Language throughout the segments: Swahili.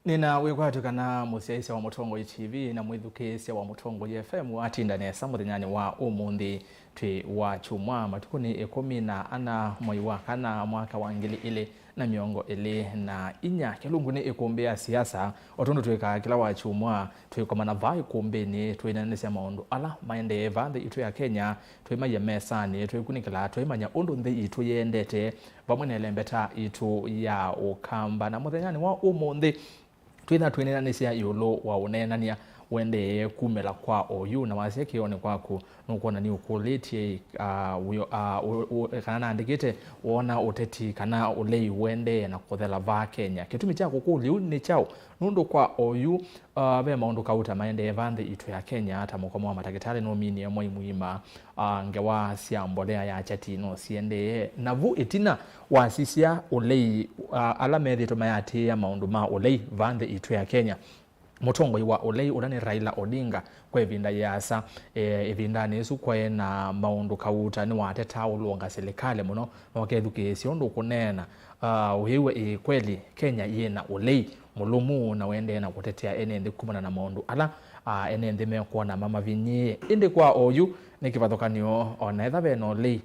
Nina wegwatukana musiaisa wa Mutonga TV na mwithukisia wa Mutonga FM atinda nesa muthenyani wa umuthi twi wa chumwa matukuni 14 mwai wa kana mwaka wa 2024 kilungu ni Ĩkũmbĩ ya siasa otundu twika kila wa chumwa twikomana vai kumbini twinanisia maundu ala maende vande itu ya Kenya twimaya mesani twikunikila twimanya undu nthi itu yendete vamwe nelembeta itu ya ukamba na muthenyani wa umuthi twinanisia yolo wa unenania Ũendeeye kumela kwa oyu na wasia kione kwaku nukuona ni ukulitie kana naandikite wona ũteti kana Ũlei Ũendeeye na kuthela va Kenya kitumi cha kukuliu ni chao nundu kwa oyu ve maundu kauta maende vande itu ya Kenya hata mkomo wa matakitari no mini mwa muhima ngewa sia mbolea ya chati no siende navu itina wasisia Ũlei ala methito mayati ya maundu ma Ũlei vande itu ya Kenya Mutonga wa Ũlei urani Raila Odinga kwa evinda yasa evinda nesu kwa na maundu kauta ni wateta ulonga serikali muno wakethukisi undu kunena uhiwe kweli Kenya yena Ũlei mulumu na Ũendeeye na kutetea enende kumana na maundu ala enende mekuona mama vinye indi kwa oyu nikivathukanio onetha vena Ũlei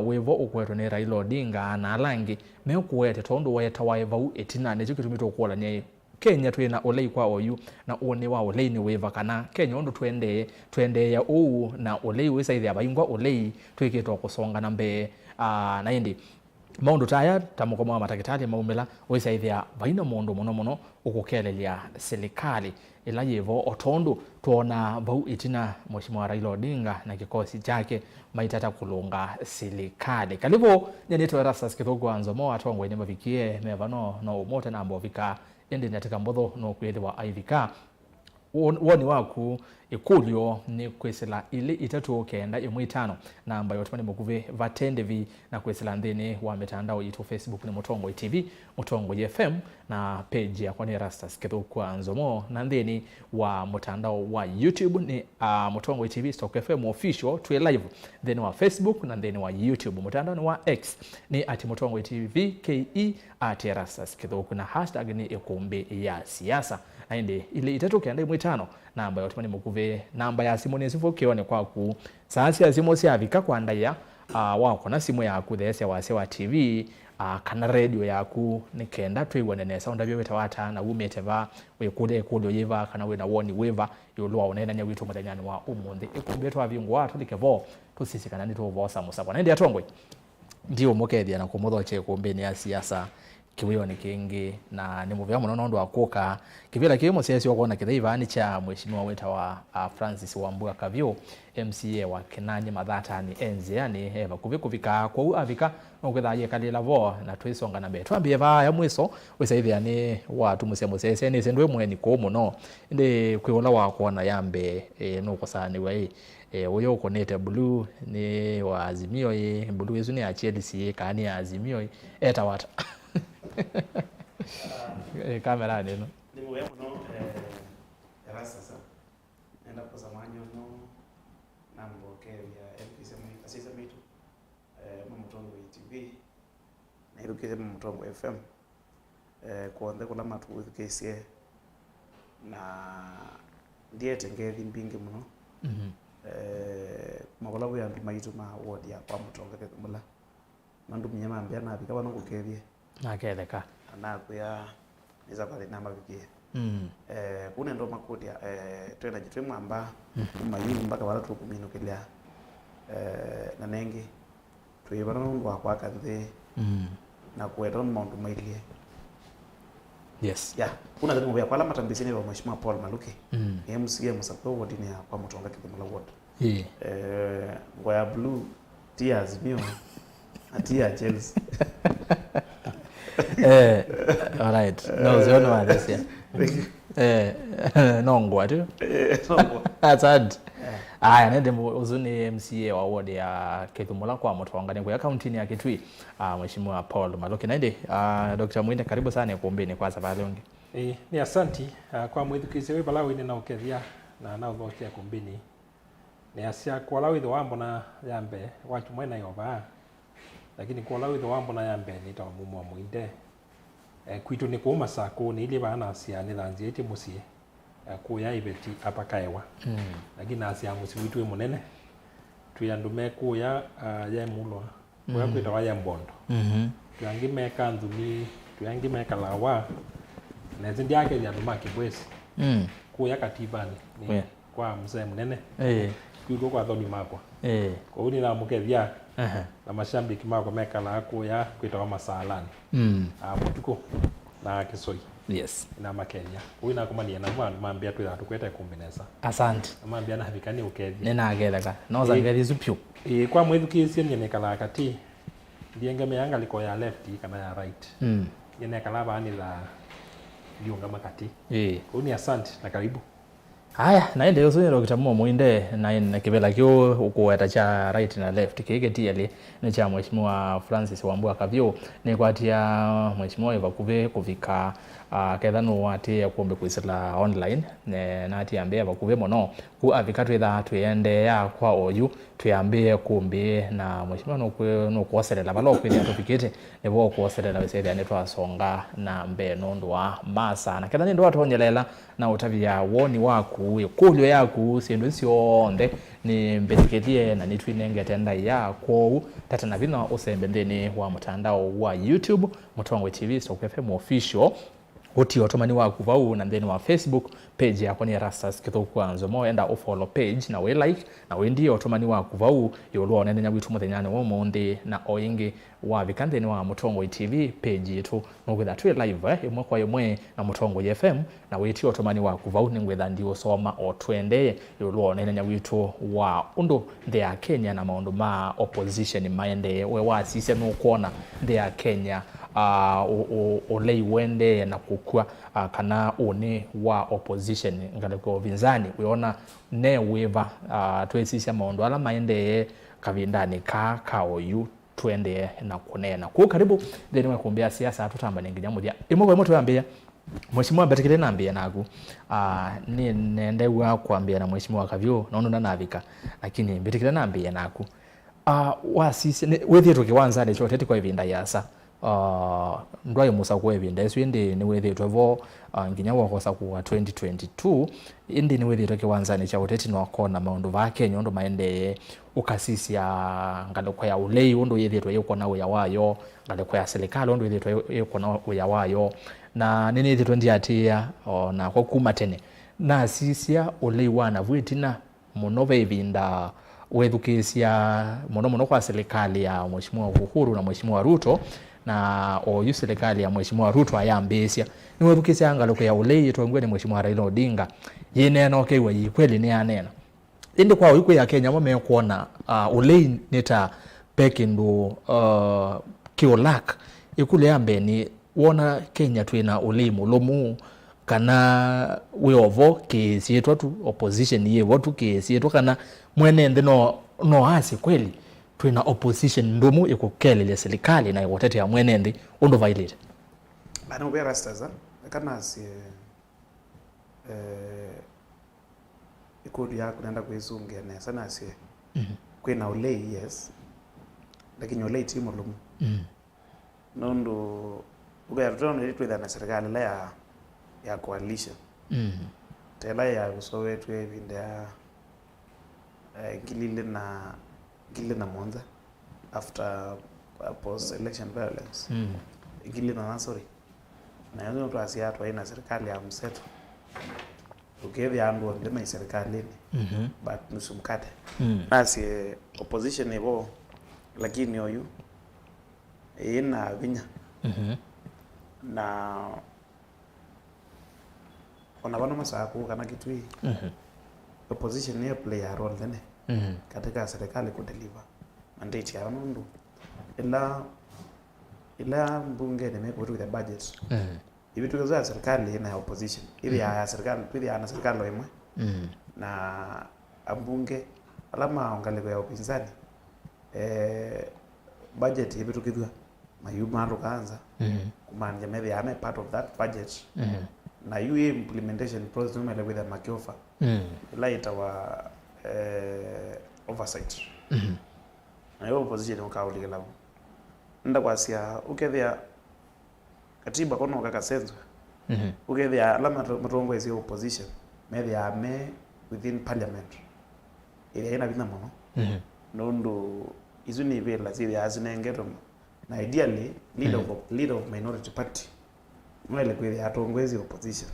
wevo ukwetu ni Raila Odinga na alangi mekuwete tondu weta waevau etina necho kitumito kuola nye Kenya twina Ũlei kwa oyu na uone wa Ũlei ni weva kana Kenya undu twende ya uu na Ũlei wisaithia vaingwa Ũlei twikitwa kusonga na mbe na indi maundu taya tamukomo wa matakitari maumela wisaithia vaina mundu muno ukukelelia serikali ila yevo otondu tuona vau itina mheshimiwa Raila Odinga na kikosi chake maitata kulunga serikali kalivo nyenito Erastus Kithuku Nzomo atongwe ni mavikie mevano no umote na ambovika indi natika mbotho no kwithwa ivika woni waku ikulyo ni kwesela ile itatu kenda imwitano na ambayo tumani mukuve vatendevi na kwesela ndene wa mitandao itu Facebook ni Mutonga TV Mutonga FM na page ya kwani Erastus Kithuku Nzomo na ndene wa mtandao wa YouTube ni Mutonga TV Stock FM official twe live then wa Facebook na ndene wa YouTube mtandao ni wa X ni @Mutonga TV KE @Erastus Kithuku na hashtag ni Ĩkũmbĩ ya siasa na indi ile itatu kenda imwitano namba yotumani mukuve namba ya simu nesifu kione kwaku saasi ya simu siavika kwa ndaya wako na simu yaku these wa TV kana radio yaku nikenda twiwone nesa undavyo weta wata na umeteva wekule kulyo yiva kana wena woni weva yolwa unena nya witu muthanyani wa umuthi Ĩkũmbĩ twa vingwa tulikevo tusisikana ni tuvosa musabwa na indi atongwe ndio mukethia na kumuthoche Ĩkũmbĩ ya siasa kiwiyo ni kingi na ni muvya muno nondu akuka kivila kiwemo siasi wakona kithaiva ni cha mheshimiwa weta wa Francis Wambua Kavyu MCA wa Kinanie Mathatani enzi yani eva kuvika kwa avika nokuthaye kalila vo na twisonga na betu ambie va ya mwiso wisaithia ni watu musemo sese ni sendwe mweni ko muno inde kwihola wakona yambe no kusani we uyo ukonete blue ni wa Azimio blue yesu ni Chelsea kani Azimio eta wata kamera neno ni muwe muno Erastus enda kwa zamanyo no nambo kevya asisa mitu Mutonga TV na irukise Mutonga FM kuonde kula matu kesie na ndiye tengethi mbingi muno makola bya maitu ma ward ya kwa Mutonga Kithumula mandu mnyama mbia na bika banongo kevye na keleka na kuya niza pale na mavikie kuna ndo makoti twenda jitwe mwamba mayuni mpaka wala tukumino kilya na nengi tuyibana ndo kwa kanze na kueta mount mailie yes ya kuna ndio mbya kwa matambisini wa mheshimiwa Paul Maluki MCA msapo ward ni kwa Mutonga Kithumula ward ngoya blue tears mio atia Chelsea all right no zero one this nongwa tu nongwa that's hard aya nende uzuni MCA wa ward ya Kithumula kwa Mutonga ni kwa county ya Kitui mheshimiwa Paul Maluki naende Dr. Muinde karibu sana Ĩkũmbĩ kwa sababu longi ni asanti kwa mwithukise we balawi ni na ukethia na uthokia Ĩkũmbĩ ni asia kwa lawi wambo na yambe watu mwena yoba lakini kwa lawi wambo na yambe ni ta Mumo Muinde kwitu ni kuma sako ni ile bana asia ni thanzi eti musie kuya ibeti apakaewa lakini asia musi witu munene tuyandume kuya ya mulwa kuya kwita wa ya mbondo tuyangimeka ndumi tuyangimeka lawa na zindi yake ya nduma kibwesi kuya katibani ni kwa mzee munene kuiko kwa thoni makwa kwa uni na mukethia na mashambiki makwa mekala kuya kwita wa masalani mutuko na kisoi na makenya uina kumania na mwana mambia tu atukweta kumbinesa asante mambia na habikani ukethi nena agethaga no za ngethi zupyu kwa mwithukisi nyene kala kati ndienge meanga liko ya left kana ya right nyene kala bani la liunga makati uni asante na karibu haya naende usonyero kitamu Muinde na kibela kyo ukueta cha right na left kigetiele ni cha mheshimiwa Francis Wambua Kavyu ni kwatia mheshimiwa Vakuve kuvika kethano wati akombe kuisila online na ati ambia Vakuve mono ku avikatu itha tuende ya kwa oyu tuyambie kumbi na mheshimiwa no kuoselela balo kwini atofikite nebo kuoselela wesethia ne twasonga na mbe nondo wa masa na kethani ndo atonyelela na utavia woni waku ikulyo yaku sindu sionde ni mbetiketie na nitwinengete nda ya kwa tata na vino usembe ndeni wa mtandao wa YouTube Mutonga TV FM official uti otomani waku vau na ndeni wa Facebook page yako ni Erastus Kithuku Nzomo enda follow page na we like na we ndi otomani waku vau yolwa nene nyawitu muthenyane wo monde na oingi wa vikandeni wa Mutonga TV page yetu nogwetha twi live imwe kwa imwe na Mutonga FM na weti otomani waku vau ningwetha ndio soma o Ũendeeye yolwa nene nyawitu wa undu ya Kenya na maundu ma opposition maende we wasise no kuona ya Kenya Ũlei Ũendeeye na Kũkw'A kana one wa opposition ngaleko vinzani uiona ne weva twesisya maundu ala maende kavindani ka oyu Ũendeeye na kunena kwa karibu theni wa kumbia siasa tutamba ninginya muthia imwe kwa moto yambia mheshimiwa betekele nambia nagu ni nende wa kuambia na mheshimiwa Kavyu naona nanavika lakini betekele nambia nagu wasisi wethi tukiwanza ni choteti kwa ivinda yasa ndwaye musa kwa ivinda yesu indi ni wethi twevo nginya wakosa kwa 2022 indi ni wethi tukiwanza ni choteti no kona maundu va Kenya ndo maende ukasisi ya ngaleko ya Ũlei ndo yethi twe yuko na uya wayo ngaleko ya serikali ndo yethi twe yuko na uya wayo na nini yethi twendi atia na kwa kuma tene na sisia Ũlei wana vuitina monove ivinda wethukisia mono kwa serikali ya mheshimiwa Uhuru na mheshimiwa Ruto na oyu serikali ya mheshimiwa Ruto ayambesya ni wethukisia ngaloko ya Ũlei twangwe ni mheshimiwa Raila Odinga yene no kewa yikweli ni anena indi kwa uko ya Kenya wame kuona Ũlei neta pekindu kiolak ikule yambe ni wona Kenya twina Ũlei mulomu kana we ovo kesi yetu tu opposition yevo tu kesi yetu kana mwene ndi no hasi kweli twina opposition ndumu ikukelele serikali na iwotete ya mwene ndi undo violate bana ubera Erastus kana si ikodi yako naenda kuizungia na sana si kwina Ũlei yes lakini Ũlei timu lumu nondo ubera tunaona ile twida na serikali la ya coalition tela ya usowe twe vinda gilile na monza after post election violence gilile na sorry na yangu mtu asiatu ina serikali ya mseto ukevi andu ndema serikali but nusumkate basi opposition evo lakini oyu ina vinya na ona bana masaku kana kitui opposition ni play a role then katika serikali ku deliver mandate ya mundu ila mbunge ni meko with the budget hivi tukaza serikali na opposition hivi ya serikali hivi ya serikali imwe na ambunge alama ongaleko ya upinzani budget hivi tukidwa mayuma ndo kaanza kumanja maybe I'm a part of that budget na you implementation process normally with a makiofa later wa oversight na yo opposition ukaulikela nda kwasia ukethia katiba kono kakasenzwe ukethia ala matongo ezi opposition methia me within parliament ĩrĩa ĩna vinya mũno nondu izu ni vela zithia zinengetwo na ideally leader of minority party mwele kwithia atongo ezi opposition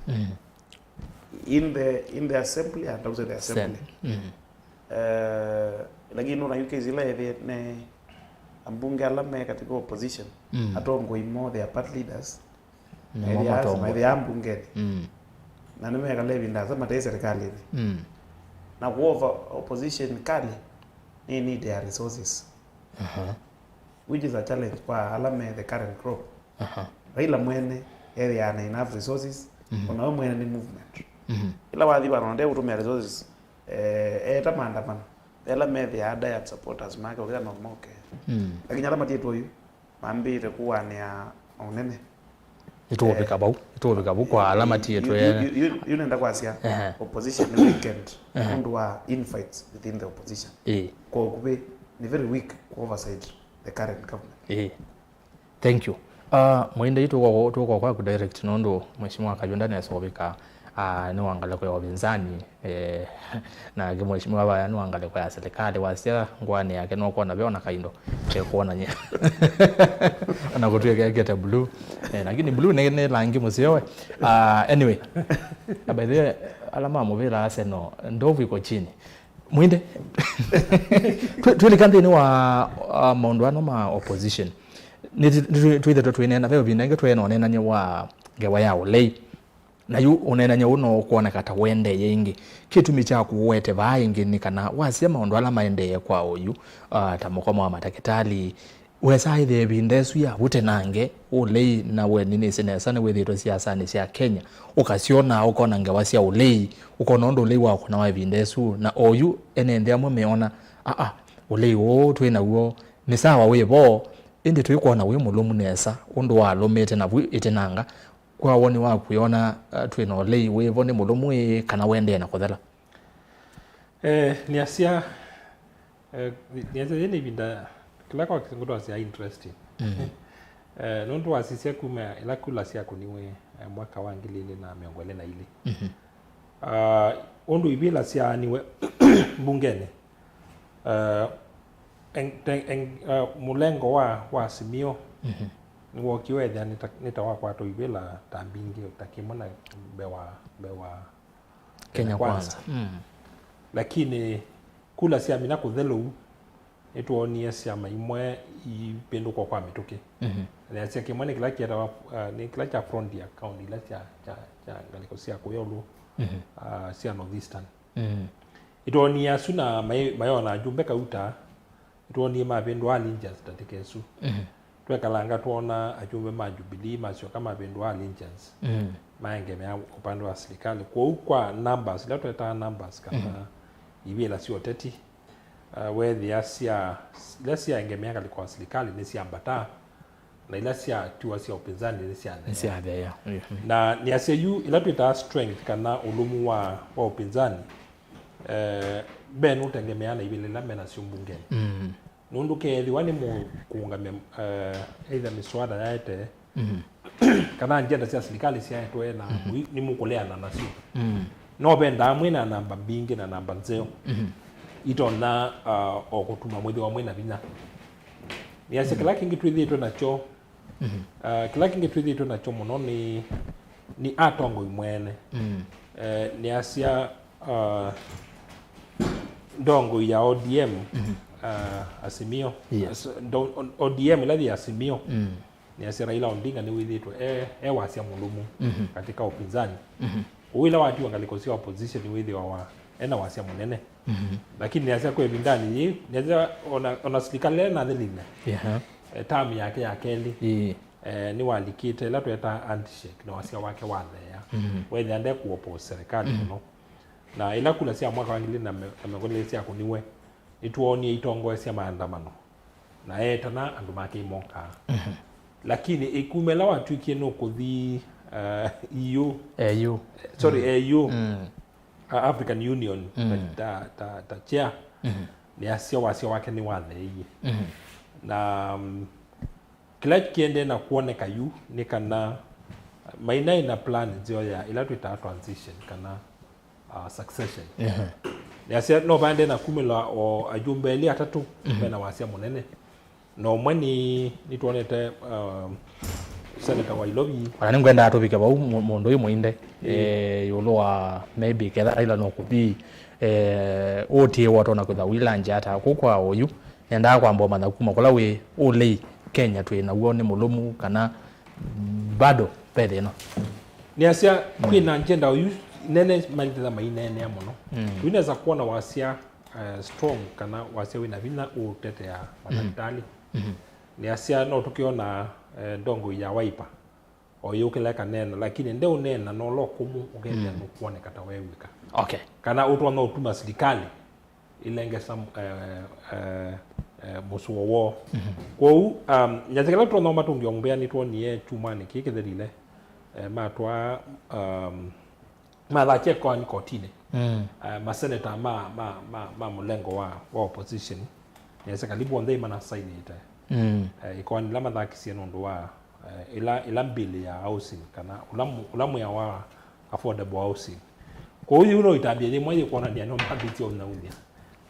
in the assembly and outside the assembly lakini una UK zile ne ambunge alame katika opposition atongo imo their party leaders na their ambunge na nimeka levi ndaza mate serikali na kuova opposition kali they need their resources which is a challenge kwa alame the current crop Raila mwene area ana enough resources ona mwene ni movement ila wathi bana ndio utumia resources eta maandamano ela methi ada ya supporters make okira no moke lakini ala matieto yu mambire kuwa ni onene itobeka bau kwa alama tieto you nenda kwa sia opposition ni weekend ndu wa infights within the opposition kwa kube ni very weak oversight the current government thank you Muinde itu kwa ku direct nondo mheshimiwa Kavyu na sobika ni wangala kwa wapinzani na mheshimiwa baya ni wangala kwa serikali wasia ngwani yake no kuona beona kaindo kuona nya ana kutuye get blue lakini blue ne langi musiwe anyway by the alama movela aseno ndovu iko chini Muinde tulikande ni wa maondwano ma opposition ni tuithe twinena veo binenge twena onena nya wa gewa ya Ũlei na yu unena nya uno kuoneka ta Ũendeeye ingi kitumi cha Ũyĩetewa ingi ni kana wasia maondo ala maendeeye kwa uyu ta mukoma wa matakitali wesa ithe bindesu ya bute nange Ũlei na we nini sinesa ni withito siasa ni cia Kenya ukasiona ukona ngewa cia Ũlei ukona ndo Ũlei wako na wa bindesu na oyu enende amwe meona Ũlei wo twina uo ni sawa webo indi tuikuona we mulumu nesa undu wa lomete na itenanga kwa woni wa kuiona twina Ũlei wevo ni mulumu kana Ũendeeye na kuthela ni asia ni binda kila kwa kisingoto asia interesting nondu asisia kuma ila kula sia kuniwe mwaka wa 2022 undu ibila sia niwe bungene mulengo wa simio ngo kiwetha nitawa kwa to ibela tambingi utakimona bewa Kenya kwanza lakini kula sia mina kuthelu etuonia sia maimwe ipendo kwa mituke na sia kimone kila kiata ni kila cha frontier county la cha ngaliko sia kuyolu sia northeastern etuonia suna mayona jumbeka uta tuoni mapendo allegiance tatikesu twekalanga tuona ajumbe majubilee masio kama pendo allegiance maengemea upande wa serikali kwa numbers la tueta numbers kama hivi la sio teti where asia engemea kalikuwa serikali ni siambata na ila sia tuwa sia upinzani ni sia there na ni asia yu ila tueta strength kana ulumu wa upinzani ben utengemeana ibile la mena siumbungeni nundu kethi wani mu kuungamia either miswada yaete kana njenda cia serikali cia etwe na ni mukuleana nacio no benda mwina namba bingi na namba nzeo itona okutuma mwithi wa mwina binya ni asia kila kingi twithitwe nacho kila kingi twithitwe nacho muno ni atongo imwene ni asia ndongo ya ODM asimio ODM ila asimio ni asia Raila Odinga ni withitwe wasia mulumu katika upinzani uila watu wangalikosia opposition ni withi wa ena wasia munene lakini ni asia kwa bindani ni asia ona serikali na thilime tamu yake ya keli ni walikite ila tueta handshake na wasia wake wathea wewe ande kuopo serikali no na ila kula sia mwaka wa 2023 kuniwe ituonie itongo sia maandamano na etana andu make imoka lakini ikumela watu ikieno kuthi EU African Union ta chair ni asia wasia wake ni wathei na kila kiende na kuoneka yu ni kana maina ina plan nzio ya ila tuita transition kana succession yasia no bande na kumila o ajumbe ili atatu bena wasia munene no mwani ni tuonete seneta wa ilobi ana ngwenda atobika ba mondo yo Muinde yolo wa maybe ketha ila no kubi otie watona kutha wilanja ata Kũkw'A oyu nenda kwamba matha kuma kola we Ũlei Kenya twina uo ni mulumu kana bado pede no niasia kwina njenda uyu nene malitha mainene ya muno unaweza kuona wasia strong kana wasia wina vina utetea madaktari niasia no tukiona ndongo ya waipa oyukile kanena lakini nde unena no lokumu ugenda no kuone kata wewika okay kana utwa no utuma serikali ilenge sam musuwo ko nyatekela to no matungi ombea ni to nie chuma ni kiketherile matwa mathache kwa ni kotini maseneta ma mulengo wa opposition yesa kalibu ondei mana sign ita iko ni lama thakisia nundu wa ila mbili ya housing kana ulamu ya wa affordable housing ko uyu no itambia ni mwe kuona ni no mabiti ona ulia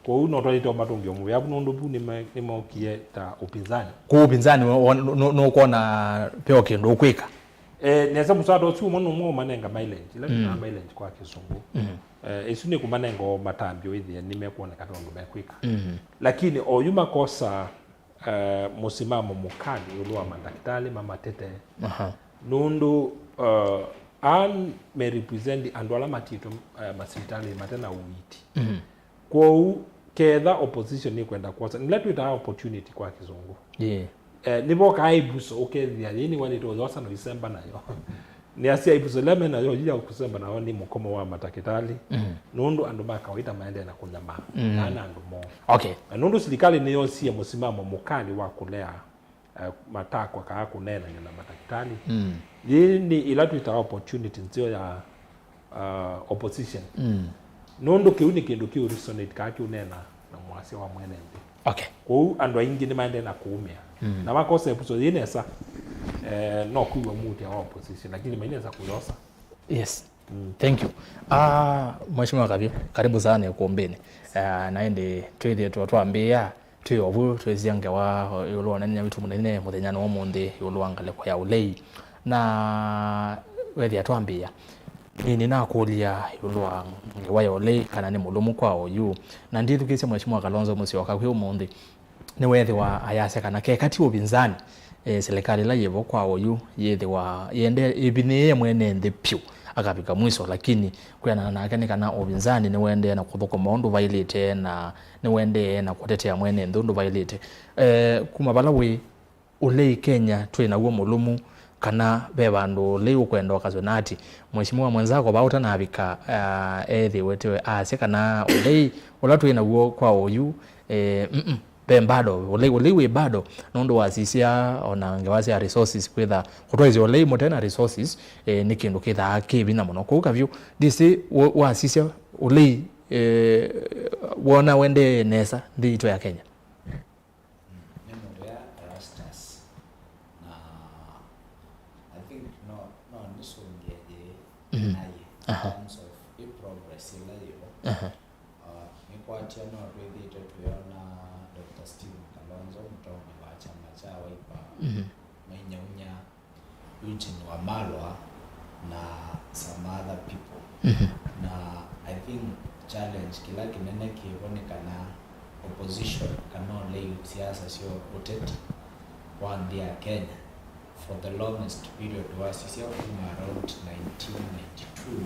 ko uyu no tolito matungi omu ya nundu bu ni mokie ta upinzani ko upinzani no kuona peo kindu kwika neza musado tu mono mo manenga mileage ila na mileage kwa kisungu isuni kumanengo matambio hivi nimekuona katongo mekwika lakini oyuma kosa musimamo mukali ulua madaktari mama tete nundu an me represent andwala matito masitali matena uiti kwa kedha opposition ni kwenda kwa ni letu ita opportunity kwa kizungu nibo kaibuso okethia yini wani to zosa no December nayo ni asia ibuso leme na yo jija kusemba na ni mukomo wa matakitali nundu andu makawaita maende na kunyama na andu mo okay nundu serikali ni yosie musimamo mukali wa kulea matakwa ka kunena na matakitali yini ila tuita opportunity nzio ya opposition nundu kiuni kindu ki resonate ka kiunena na mwasi wa mwenende okay ko andu aingi ni maende na kuumia na makosa episode inesa no kuwa muti ya opposition lakini maineza kuyosa yes thank you mheshimiwa Kavyu karibu sana Ĩkũmbĩni naende twithie twambia twiyovu twiziange wa yolo nanya vitu munene muthenyano wa mundi yolo angale kwa ya Ũlei na wethi atwambia ni nakulia yolo wa ya Ũlei kana ni mulumu kwa oyu na ndithi kise mheshimiwa Kalonzo Musyoka kwa mundi ni wethi wa ayase kana ke kati upinzani serikali la yevo kwa oyu yethi wa yende ibini mwene nthi pyu akapika mwiso lakini kwena nake ni kana upinzani ni wende na kuthoko maundu violate na ni wende na kutetea mwene nthundu violate kuma bala we Ũlei Kenya twina uo mulumu kana be bandu Ũlei ukwenda okazonati mheshimiwa mwenzako bauta na abika ethi wetewe ase kana Ũlei ula twina uo kwa oyu bado Ũlei we bado nundu wasisia ona ngewasi ya resources kwitha kutwaize Ũlei mutena resources ni kindu kitha kibina muno ko Kavyu disi wasisia Ũlei wona wende nesa ndito ya Kenya nemu ya Erastus na I think no nisongeje naye terms of progress ile yo ni kwa tiano really tuona Mutonga wa chama cha Wiper mainyaunya Eugene wa Malwa na some other people na I think challenge kila kinene kionekana opposition kana Ũlei siasa sio uteti one day Kenya for the longest period was around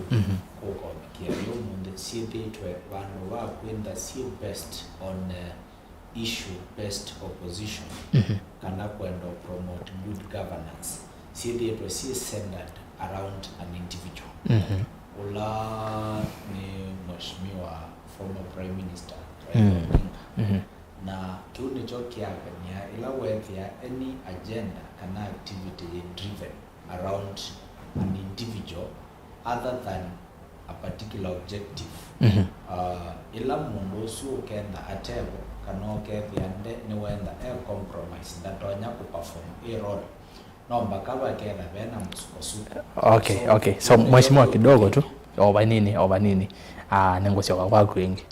1992 huko kiayo munde sietwe wanu wa kwenda si best on issue based opposition kana kwenda promote good governance see it was centered around an individual ula ni mheshimiwa former prime minister na kiuni choki hapa ni ila wethia any agenda kana activity driven around an individual other than a particular objective ila mundu su kenda atebo kanoke viande ni wenda compromise ndatonya ku perform role nomba kaba kera bena msuko okay so mheshimiwa kidogo tu over nini nengosio kwa kwingi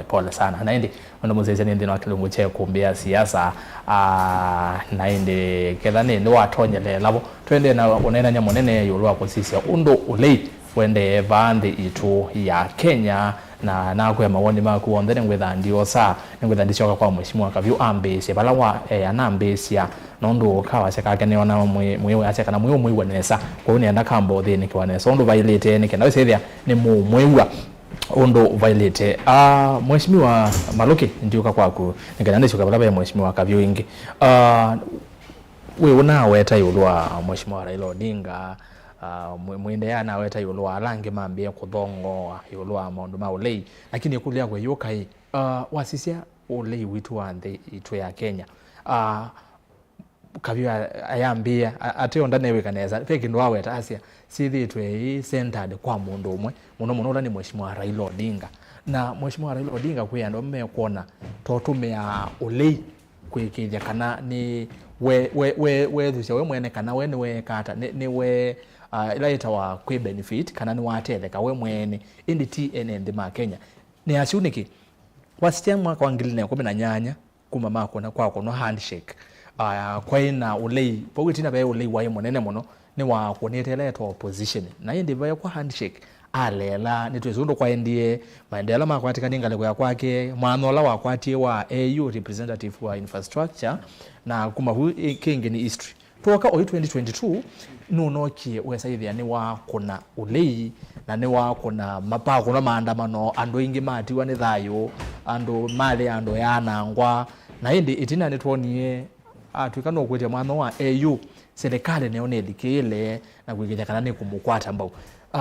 pole sana naindi ndo muzeze nindi na kilungu che kumbia siasa naindi kedhani ndo watonye labo twende na onena nya monene yulwa kusisia undo Ũlei Ũendeeye vandi itu ya Kenya na nakwe mawoni maku ondene ngwethandio sa ngwethandishoka kwa mheshimiwa Kavyu ambese balawa anambesia nondo kawa sekake ne ona mwewe acheka na mwewe mwenesa kwa uni anda kambo thini kiwanesa ondo violate ni kenda wesethia ni mwewa ondo violate mheshimiwa Maluki ndiuka kwaku nikanyandishoka balaba ya mheshimiwa Kavyu ingi we una weta yulwa mheshimiwa Raila Odinga Muinde yana weta yulwa alange mambie kuthongo yulwa maundu ma Ũlei lakini kulia gwe yokai wasisia Ũlei witu wande itu ya Kenya Kavyu ayambia ateo ndane wekaneza feki ndo aweta asia sithitwe centered kwa mundu umwe muno ula ni mheshimiwa Raila Odinga na mheshimiwa Raila Odinga kwi ando mmekuona totumia Ũlei kwikithia kana ni we thusha we mwene kana we ni we kata ni we ila itawa kwi benefit kana ni watetheka we mwene indi TNN ma Kenya ni ashuniki wasitia mwaka wa 2018 kuma mako na kwako no handshake kwa ina Ũlei pogitina be Ũlei wa monene muno ni wa kunetela to opposition na indi ba kwa handshake alela nitwezundo kwa ndie maendeleo makwatika ningale kwa kwake mwanola wa kwatie wa AU representative wa infrastructure na kuma hu kingi ni history toka 2022 nunokie wesaithia ni wa kuna Ũlei na ni wa kuna mapako na maandamano ando ingi matiwa ni thayo ando mali ando yanangwa na indi itina nitwonie atwikano kwetia mwano wa AU serikali neone dikile na kwigija kana ni kumukwata mbao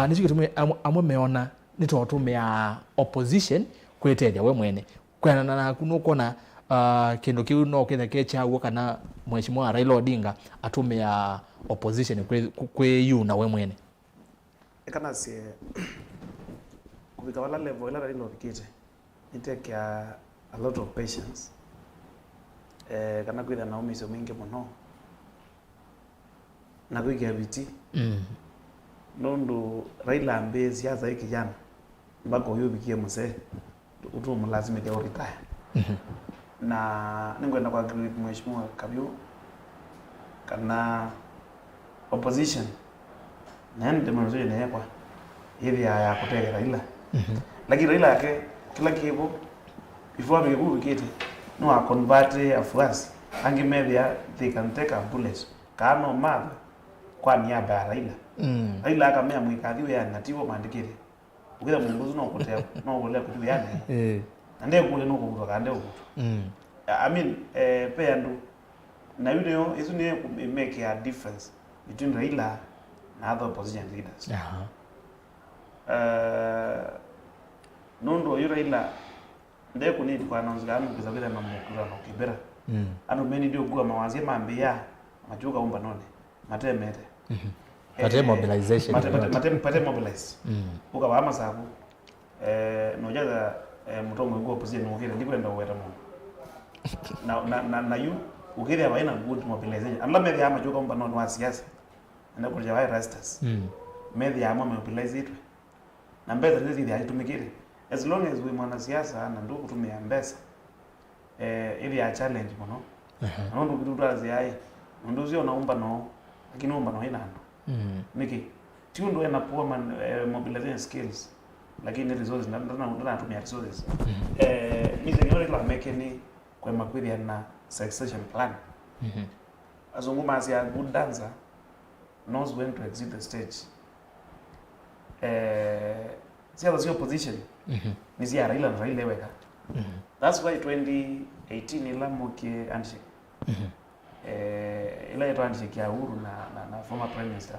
nichikitumwe amwe meona nitotumia opposition kweteja we mwene kwana na kunokona kindu kiu no kitha kecha kana mheshimiwa Raila Odinga atumia opposition kwe yu na we mwene kana si kubika wala level ila Raila Odinga it take a lot of patience kana kwitha na umiso mingi muno na kwigia biti nondo Raila ambe siasa hiki jana mpaka huyo bikie mzee utu lazima ya retire na ningwenda kwa agree mheshimiwa Kavyu kana opposition na ndio mwanzo ile kwa hivi ya kutega Raila lakini Raila yake kila kibo before we go get no a convert afuasi angi media they can take a bullet kano mad kwa niaba ya Raila Raila akamea mwikadhiwe ya nativo maandikire ukitha munguzu no kutea no kule kutu yani ande kule no kuvuka kande ukutu I mean peandu na yule isu ni make a difference between Raila na other opposition leaders nondo yule Raila nde kunidi kwa announce ganu kizabira na mukura no kibera anu meni ndio gua mawazi mambia majuka umba none matemete pate mobilization pate mobilize uka ba masabu nojaga mutongo ngo opposition ngire ndikwenda uweta mu na you ukire aba ina good mobilization anla methi ama joka umba none wa siasa na kurja wa Erastus methi ama mobilize it na mbeza ndizi ya tumikire as long as we mwana siasa na ndo kutumia mbesa ili ya challenge muno ndo kitu twazi ai ndo sio naomba no lakini naomba no ina niki tundo ena poor mobilization skills lakini resources ndo natumia resources mize nyore la mekeni kwa makwiri na succession plan azunguma as a good dancer knows when to exit the stage siasa sio position ni ziara ila Raila weka that's why 2018 ila moke handshake ila yetu handshake ya Uhuru na former prime minister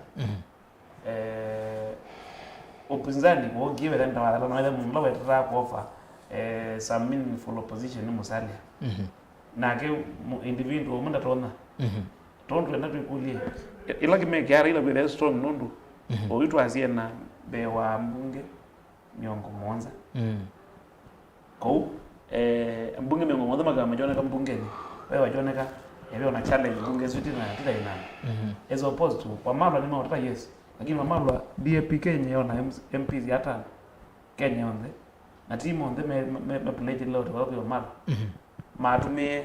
upinzani kwa give them tawala na wale mlawa tata ku offer some meaningful opposition ni musalia na ke individual munda tona tondo na tukulie ila kimeke ya Raila with strong nundu oitu asie na be wa mbunge nyongo mwanza kwa mbunge mengo kama majoneka mbungeni wewe wajoneka yeye una challenge bunge zote na kila ina as opposed to kwa Malwa ni maota yes lakini Malwa DAP Kenya yona MPs hata Kenya onde na timu onde me play the lot kwa Malwa maatume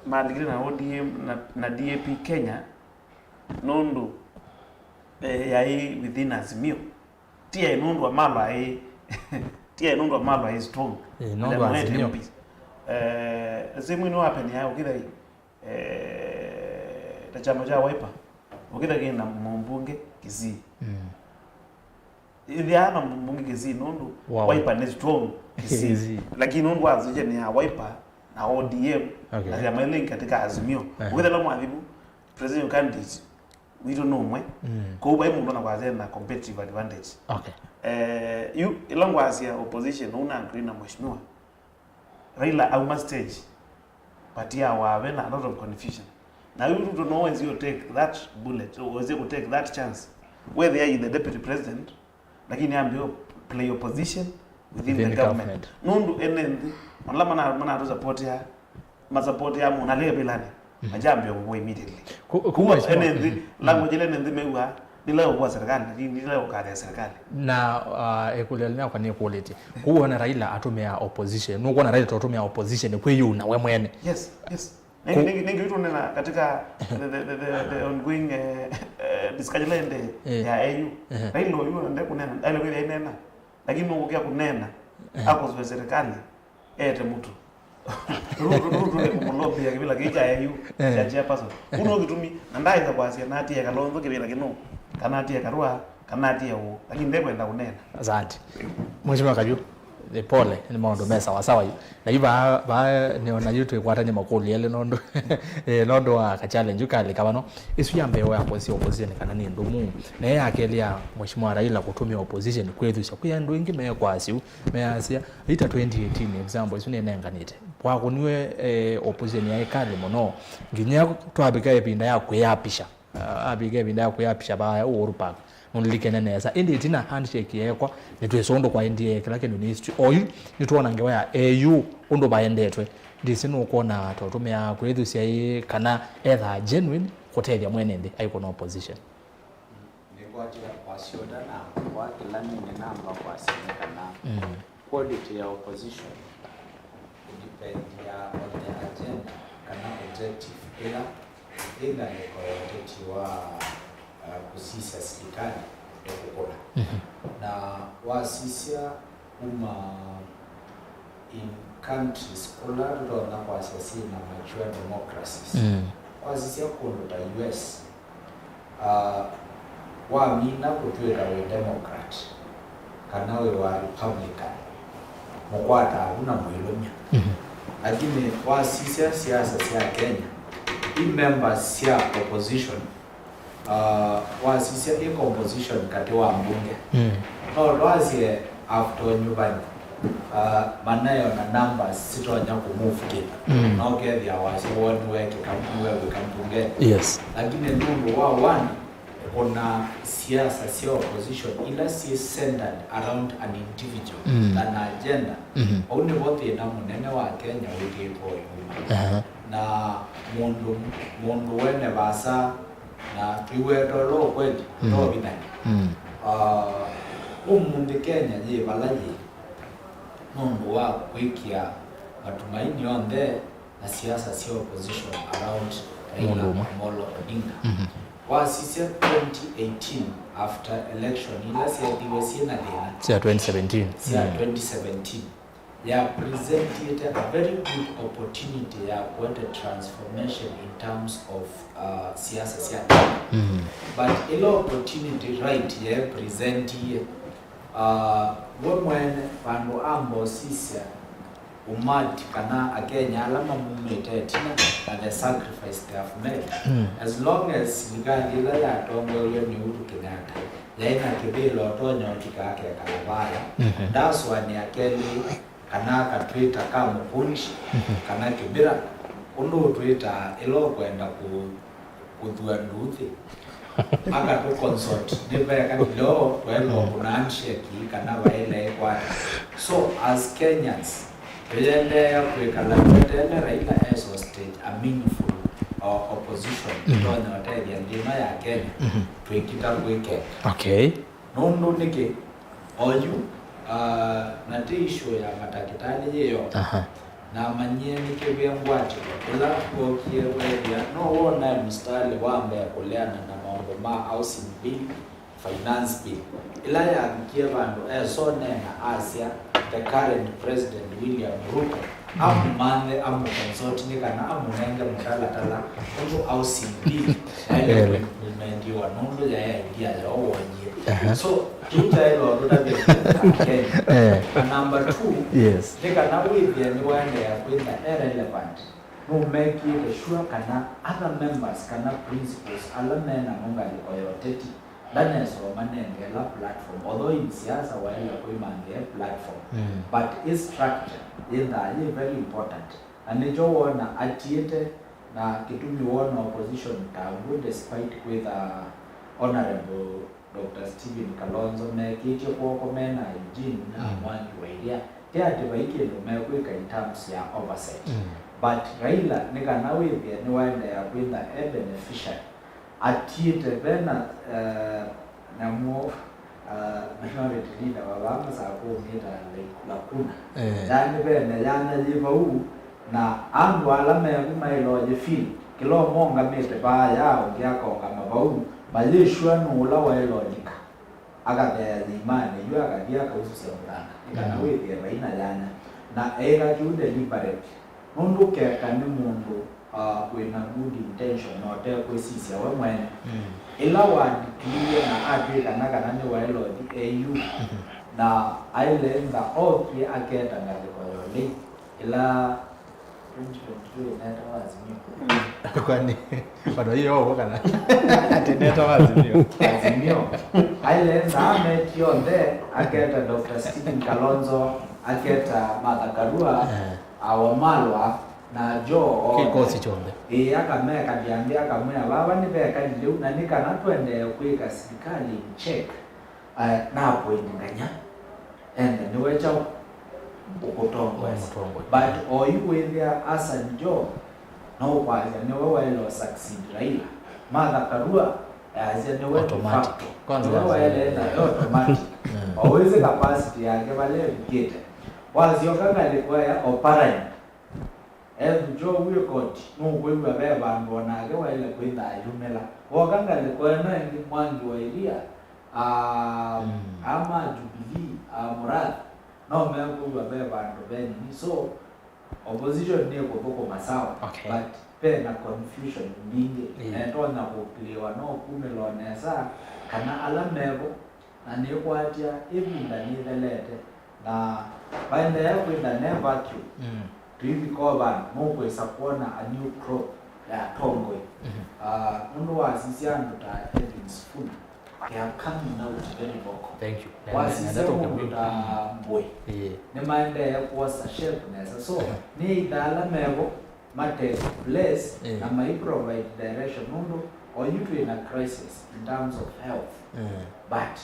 maligire na ODM na DAP Kenya nondo yai within Azimio tia inondo wa Malwa tia inondo wa Malwa is strong nondo Azimio sehemu ino hapa ni hao kida ta chama cha Wiper ukida kina mbunge Kisii ili ana mbunge Kisii nondo Wiper ni strong Kisii lakini nondo azije ni ya Wiper na ODM na ya mailing katika Azimio ukida la mwadhibu president candidate we don't know mwe kwa hiyo mundu na kwaze na competitive advantage you ilongo asia opposition una agree na mheshimiwa Raila au stage but yeah wawe na a lot of confusion now you don't know when you take that bullet or was you take that chance whether you the deputy president lakini ambio play opposition within the government nundu enendi onla mana support ya support ya munale bilani majambo yo immediately kuwa enendi language ile enendi mewa nileo kwa serikali nileo kwa serikali na ekulelea kwa ni quality kuona Raila atumia opposition no kuona Raila atumia opposition kwa hiyo na wewe mwene yes ningi vitu nena katika the ongoing discussion ya AU Raila huyo ndio kunena ile kwa inena lakini mungu kia kunena hapo kwa serikali ete mtu rudu kumlobi ya kibila kicha AU ya chairperson uno kitumi ndai za kwasia na atia kalonzo kibila kino kanati ya karua kanati ya u lakini ndeko enda kunena asante mheshimiwa Kavyu the pole ni maondo mesa wasawa na iba ba neona yutu kwatanye makoli yale nondo nondo wa ka challenge kale kabano isu yambe wa opposition kana ni ndumu na yeye akelia mheshimiwa Raila kutumia opposition kwethu kwa ndo ingi me kwasi measia ita 2018 example isu nenenganite kwa kuniwe opposition ya kale mono nginya twabika epinda ya kuyapisha abige binda kuyapisha ba urupa nulike neza indi tina handshake yekwa nitwesondo kwa ndiye kila ni history oyu nitwana ngewa ya AU undo baendetwe ndisino ukona totumia kwethu sia kana either genuine kutelia mwenende aiko na opposition nekwatira kwasioda na kwa kila ni namba kwa kana quality ya opposition depend ya on the agenda kana objective ila ni kwa wa kusisa serikali ya kukona na wasisia in countries kulando na kwa sisi na mature democracies wasisia kuondoka US wa mina kutwira we democrat kana we wa republican mkwata una mwilomya lakini wasisia siasa ya Kenya members ya opposition wasisia composition kati wa mbunge no lwazie after nyumbani manayo na numbers sitonya kumove kitu no get ya wasi one way kampuni yes lakini ndugu wa one kuna siasa sio opposition ila si centered around an individual an agenda only wote na munene wa Kenya wikipo na mundu wene basa na tuweto lo kweli lo binani umunde Kenya je balaji mundu wa kwikia matumaini onde na siasa sio opposition around Raila Molo Odinga wasisi 2018 after election ila siadiwesi na dena sia 2017 they presented a very good opportunity ya what a transformation in terms of siasa but ilo opportunity right ya present when pango ambo sisi umati kana Kenya alama mumete tina and the sacrifice they have made as long as ligandila ya tongo yo ni Uhuru Kenyatta yaina kibilo tonyo tikake kalabaya that's why akeli kana ka Twitter kama punch kana kibira undo Twitter ilo kwenda kudua nduthi aka to consult debe kana lo welo kuna handshake kana baile kwa so as Kenyans tuendeea kwikala twetene Raila as hostage a meaningful opposition twana wateithia ndima ya Kenya twikita gwike okay nundu niki oyu na ti issue ya matakitali yeyo na manyie nikibia ngwati ila kuokie wedia no wona mstari wambe kuleana na mambo ma housing bill finance bill ila ya mkie bandu esone na Asia the current president William Ruto amane consult ni kana amunenge mutala tala ndu housing bill ndio wanondo ya idea ya wonye so tuta ilo rutabe number 2 yes nika na withia ni wende ya kwenda irrelevant no make it sure kana other members kana principles alamena munga likoyoteti that is romanenge la platform although in siasa wale kuimange platform but its structure is very important and nijo wona atiete na kitumi wona opposition tabu despite with honorable Dr. Stephen Kalonzo mekiche kwa komena Eugene na mwangi waidia teate baike no mekweka in terms ya oversight but Raila nika nawe pia ni waenda ya kwenda beneficiary atiete bena na mo minority leader wabanga sa ko meta lakuna yani bena yana jiba u na andu alame kumailo je feel kilo monga mete ba yao yako kama bau balishwa nula waelodika akabya imani yu akadia kaususia muranga ikana wewe baina yana na ega jude liberate mundu keka ni mundu wena good intention no te kwesisia we mwene ila wa declare na ati kana ni waelodi au na ailenga oki aketa ngaliko yole ila kwani bado hiyo kana atineta wazimio ailenza ametionde aketa Dr. Stephen Kalonzo aketa Mathakarua awamalwa na jo kikosi chombe akameka diambia akamwena baba ni beka ndio na nikana twende kuika serikali check na hapo inganya and ni wecha ukotongwa but oyu wethia asa njo no kwaza ni wewe ilo succeed Raila Mathakarua as ni wewe automatic kwanza wewe ile automatic always capacity yake wale gate wazio kanga ilikuwa ya operate njo huyo koti mungu wewe baba mbona ke wale kwenda yumela wakanga ilikuwa na mwangi wa ilia ama Jubilee Murad no me ko baba ndo beni so opposition ni ko masawa but pe na confusion mingi ndo na kupliwa no kumelonesa kana alamego na ni kwatia ebinda ni lelete na baina ya kwenda never to hivi kwa bana mungu isakuona a new crop ya tongwe mundu wa sisiano ta Evans Funa they are coming out very vocal thank you boy ne mind ya kuwa shape nesa so ni idala mego mate place na mai provide direction mundu or you to in a crisis in terms of health but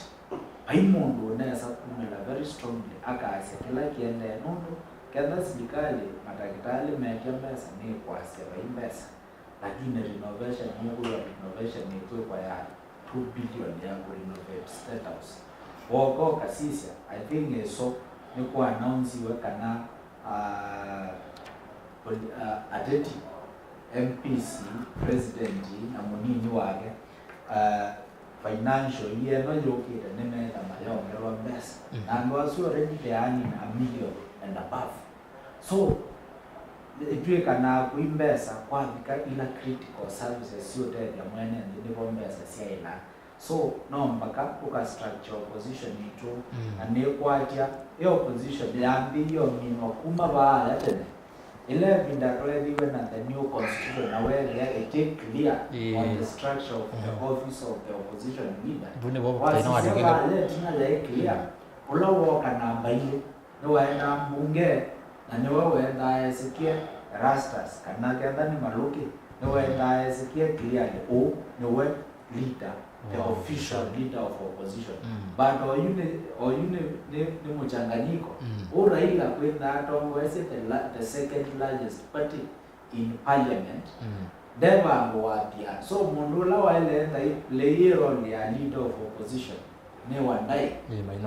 aimundu nesa kumela very strongly akase kila kiende mundu kada serikali matakitali mekemesa ni kwa sema imbesa lakini renovation mungu ya renovation ni kwa ya 2 billion ya renovate state house woko kasisi I think so ni kwa announce kana ateti MPC president na munini wake financial year no yokira nemenda mayongero mbesa and was already behind a million and above so itwe kana kuimbesa kwa ila critical services sio tena ya mwene ndipo mbesa sia so no mpaka uka structure opposition itu ane kwatia hiyo opposition ya mbio mino kuma baada tena ile vindakole diwe na the new constitution na where they take clear on the structure of the office of the opposition leader bune bobo tena watikeka tena ya clear ulawo kana mbaile no waenda mbunge na ni waenda esikia Erastus kana kenda ni Maluki ni waenda esikia clear o ni we leader the official leader of opposition. But oyune ne mchanganyiko. Raila kwenda atongwese the second largest party in parliament. Deva watia. So mundula wale play role ya leader of opposition. Ne wandai.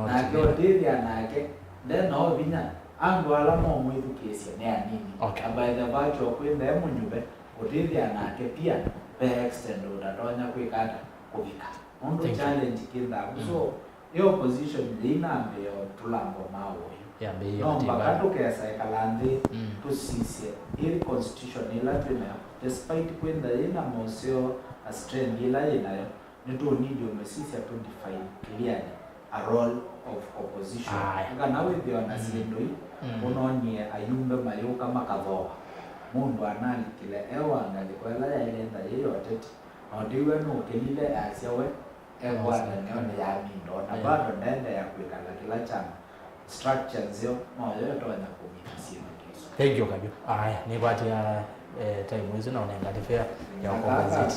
Na kiotethi anake. Then no vinya. Angu alama omwithu kesi ne anini. By the virtue of kwenda emunyube. Otethi anake pia. Pe extend utatonya kwikata kuvika. Ondo challenge kinda. So your opposition inambe tulambo mawo. No mbakato kesa ikalande to sisi ili constitution ila tuna despite kwenda ina moseo a strength ila inayo nito need you mesisi to define clearly a role of opposition. Ngana with you na sindoi ononye ayumbe mayo kama kadhoa mundu anali kile ewa ngalikwela ya ile nda yote ndiwe no kelile asiawe ewa na neone ya mindo na bado ndende ya kuikala kila chama structures yo moyo yote wana kumisi. Thank you Kavyu. Ni kwati ya time hizo na unaangalia fair ya opposition.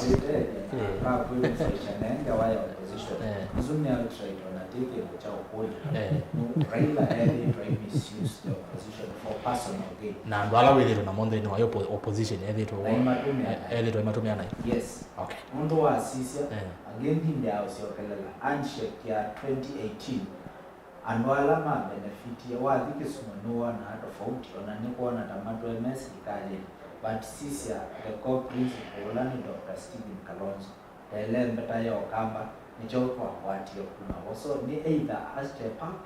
Kwa nenda wa opposition. Nzuni ya try to take it cha ukweli. Raila had try misuse the opposition for personal gain. Na ndwala wele na monde ni wa opposition to matumia na. Yes. Okay. Ndo wa sisi again ndio usiokelela handshake ya 2018. Anwala ma benefit ya wadhi kisumanua na tofauti onaniko na tamato MS ikali. But sisi the core principle ni Dr. Stephen Kalonzo ele mbeta ya okamba ni chokwa kwati kuna so ni either a step up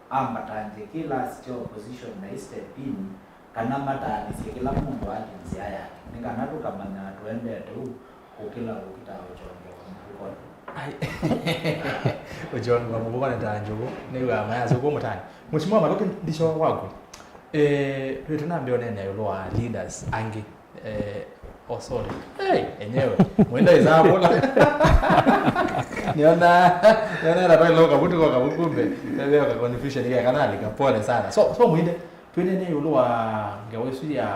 ama tanje kila step opposition na step in kana matani kila mundu ajenzi haya ni kana tu kama na tuende tu ukila ukitao chongo Ujon wa mbuga na tanjugo ni wa maya soko mutani muchimwa Maluki ndisho wako tunambia nene yolwa leaders angi sorry enyewe mwenda izabo niona na pale loka butu kwa kabukumbe leo ka confusion ile kanali kapole sana so Muinde twene yolwa ngawesu ya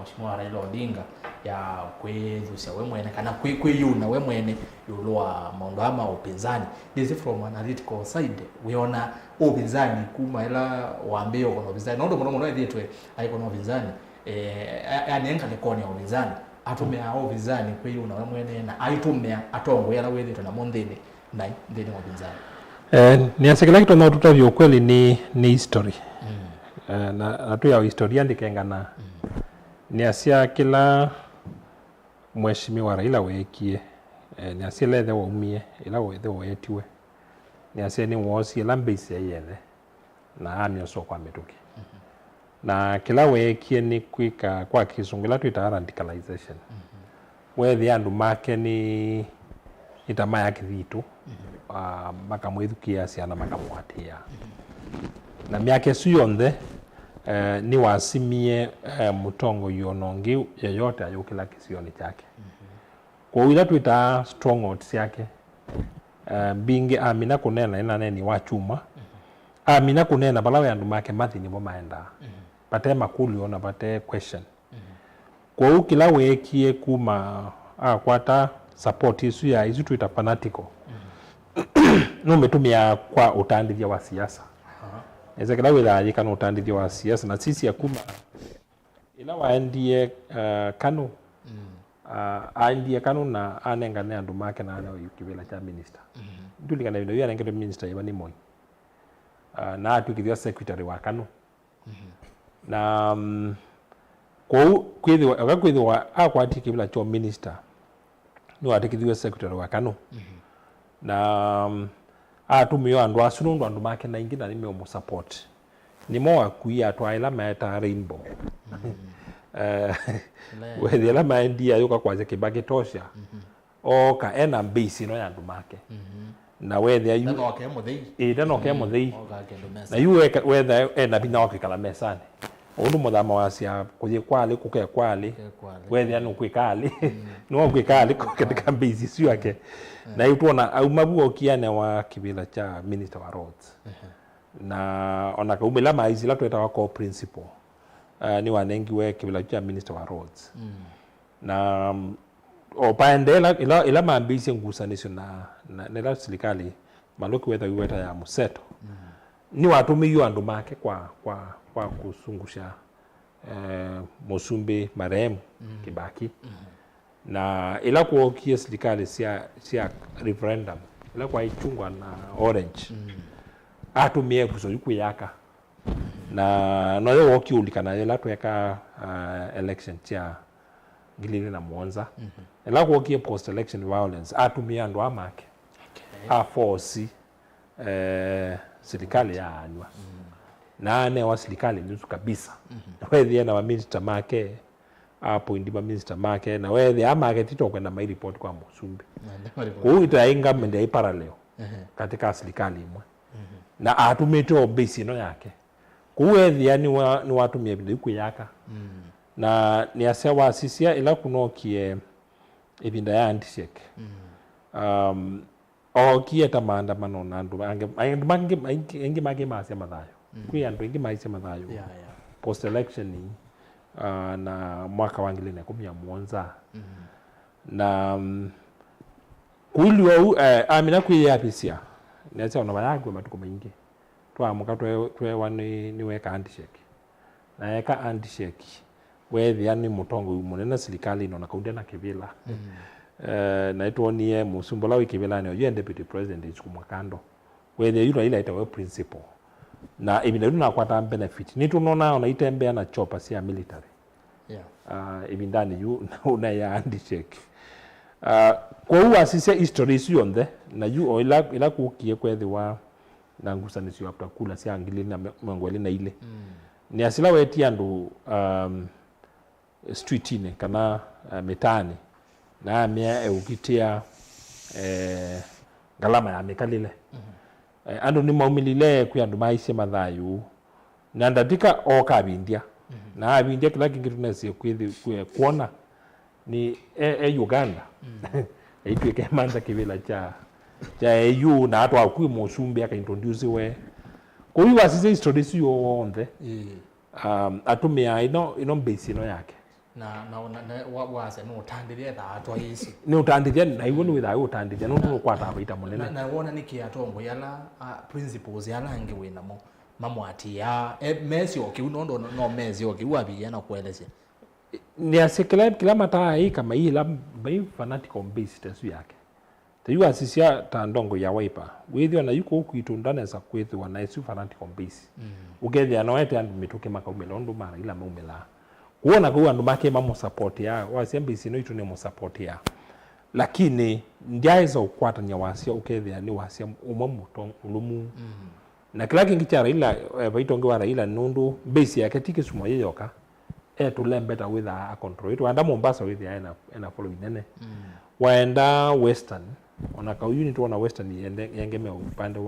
mheshimiwa Raila Odinga ya kwezusia we mwene kana kwiyuna we mwene yolwa maondo ama upinzani this from analytical side weona upinzani kuma ila waambie uko na upinzani ndo muno yetwe aiko na upinzani anenga lekoni ya upinzani atumia upinzani kwiyuna we mwene na aitumia atongo yana we yetwe na mondeni nai ndeni upinzani ni asekela kitu na tutavyo kweli ni history na tu ya historia ndikengana ni asia kila mheshimiwa Raila wekie ni asia lethe wa umie ila wethe wetiwe ni asia ni wosi ila mbisi yethe na amio so kwa mituki na kila wekie ni kwika kwa kisungila tuita radicalization wethe andu make ni itama ya kithitu makamwithukia ciana makamwatia na miake su yonthe ni wasimie mutongo yonongi yoyote ayukila kisioni chake kwa wila tuita strongholds yake bingi amina kunena ina neni wa chuma amina kunena balawe andu make mathi ni maenda pate makuli ona pate question kwa ukila wekie kuma kwata support isu ya isu tuita fanatical no metumia kwa utandithia wa siasa ezekela wila yikana utandithia wa siasa na sisi ya kuma ila waendie kanu aendie kanu na anengane andu make na ana yukibela cha minister ndulikana bino yanengete minister yabani moi na atukithia secretary wa kanu na kwa kwithwa akwati kibela cha minister no atikithia secretary wa kanu na atumio andu asunundu andu make na ingina ni meo support ni mo akuia twaila meta rainbow wewe la maindia yuka kwaje kibaki tosha oka ena base no yandu make na wewe ayu no ke muthei no ke muthei na yu wewe ena bina okikala mesani undu muthama wasia kuye kwali kuke kwali wewe anu kwikali no kwikali katika base sio yake na yutuona aumabu okiane wa kibila cha minister wa roads na ona kaumela maizi la tueta wa core principle ni wanengi we kibila cha minister wa roads na opaende ila maambisi ngusanisho na serikali Maluki weta ya museto ni watumiyo andu make kwa kusungusha Musumbi marehemu Kibaki na ila kuokia serikali sia referendum ila kwa ichungwa na Orange atumie kusoyuku yaka na noyo woki ulikana ila tuweka election tia ngilini na Mwanza ila kuokia post election violence atumie andu amake aforce serikali ya anywa na ane wa serikali nusu kabisa wewe na minister make hapo ndi minister make na wewe amake tito kwenda my report kwa Musumbi huyu itainga mende parallel katika serikali imwe na atumete base no yake kuwewe ni watu mie kuyaka na ni asewa sisia ila kunokie ibinda ya handshake okieta maandamano na andu ange mase mathayo kwi andu ingi maise mathayo post election na mwaka wa 2017 na kuilio amina kwiyapisia nese ona bayagwe matuko maingi twamuka twewa ni weka handshake na eka handshake wethi yani Mutonga munene serikali ino na kaunti na Kivila na ituonie Musumbola wikivila ni oyo deputy president ichukumwa kando wethi yuro ila itawe principal na ibinda na kwata benefit ni tunona ona itembea na chopa sia military ibindani yu una ya handshake kwa huwa sisi history sio nde na yu ila kukie kwethi wa na ngusanisi wa kula sia angili na mangweli na ile ni asila weti andu street ine kana metani na amia ukitia galama ya mekalile andu ni maumilile kwa andu maisha mathayu na ndatika okabindia na abindia kila kingi tunasi kuona ni Uganda itweke manza kivila cha EU na atu akui Musumbi aka introduce we kuiwa asise history sio onde atumia ino base no yake na wase no utandithia tha atwa yisi ni utandithia na iwo ni witha utandithia no kwata abaita munene na wona ni kiatongo yala principles yala ngi winamo mamwati ya mesio kiunondo no mesio kiwabi yana kuelezea ni asikila kila mataa hii kama hii la bai fanatical base tesu yake tayu asisia tandongo ya wiper withio na yuko kuitundana za kwetu wana isu fanatical base ugethia no ete andu mituke makaumelondo mara ila maumela kuona kwa andu make mamo support ya wasembisi no itune mo support ya lakini ndiaizo kwata nya wasia ukethia ni wasia umamuto ulumu na kila kingi cha Raila baitonge wa Raila nundu base yake tikisumo yeyoka tulembeta with a control it wanda Mombasa with ena follow nene waenda western ona ka unit wana western yengeme upande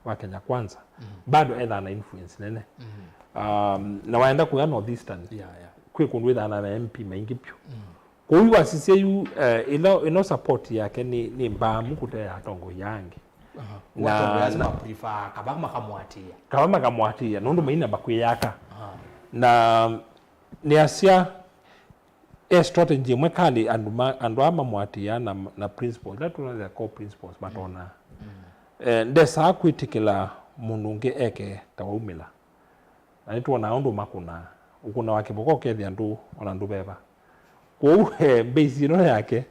wa Kenya Kwanza bado either na influence nene na waenda kwa northeastern kwe kundu with ana MP maingi pyo kwa hiyo asise yu ino support yake ni mbamu kutea tongo yangi watu lazima prefer kabama kamwatia nundu maina bakuyaka na ni asia strategy mwekali andu ama mwatia na principles that one the core principles matona ndesa kwitikila mununge eke tawaumila na tuona ondu makuna ukuna wakiboko kethi andu ona ndu beba kwa base no yake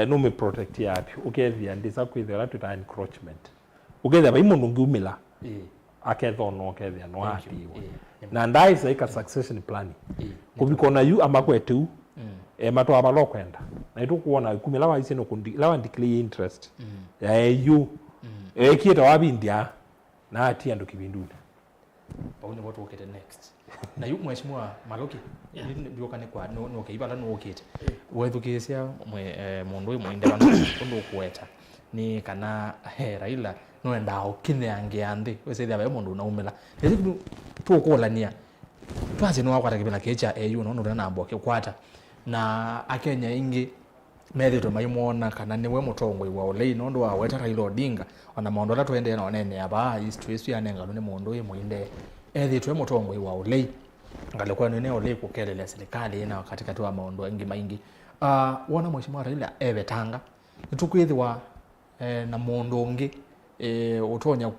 no me protect yapi ukethia ndisa kwithira tuta encroachment ukethia bai mununge umila akethono ukethia no atiwa na ndai saika succession planning kubikona yu amakwetu mato abalo kwenda na itukuona kumila wa iseno kundi lawa declare interest ya yu kieta wabindia na ati ando kibinduna baune watu okete next na yu mheshimiwa Maluki ndio kane kwa no keibala no okete wethukesia mundu Muinde bana ndo kueta ni kana Raila no endao kine ange ande wesethia ba mundu na umela ezi tukolania twaze no akwata kibela kecha EU no ndo na amboke kwata na akenya ingi methe maimona kana niwe Mutonga wa Ũlei no ndo weta Raila Odinga ona maondo la twende na onene aba history yanenga no ni mundu Muinde ethi twe Mutonga wa Ũlei ngalikuwa ni eneo Ũlei kukelelea serikali na katikati wa maondo ingi maingi wona mheshimiwa Raila tanga nitukwithwa na mondo ungi utonya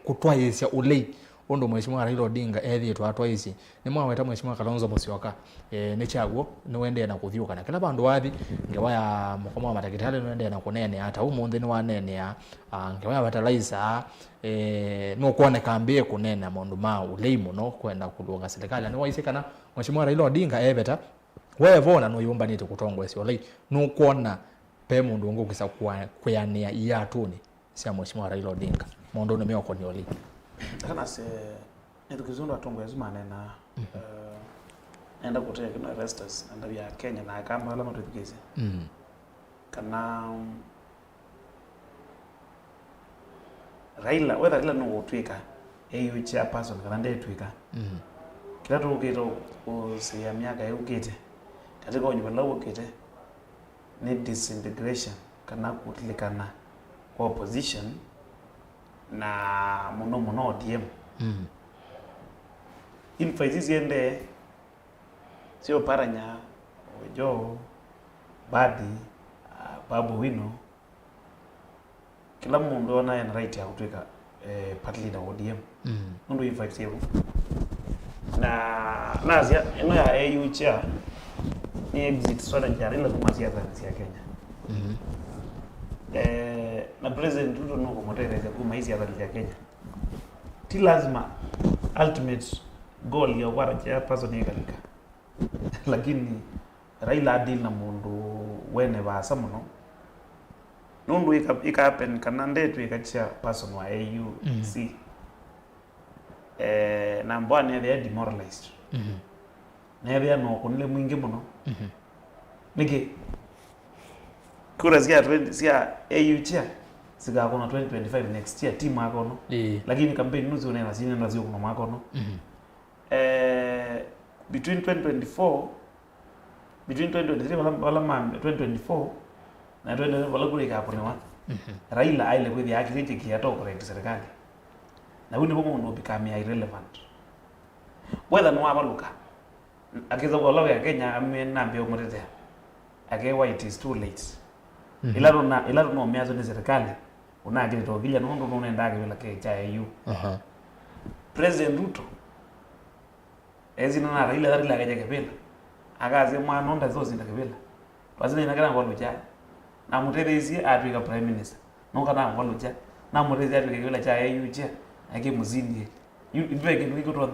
kutwaisya Ũlei ondo mheshimiwa Raila Odinga ethietwa atwaisi ni mwaweta mheshimiwa Kalonzo Musyoka ni chaguo ni wende na kuthiuka na kila bandu wathi ngewaya mukoma wa matakitali ni wende na kunene hata umunthe ni wanene ya ngewaya bataliza no kuone kambie kunena mundu ma Ũlei muno kwenda kulunga serikali ni waisikana mheshimiwa Raila Odinga ebeta wevona no yumbanite kutongwesa Ũlei no kuona pe mundu ungu kisa kuyania iyatuni sia mheshimiwa Raila Odinga mundu ni mioko ni Ũlei kana se edukizundu atongwesa manena enda kutea kino Erastus anda ya Kenya na kama ala matupikeze kana Raila whether Raila no twika AU chairperson kana ndiye twika kila tukito kusia miaka yukite katika onyebala ukite ni disintegration kana kutilikana kwa opposition na muno ODM in faisi ende sio paranya ojo badi babu wino kila mundu ona yana right ya kutwika party leader ODM mundu invite yebo na nazia eno ya AU chair ni exit strategy ya Raila kuma siasa ya Kenya na president Ruto no kumotereza kuma hizi ya Kenya ti lazima ultimate goal ya wara ya person yegalika lakini Raila adil na mundu wene basa muno nundu ika happen kana ndetu ikacha person wa AUC na mbwane they are demoralized na they no kunile mwingi muno niki kura sia AU chair siga kono 2025 next year team akono lakini campaign nuzi unena sini ndazi kono makono between 2023 wala 2024 na 2024 wala kule ka hapo ni wapi Raila aile kwethi yake hichi kiato correct serikali na wini bomo ndo become irrelevant whether no abaluka akiza kwa lawa ya Kenya amenambia umutetea akewa it is too late ila no miazo ni serikali unagire to vile ndo unaenda bila cha AU President Ruto ezina na Raila kaje kebela akaze mwana ndo zozi ndakebela twazina inakana kwa lucha na muterezi atwika prime minister nokana kwa lucha na muterezi atwika kebela cha AU cha ake muzindi ndweke ndikutona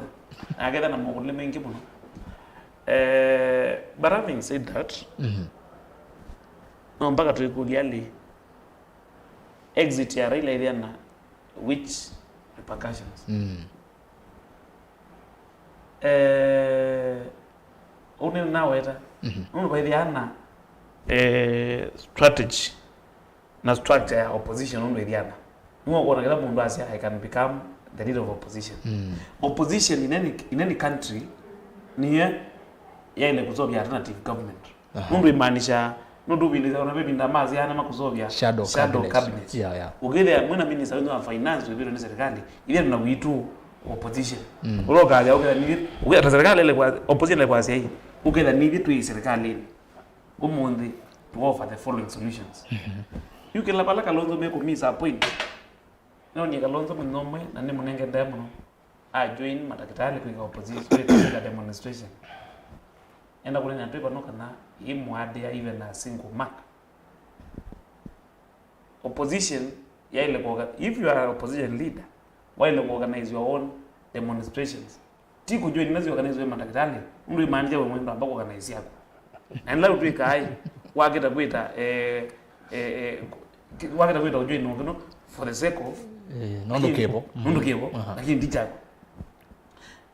aketha na mukule mengi muno but having said that no mpaka tuikuliali exit ya Raila iliana which repercussions une naweta baidhiana strategy na structure ya opposition undu iliana nuo kuona kila mundu asia I can become the leader of opposition opposition in any country ni ya ile kuzobya alternative government mundu imaanisha nundu biliza ona bebi ndamazi yana makuzobya shadow cabinet ugele mwena minister wa finance wibiro ni serikali ile tuna witu opposition uloka ya ugele ni ugele serikali ile kwa opposition ile kwa sia hii ugele ni vitu serikali umundi to offer the following solutions you can labala Kalonzo me kumisa point no ni Kalonzo mnomwe na ni munenge ndemo join matakitali kwa opposition kwa demonstration enda kule na paper no kana imwade even a single mark opposition ya ile kwa if you are an opposition leader why not organize your own demonstrations tiko join nazi organize matakitali ndio imaanisha wewe mwendo ambako organize yako na ndio tuika hai wakita kuita wakita kuita join no for the sake of nondo kebo lakini ndichako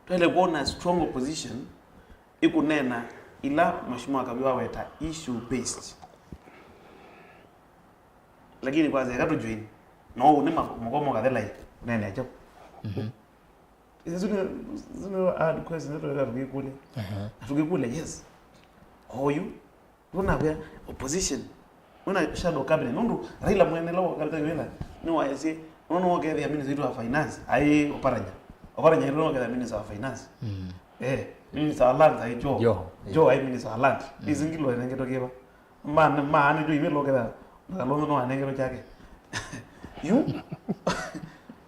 twele kuona strong opposition ikunena ila mheshimiwa Kavyu aweta issue based lakini kwanza yakatu join no ni mkomo kadela nene acho zino add question ndio ya kule tukikule yes hoyu tuna kwa opposition una shadow cabinet nundu Raila mwenelo kalita yela no ayese no ke ya minister wa finance ai oparanya ndio ke ya minister wa finance Minister of Land ai jo ai Minister of Land izingilo nenge tokeba man jo imelo keda ngalondo no anenge chake you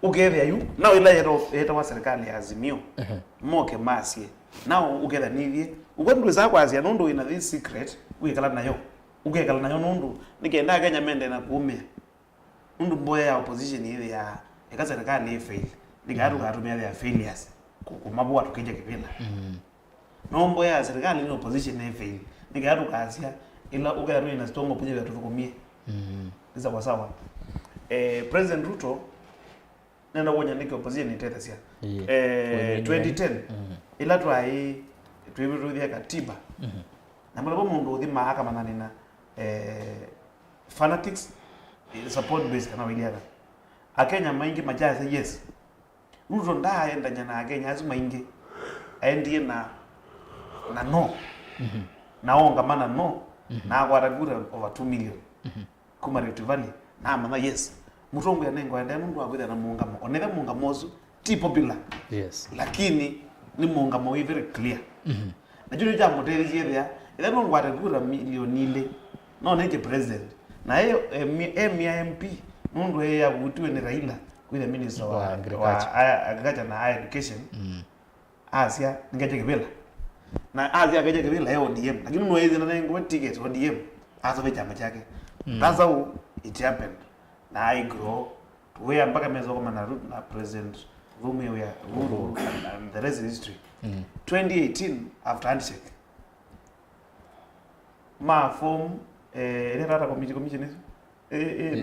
ugere you now ila yeto wa serikali ya Azimio moke masie now ugera nivie ukwendo zakwa azia nondo ina this secret uyekala nayo ugekala nayo nondo nikenda Kenya mende na kuumia nondo boya ya opposition ile ya serikali ifail nikaru katumia ya failures kumabwa tukija kipila nombo ya serikali ni opposition ifail nikaru kasia ila ugera ina strong opposition tufukumie ndiza kwa sawa President Ruto nenda wonya nike opposition itete sia 2010 ila twai tuibirudia katiba na mlabo mundu uthi mahakama nanina fanatics support base kana widiaga akenya maingi majazi yes Ruto ndaenda nyana akenya azu maingi aendie na no naonga mana no na agwaragura over 2 million kuma Rift Valley na mana yes Mutonga ya nengo enda mundu agwitha na muungamo onetha muungamozu ti popular yes lakini ni muungamo very clear na juno ja mutereje there ila no ngwaragura milioni ile no neke president na hiyo MP mundu ya butiwe ni Raila with the minister wa agriculture na education Asia ngeje kibela na Asia ngeje kibela yo ODM lakini no hizi na nengo ticket ODM aso chama chake that's how it happened na I grow we mpaka mezo kama na president Rume ya and the rest is history 2018 after handshake ma form ile rata commission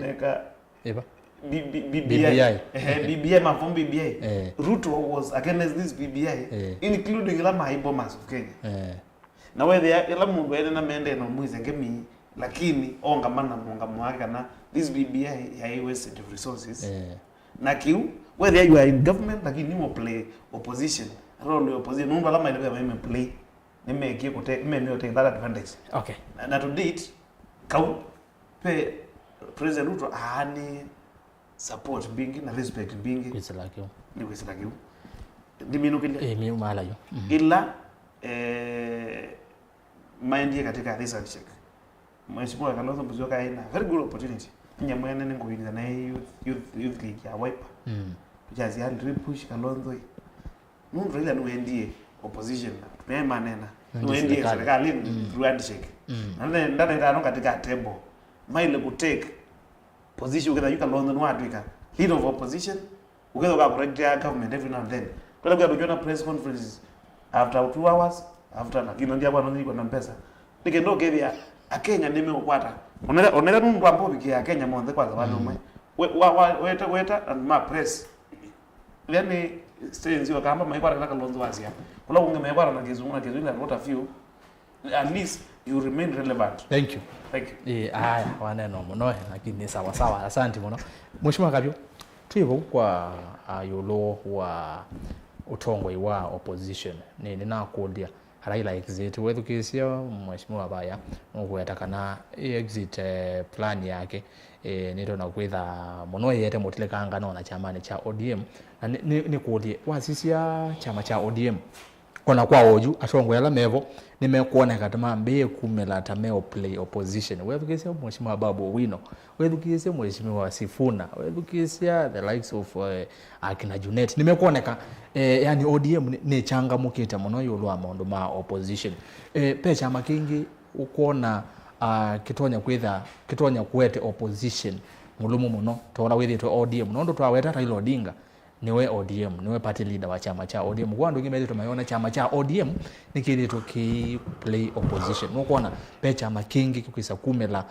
neka eba BBI ma form BBI Ruto was against this BBI including la my bombers of Kenya na we there ila mundu ene na mende no muize ngemi lakini onga mana munga mwaka na this BBI ya waste of resources na kiu whether you are in government lakini ni mo play opposition role ya opposition mundu alama ile meme play nimeki ko take meme take that advantage okay na to date kau pe president Ruto ani support bingi na respect bingi kwiselakyo ni kwiselakyo ndimino kile mi mala yo ila mind katika this handshake Mheshimiwa Kalonzo Musyoka ina very good opportunity nyamwene ningoyiriza na youth league ya Wiper tujazi hali push Kalonzo mundu ile nuendie opposition na manena nuendie serikali through handshake na ndana ndano katika table maile ku take position ukitha you Kalonzo no atwika lead of opposition ukitha ka correct ya government every now and then kwa sababu tunaona press conferences after 2 hours after na kino ndia bwana niko na pesa nikendo kethia akenya nimekwata onera nundu ambo bikia akenya monde kwa sababu weta and ma press yani strange yo kamba maikwara na Kalonzo wasia kula unge maikwara na kizungu na rota few at least you remain relevant. Thank you haya waneno muno lakini sawa sawa asante muno Mheshimiwa Kavyu tuivo kwa yulo wa utongwe wa opposition ni nakulia Raila exit wethukisia Mheshimiwa Baya ngweta kana exit plan yake nito na kwitha muno yete motile kangana na chama cha ODM na ni kulie wasisia chama cha ODM kona kwa oju atongwela mevo nimekuona katama mbe kumela tameo play opposition wethukisia Mheshimiwa Babu Wino wethukisia Mheshimiwa Sifuna wethukisia the likes of akina Junet nimekuoneka yani ODM ni changamukite muno yulwa maundu ma opposition pe chama kingi ukuona kitonya kuwete opposition mulumu muno tola withitwe ODM nondo twaweta Raila Odinga niwe ODM niwe party leader wa chama cha ODM kwandu ngimezi tumayona chama cha ODM nikilito ki play opposition nukuona pe chama kingi kikisa kumela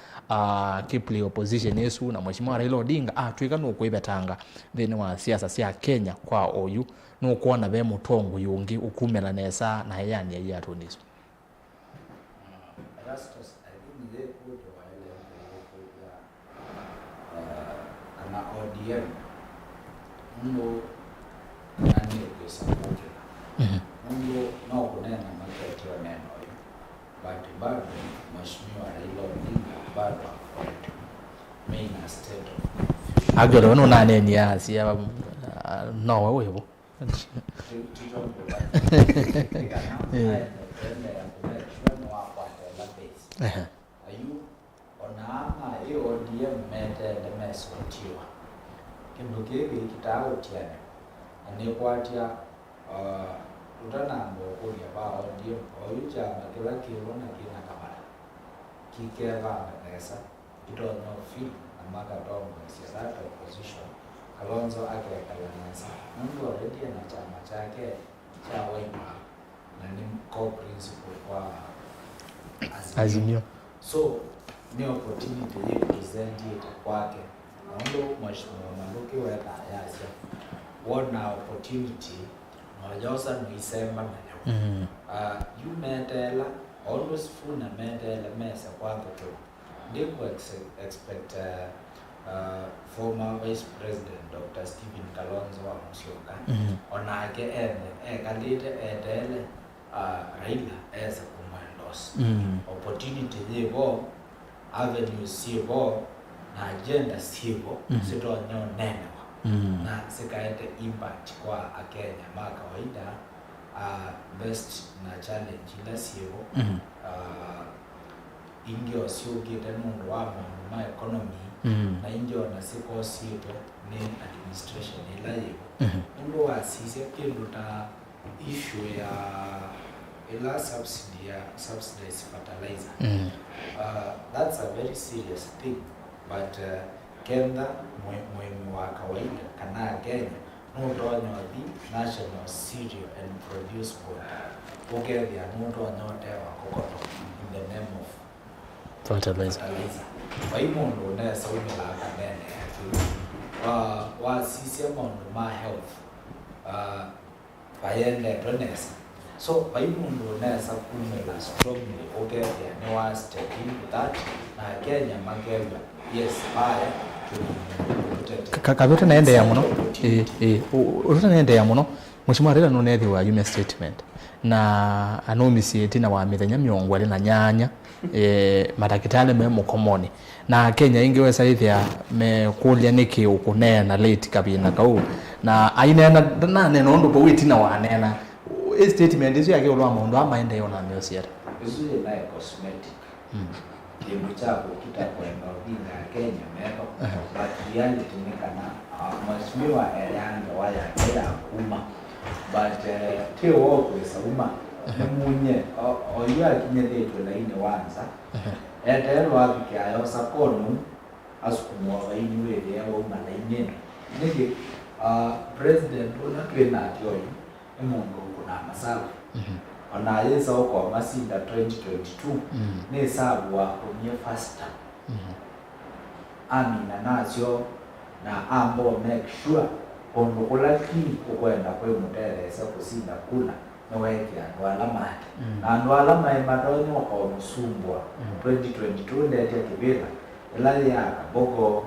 ki play opposition yesu na Mheshimiwa Raila Odinga twika nukwibetanga thini wa siasa cia Kenya kwa oyu nukuona be mutongo yungi ukumela nesa na yani ya tuniso Erastus I think they put kana ODM mungu nani ukisapoti mungu na kunena makati wa neno but bado Mheshimiwa Raila Odinga bado main state of agoro no nane ni asia no wewe Ayu onama ODM mete lemesotiwa kinduke kitao tiane anekwatia utanambo kuya ba ODM oyuja makela kiona kina kamara kikeva nesa kidono feel amaka dongo siasa opposition Kalonzo akaekalanasa mundu already na chama chake cha Wiper na ni co-principal kwa Azimio. So ni opportunity ya present it kwake naundo mheshimiwa Maluki weka yasa wana opportunity na josa nisema na you metela always full na metela mesa kwako tu ndiko expect former Vice President Dr. Stephen Kalonzo wa Musyoka onake kalite edele Raila as a opportunity yebo avenues yebo na agenda sibo sito nyo nenewa na sikaete impact kwa Kenya ma kawaida best na challenge ila sibo ingio sio gete mundu wa ma economy na ingio na siko sibo ni administration ila yebo mundu wa sisi kinduta issue ya ila subsidized fertilizer. That's a very serious thing, but Kenya muhimu wa kawaida kana Kenya nudonyo the National Cereal and Produce Board ugeria nudonyo dewa kokoto in the name of fertilizer. Kwa imundu nesa umila kanene wa sisi mundu ma health bayende donesa. So baimundu nesa kumela strongly ugeria ni wa step into that na Kenya mageba yes haya Kavyu naendea muno naendea muno mheshimiwa Raila nunethi wa yume statement na anomisieti na wa mithenya miongo ali na nyanya madakitari me mukomoni na Kenya ingeweza ithia me kulia niki ukunena late kabina kau na ainena na neno ndo bwiti na wanena statement isu yake ulwa mundu amaende yona myosiera isu na cosmetic kimuchapo kitakwenda udinga Kenya meko but reality ni kana mheshimiwa Erastus waya kila kuma but teo kwesa uma munye oya kinyedetwe laini wanza etero abike ayo sakonu asukumwa baini wele yabo malaini nige president ona twena atyo emundu kuna masala ona yesa kwa masinda 2022 ne sabu wa kunye faster amina nasyo na ambo make sure ondo kula ki kwenda kwe muteresa kusinda kula noweke andwala mati na andwala mai madonyo kwa musumbwa 2022 ndete kibira ila ya kaboko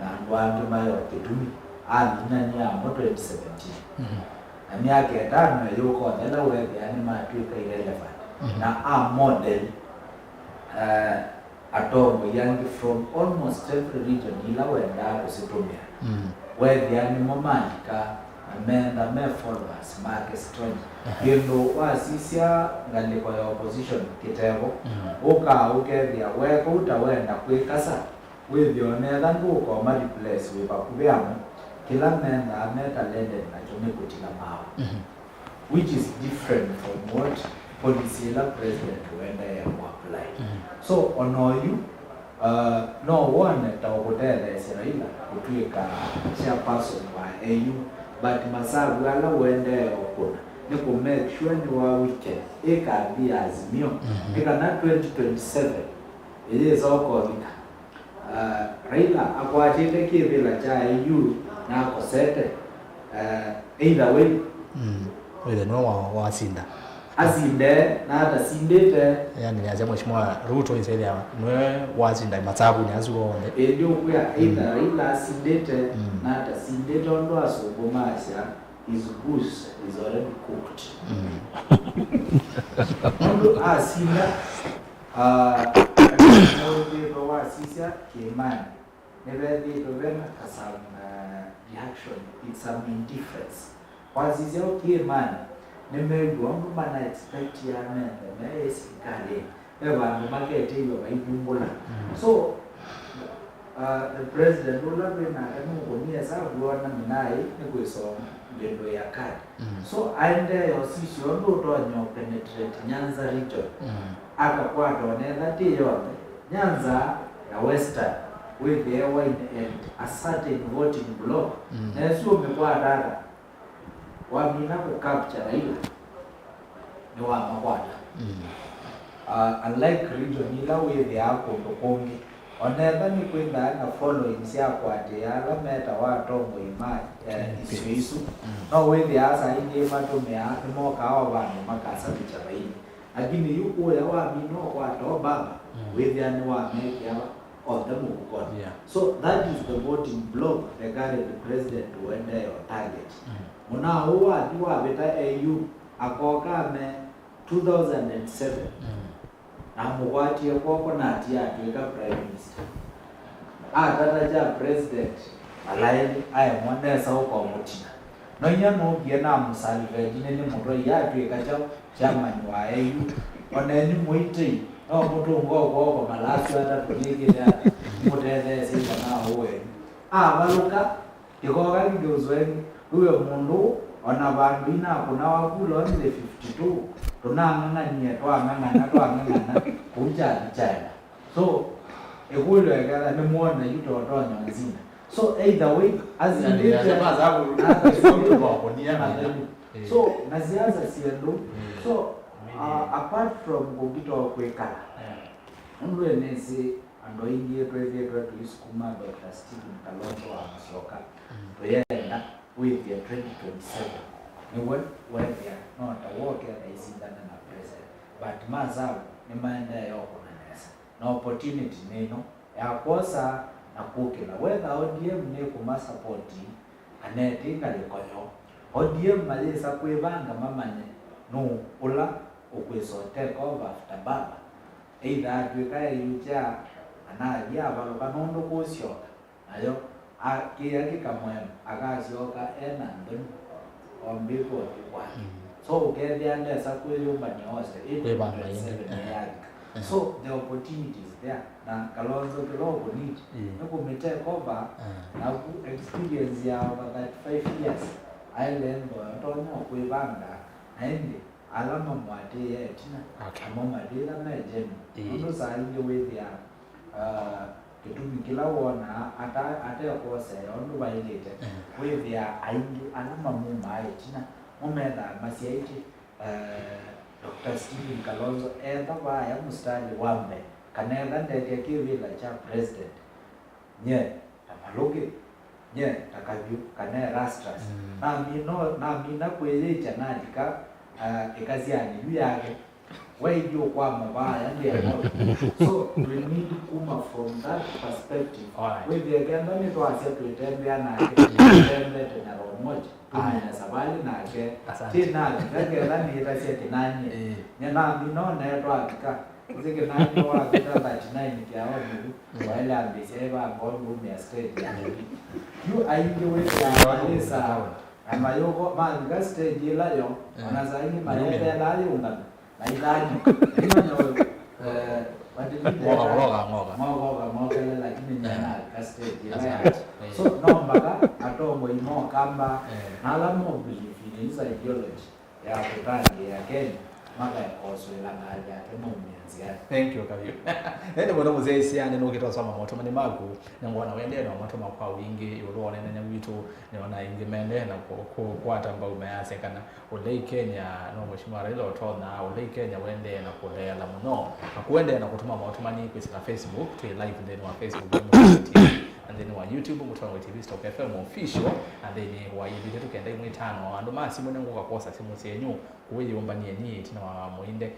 na andwala mayo kitumi amina ni amo 2017 na miaka etano yuko nela weke yani matuika irrelevant na a model atomo yangi from almost every region ila wenda kusitumia where yani momandika amenda me followers market strong yendo wasisia ngaliko ya opposition kitego ukeria weko utawenda kwikasa withionetha nguko mari place wipakubiamo kila menda ameta landed na chome kutika mawa which is different from what policy la president Uendeeye apply so ono you no one tawotela Israela kutuika chairperson wa AU but masabu ala Uendeeye okuna ni ku make sure ni wa weekend ekabi Azimio na 2027 ile zoko vika Raila akwatile kibila cha AU na kosete either way wele no wasinda azinde na hata sindete yani niaje mheshimiwa Ruto isaidi nwe wazinda matsabu nyazuonde ndio kwa either Raila asindete na hata sindete ndo asogomasha his goose is already cooked ndo asinda ndo wasisia kimani never did over some reaction it's some indifference wasizia ukimana nimegwa mbona expect ya mende na esikale abantu makete iyo bayikumbula so the president ulabena anugonia sababu wana minaye nikwesoma ngendo ya kadi so aende yosisho ndo tonyo penetrate Nyanza region akakwata onenda tiyone Nyanza ya western with their wide and a certain voting block na sio umekwata wamina ku capture ile ni wa makwata unlike region ila with their kondokongi onenda ni kwenda na following sia kwate ala meta wa tongo ima isu no with the asa inge matomea mo kawa bana makasa bichabaini lakini yuko ya wa mino kwa to baba with the ani wa make ya of the mukon so that is the voting block the current president Uendeeye target muna huwa diwa beta au akoka me 2007 na mugwati yoko na ati atweka prime minister atataja president alaini aya mwanesa uko mutina no nyano biena musalve jine ni muro ya atweka chairman wa au oneni muite no mutungo go malasi ata kujige ya muteze sima na uwe baluka ikoga ngozweni huyo mundu ona bandu ina kuna wakulo ni 52 tunang'ang'ania twang'ang'ana kuja China so ekulo ekala ni muone yuto otonyo nzima so either way as in the so na siasa siendo so apart from kugito kwekala ndo enesi ando ingie twethe tuisukuma Dr. Stephen Kalonzo wa Musyoka toyenda with the 2027 when they are not a worker they see that na president but mazao ni maendeleo yako na nesa na opportunity neno ya kosa na kukila whether ODM ni kuma support anetika likoyo ODM malisa kuibanga mamane no ula ukweso take over after baba either twika yuja anagia balo kanondo kusyoka nayo akiyaki kamwema akasyoka ena ombiko kwa so ukendea ndesa kuyumba nyose it so the opportunity is there na Kalonzo kidogo need nukumite cover na experience ya over that 5 years island tonyo kuibanga aende alama mwate yetina kama madira na jeni ndo sainge with ya kitumi kila wona ata yakose ndo bailete with ya aingi alama muma yetina mumeda masiaiti Dr. Stephen Kalonzo enda baya mustali wambe kanenda ndeke kivila cha president nye Maluki nye Kavyu kana Erastus na mina kwelecha nadika ekaziani yu yake wewe kwa mabaya ndio so we need kuma from that perspective wewe agenda ni tuache tutembea na tutembea tena romoja na sabali na ke tena ngagera ni rasia Kinanie nyana minone twakika zike nani wa kitanda chinai nikiao ni wale ambiseva ngondo ya state ya you ainge wewe ya amayoko manga stage ila yo anazaini malebe la yunga na idani ndio ngoga lakini nyana stage ila so nombaga atongo imo kamba nalamo believe ideology ya kutangi ya Kenya maka oswela ngaja kemumianzi ya thank you Kavyu nende bona muzee siane no kitwa sama moto mani magu ngona wende no moto makwa wingi yolone na nyawitu neona ingi mende na kwata mbao umease kana Ũlei Kenya no mheshimiwa Raila otona Ũlei Kenya wende na kulela muno akuende na kutuma moto mani kwa Facebook tu live then wa Facebook and then wa YouTube Mutonga TV Stop FM official and then wa ibide tukenda imwe tano ando masi mwene ngo kakosa simu senyu kuweyomba ni tina wa Muinde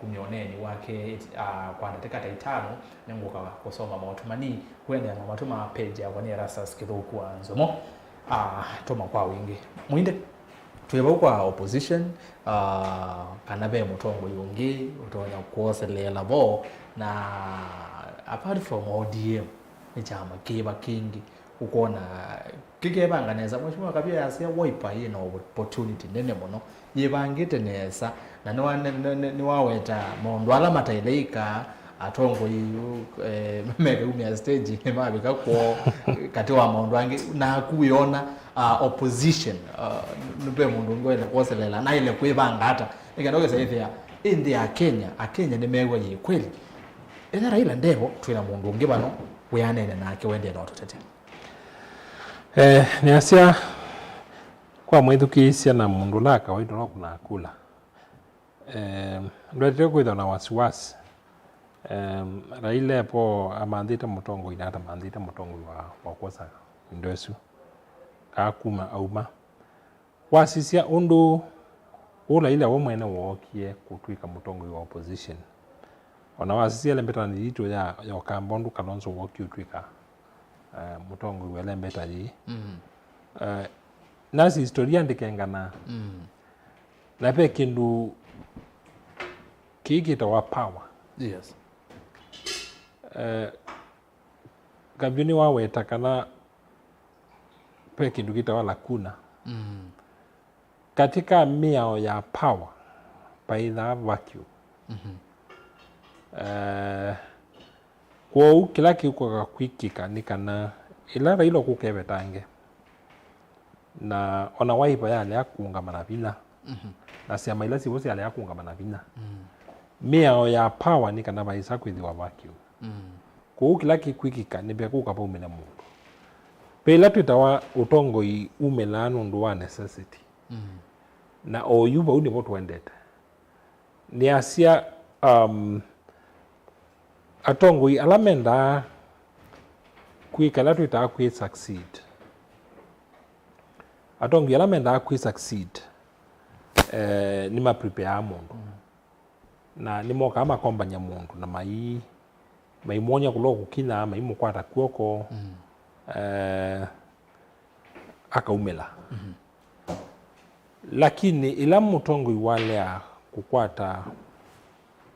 kumioneni wake kwa nateka taitano nengo kusoma maotumani kwenda na matuma page ya wani Erastus Kithuku Nzomo toma kwa wingi Muinde tuyeba kwa opposition kanabe mutongo yongi utonya kuoselela bo na apart from ODM ni chama kiba kingi ukona kikebanga neza mheshimiwa Kavyu yasia waipa ino opportunity nene muno yebangite neza na ni waweta mondo ala mataileika atongo yu mega umya stage mabika ko kati wa mondo ange na kuiona opposition nube mundu ngwele koselela na ile kwibanga hata ikanoge saithia indi ya Kenya ni mewa yi kweli ena Raila ndebo twina mundu ngi bano weanene nake wende no tutete ni asia kwa mwithukisia na mundu la kawaida no kuna kula ndwete kwitha na wasiwasi Raila po amandita mutongo ina hata mandita mutongo wa kosa ndosu kakuma auma wasisia undu Raila wo mwene wokie kutwika mutongo wa opposition ona wasisia lembeta ndito ya kambondu kalonzo wokie kutwika mutongo wa lembeta yi nasi historia ndikengana na pe kindu kikita wa power yes Kavyu ni waweta kana pe kindu kita wala kuna katika miao ya power paitha vacuum kwa kila kiuko kwikika ni kana ila Raila kukebetange na ona waipa yale yakuungama na vina na siama ila siwose yale yakuungama na vina miao ya power ni kana baisa kwithiwa vacuum kwa kila kikwikika ni bya kuka pa umena mundu pela twitawa utongoi umela nundu wa necessity na oyuba uni botu wendete ni asia atongoi alamenda kwikala twita kwi succeed atongoi alamenda kwi succeed ni ma prepare mundu na ni moka ama kombanya mundu na maimonya kulo kukina maimukwata kuoko akaumela lakini ila mutongo iwale ya kukwata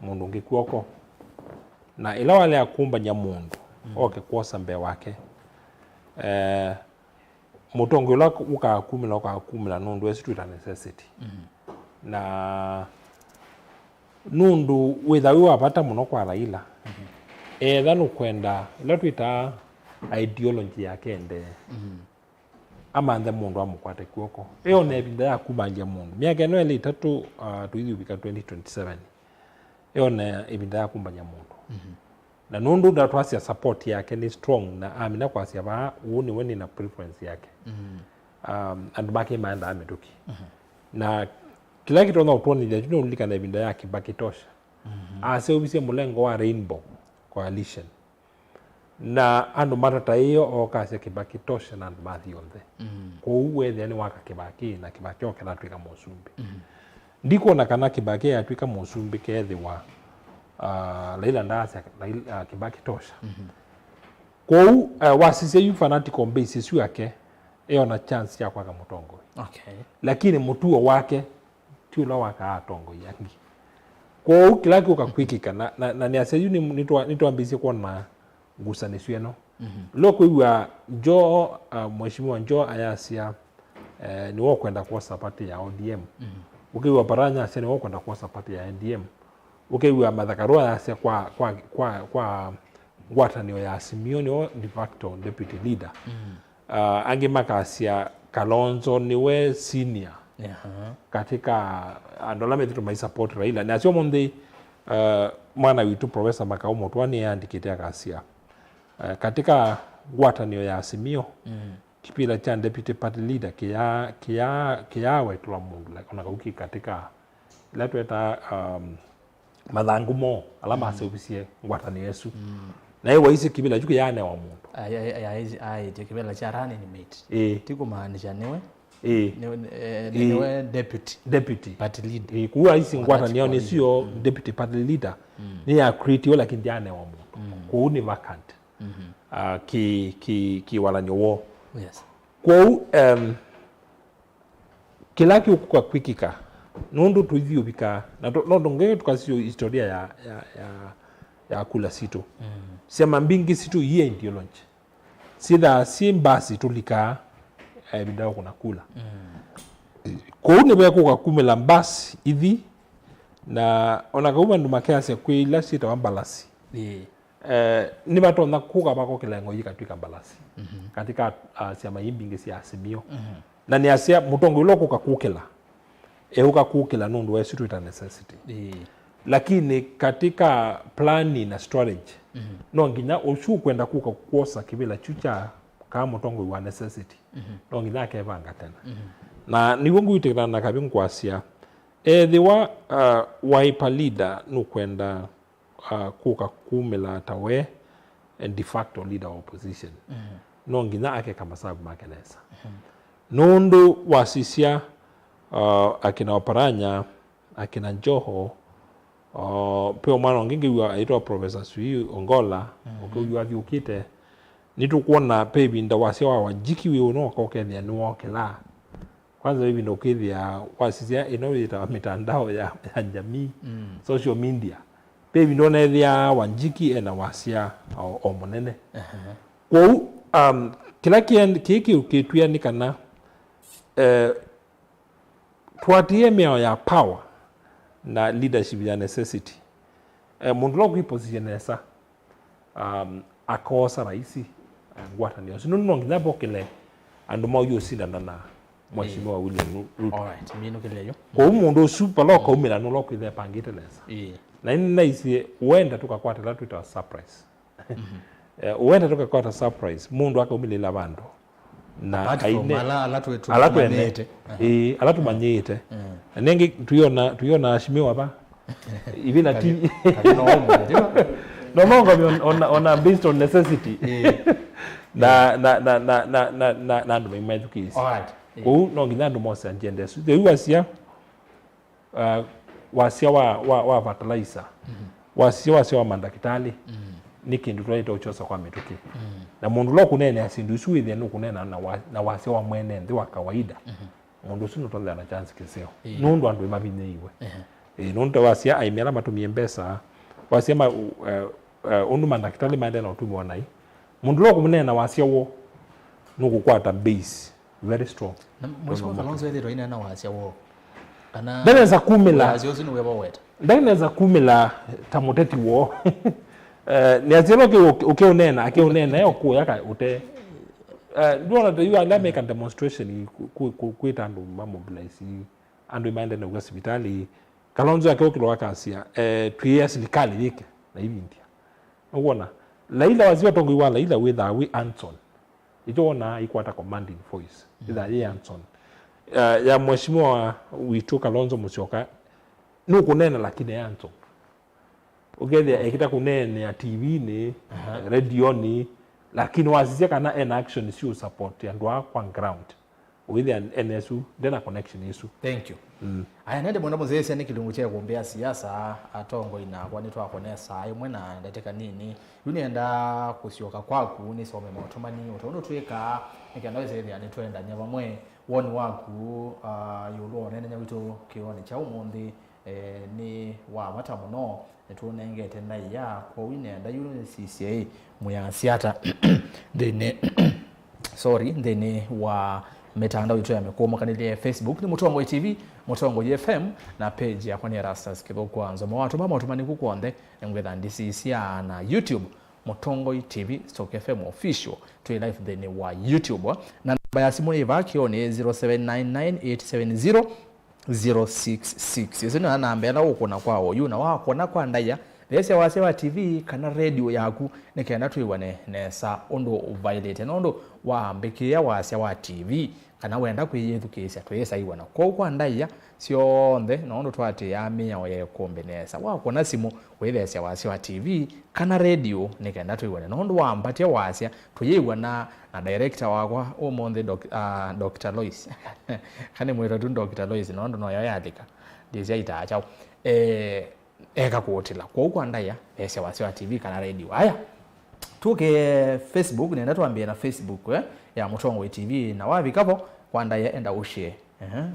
mundu ngikuoko na ila wale ya kumbanya mundu oke kuosa mbe wake mutongo ila ukakumila nundu esitu ita necessity na nundu withawi wapata muno kwa Raila etha nukwenda ila twita ideology yake ende amanthe mundu amukwate kuoko eo ne binda ya kumanja mundu miaka no ile 3 tuithubika 2027 eo ne ibinda ya kumbanya mundu na nundu da twasia support yake ni strong na amina kwa sia ba uoni weni na preference yake and baki maanda ameduki na kila kitu na utoni ile tuno ulika na ibinda yake bakitosha ase ubise mulengo wa Rainbow Coalition na andu matata hiyo okase kibaki tosha na baadhi yonthe kwa uwethe ni waka kibaki na kibaki okela twika musumbi ndiko na kana kibaki ya twika musumbi kethe wa Raila ndasa kibaki tosha kwa wasise yu fanatical basis yake eo na chance ya kwa mutongo lakini mutuo wake tula waka atongo yangi kwa kila kitu kakwikika na ni aseyu ni tuambizie kwa na ngusanisho eno loko iwa jo mheshimiwa njo ayasia ni wao kwenda kwa sapati ya ODM ukiwa paranya sene wao kwenda kwa sapati ya NDM ukiwa madhakarua yasia kwa ngwatanio ya Simioni de facto deputy leader angimaka asia Kalonzo niwe senior katika andola metro mai support Raila na sio monde mwana witu professor Makao Motwani andikite akasia katika ngwatanio ya Simio kipila cha deputy party leader kia wetu la mundu ona kauki katika letu eta mathangu mo alama asebisie ngwatanio yesu na hiyo hizi kibila juke yana wa mundu ai kibila cha rani ni mate tiko maanisha niwe niwe deputy party leader kuwa hizi ngwatanio ni sio deputy party leader ni ya create wala kinjane wa mundu kwa ni vacant ki wala nyowo yes kwa kila kwa kwikika nundu tuithio bika na ndo ngeke tukasio historia ya kula situ sema mbingi situ ye ideology si mbasi tulika bidao kuna kula kwa une bya kuka kumela mbasi ithi na onakauma ndumakea kwila sita wambalasi ni batona kuka bako kilengo yikatwika mbalasi katika siama yimbingi sia asimio na ni asia mutongo ilo kuka kukela uka kukela nundu wa situita necessity lakini katika plani na storage no nginya ushu kwenda kuka kuosa kibila chucha kama mutongo wa necessity no nginya kevanga tena na niwo nguitikana na kabin kwasia thiwa waipa leader nukwenda kuka kumela tawe and de facto leader of opposition no nginya ake kama sababu makeleza nundu wasisia akina Oparanya akina Joho peo mwana ngingi wa aitwa Professor Sui Ongola ukiwa viukite nitukuona pebi nda wasia wa jiki wi uno kokethia ni wokela kwanza hivi ndo kithia wasisia inayoita mitandao ya jamii social media pebi ndo nethia wanjiki ena wasia o monene kwa kila kiki ukitwia ni kana tuatie meo ya power na leadership ya necessity mundu lo kuiposition esa akosa raisi ngwata ndio sino nonginya bokele andu mau yosinda na mwashimo William Ruto alright mino keleyo kwa mundu super lo ko umira no lo kwithe pangite lesa na ini naisi uenda tukakwata la tuita surprise uenda tukakwata surprise mundu akaumilila bandu na aine alatu manyete nengi tuyona ashimiwa ba ivina TV no on based on necessity na ndo education alright kwa no nginya ndo mosa agenda so the wasia wa fertilizer wasia wa mandakitali nikindu twaita uchosa kwa mituki na mundu lo kunene asindu suithia no kunena na wasia wa mwene ndi wa kawaida mundu sino tonda na chance kiseo nundu andu mabine iwe nundu wasia aimera matumie mbesa wasia undu mandakitali maende na utumu wanai mundu lo kunena wasia wo nukukwata base very strong mwisho Kalonzo ile roina na wasia wo ana ndeza kumila wasia zinu weba weta ndeza kumila tamoteti wo ni azelo ukeunena akeunena yo kuyaka ute ndona the you are make a demonstration kuita andu mamobilize andu imaende na hospitali Kalonzo yake okilo wakasia tuye serikali yake na hivi ndia unaona laila waziwa tongo iwala ila with we Anson itaona ikwata commanding voice ila ye Anson ya mheshimiwa witu Kalonzo Musyoka nukunena lakini Anson ugethia ekita kunene ya TV ni radio ni lakini wazisia kana en action sio support ya ndo kwa ground with an NSU then connection issue thank you aya nende mwana muzesi ni kilungu cha kuombea siasa atongo ina kwani twa konesa imwe na ndateka nini yuni enda kusioka kwaku ni some motomani utaondo tweka nikenda weze ya nitwenda nyama mwe woni waku yulo nene nyawito kione cha umundi ni wa mata muno netuonengete na ya kwa winenda yulo CCA muyasiata dene sorry dene wa mitandao yetu ya mekoma kanile Facebook ni Mutongo TV Mutongo FM na page ya kwani Erastus Kithuku Nzomo watu mama utumani kukonde ngwetha ndisisia na YouTube Mutongo TV Stock FM official to live then wa YouTube na namba ya simu iva kione 0799870066 yesu na namba na ukona kwao yuna wako na kwa ndaya lese wasewa TV kana radio yaku nekenda tuiwane nesa ondo violate nondo wa mbekia wasya wa TV kana wenda kwiyethukisya twesa iwana kwa ndaya sionthe nondo twate ya miya wa Ĩkũmbĩ nesa wako na simu wethesya wasya wa TV kana radio nekenda tuiwane nondo wa mbatia wasya tuyiwana na director wakwa umonthe Dr. Lois kane mwira tu Dr. Lois nondo no yayathika ndizya itachao eka kuotela kwa ndaya pesa wasya TV kana radio haya tuke Facebook nenda tuambie na Facebook ya Mutongo TV na wapi kapo kwa ndaya enda ushare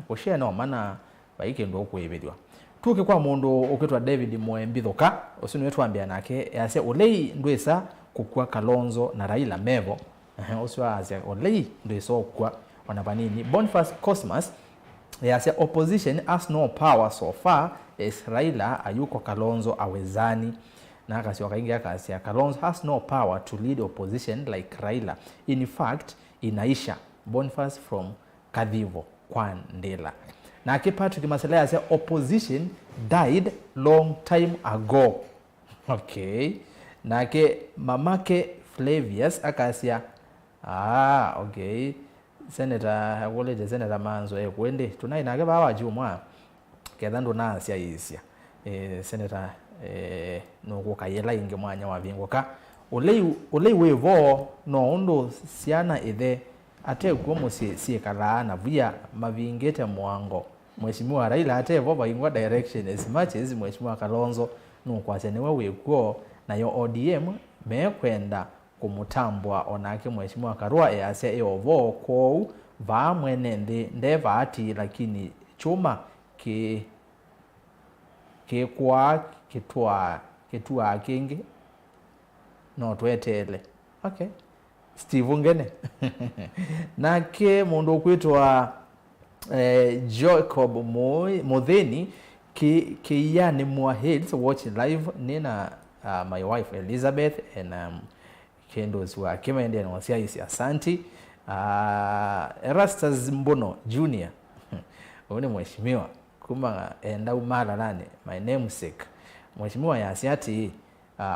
ushare no maana baike ndo kuibidwa tuke kwa mundu ukitwa David Mwembithoka usini wetu ambia nake yase Ũlei ndwesa Kũkw'A Kalonzo na Raila Mevo uswa asia Ũlei ndo isokwa wanapanini Boniface Cosmas yasya opposition has no power so far as Raila ayuko Kalonzo awezani na akasi wakaingia akasya Kalonzo has no power to lead opposition like Raila. In fact inaisha. Boniface from Kavyu kwa Ndela. Na Patrick Masela yasya opposition died long time ago. Okay. Na mamake Flavius akasya okay. Senator Wolede Senator Manzo kwende tunainake baba jumwa kedando nasya isya Senator nokukayela inge mwanya wa vingoka Ũlei wevo no ndo siana ithe ate kuomo si kala na via mavingete mwango Mheshimiwa Raila ate vo ingwa direction as much as Mheshimiwa Kalonzo no kwasenewe wekuo na yo ODM mekwenda kumutambwa onake Mheshimiwa Karua yasya eovo ko va mwene ndeva ati lakini chuma kwa kitua kingi no twetele. Okay. Steve Ngene. Nake mundu kwitwa Jacob Modheni yani Muaheds watching live nina my wife Elizabeth and kendos wa kimende na wasia isi asanti. Erastus Mbono Junior. Une mheshimiwa kuma enda umala nane my namesake mheshimiwa yasiati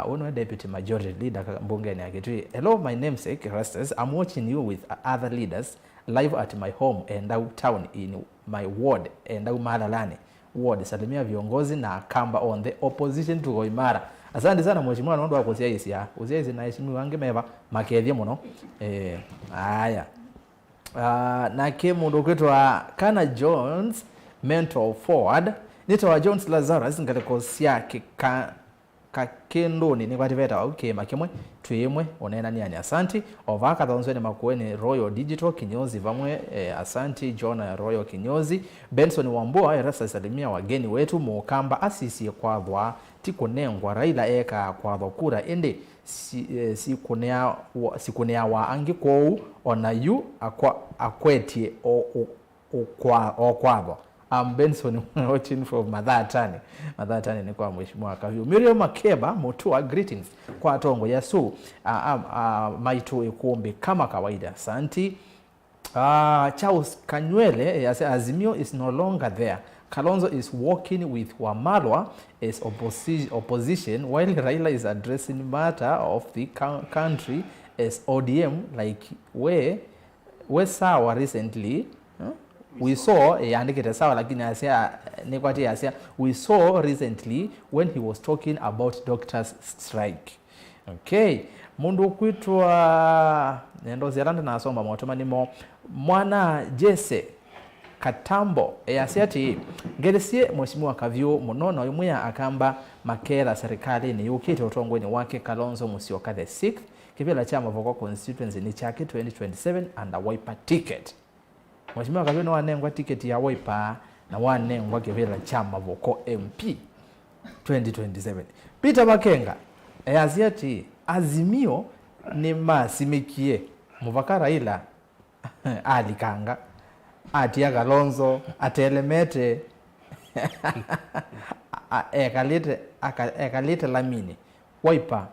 ono deputy majority leader mbungeni akitwi hello my namesake Erastus, I'm watching you with other leaders live at my home and town in my ward and umalalane ward. Salimia viongozi na kamba on the opposition to Goimara. Asante sana mheshimiwa naomba kusia hisi ya usia hisi na heshimiwa wange meva makethia muno haya na mundu kwitwa Kana Jones mentor forward nitwa Jones Lazarus ngalekosia kakendoni ni kwativeta okay makemwe tuyemwe onena ni asanti ovaka thonzweni makueni Royal Digital kinyozi vamwe asanti John Royal kinyozi Benson Wambua Erastus salimia wageni wetu mukamba asisi kwathwa tikunengwa Raila eka kwathwa kura ende sikunea wa angikou ona yu akwetie kwathwa. Benson watching from Mathatani. Mathatani ni kwa mheshimiwa Kavyu. Miriam Makeba Mutua greetings kwa tongo yasu maitu Ĩkũmbĩ kama kawaida. Asante. Charles Kanywele yase Azimio is no longer there. Kalonzo is working with Wamalwa as opposition while Raila is addressing matter of the country as ODM like we sawa recently. We saw andikete sawa lakini asia nikwati asia we saw recently when he was talking about doctors strike. Okay, mundu kwitwa nendo zeranda na asomba motoma nimo mwana Jesse Katambo asiati ngeresie mheshimiwa Kavyu munono yumya akamba makera serikali ni yukite utongweni wake Kalonzo Musyoka the 6th kivela chama voko constituency ni chake 2027 under Wiper ticket. Mheshimiwa Kavyu no wanengwa ticket ya Wiper na wanengwa kivela chama voko MP 2027. Peter Makenga asiati Azimio ni masimikie muvaka Raila alikanga atia Kalonzo atelemete ekalite lamini Wiper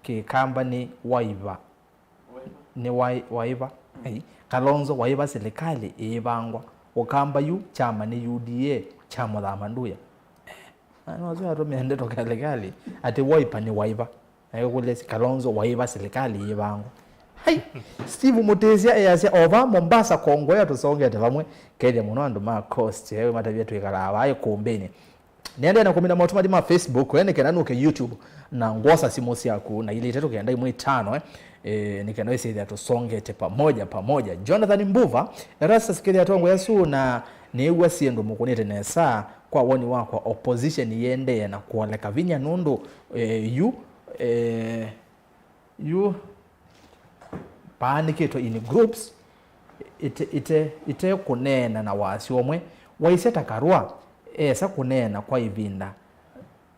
ke company Wiper ni Wiper Kalonzo Wiper serikali ibangwa ukamba yu chama ni UDA chama la manduya anazo atomende toka legali ati Wiper ni Wiper kule Kalonzo Wiper serikali ibangwa. Hai Steve Mutezia yase ova Mombasa Kongoya tusongete vamwe kede muno andu ma cost yewe matavya twikala abaye Ĩkũmbĩ nende na kumina motuma di ma Facebook ene kenanu ke YouTube na ngosa simosi yaku na ile iteto kenda imwe 5 nikenda ise ya tusongete pamoja. Jonathan Mbuva Erastus kile atongo yasu na newa siendo mukunete nesa kwa woni wako opposition yende na kuoleka vinya nundu you panikito in groups ite kunena na wasi omwe waiseta karua esa kunena kwa ivinda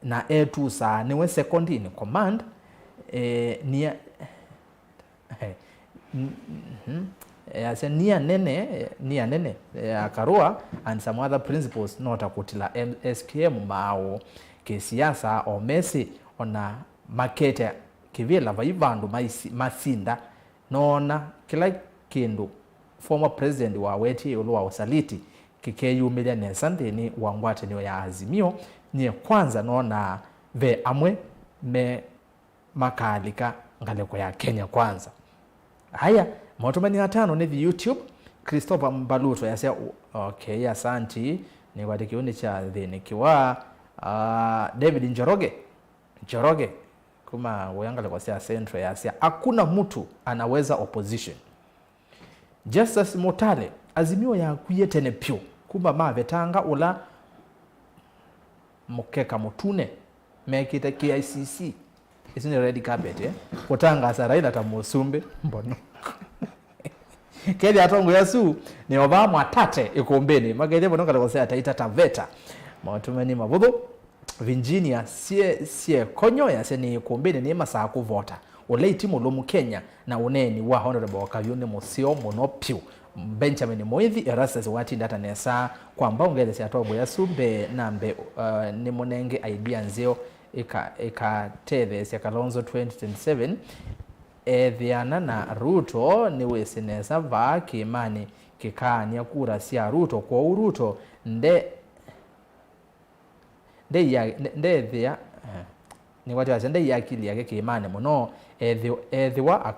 na etu saa niwe second in command Yase nia nene akarua and some other principles nota kutila SKM mao kisiasa o mesi ona makete kivila vaivandu masinda nona kila kindu former president wa weti ulua usaliti kikeyumilia nesandeni wangwate niyo ya Azimio ni kwanza nona ve amwe me makalika ngaleko ya Kenya kwanza. Haya motomani hatano ni YouTube Christopher Mbaluto yasema okay asanti ni kwa kioni cha dhini kiwa David Njoroge kuma wayangale kwa sia central yasia hakuna mtu anaweza opposition. Justice Motale Azimio ya kuyetene pyo kuma mavetanga ula mukeka mutune mekita KICC isini red carpet kutanga Raila tamusumbe mbono kedi atongo yasu ni obamu atate Ĩkũmbĩni magede bono kala kosea taita taveta matumeni mabudu Virginia sie konyo ya seni Ĩkũmbĩni ni masaa kuvota Ũlei timu lomu Kenya na uneni wa honorable Kavyu ni musio monopio Benjamin Moithi Erastus wati data nesa kwamba ongele si atobo yasu be nambe ni monenge idea nzio ika teve si Kalonzo 2027 ethiana na Ruto ni wesinesa va Kimani kikania kura sia Ruto kwa Ruto nde thia ni watu wa nde yakili yake Kimani muno ethiwa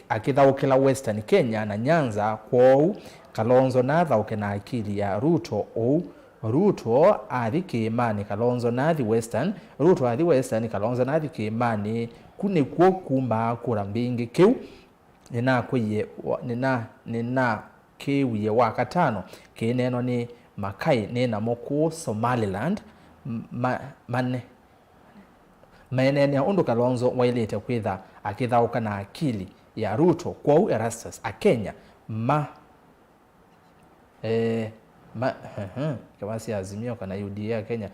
akithaukila Western Kenya na Nyanza kwa Kalonzo na thaukena akili ya Ruto athi Kimani Kalonzo nathi Western Ruto athi Western Kalonzo nathi Kimani kune kuo kuma kura mbingi kiu nina kiwiye wakatano kineno ni makai nena moku Somaliland manene ya undu Kalonzo wailete kwitha akithauka na akili ya Ruto kwa Erastus a Kenya kawasi Azimio kana UDA Kenya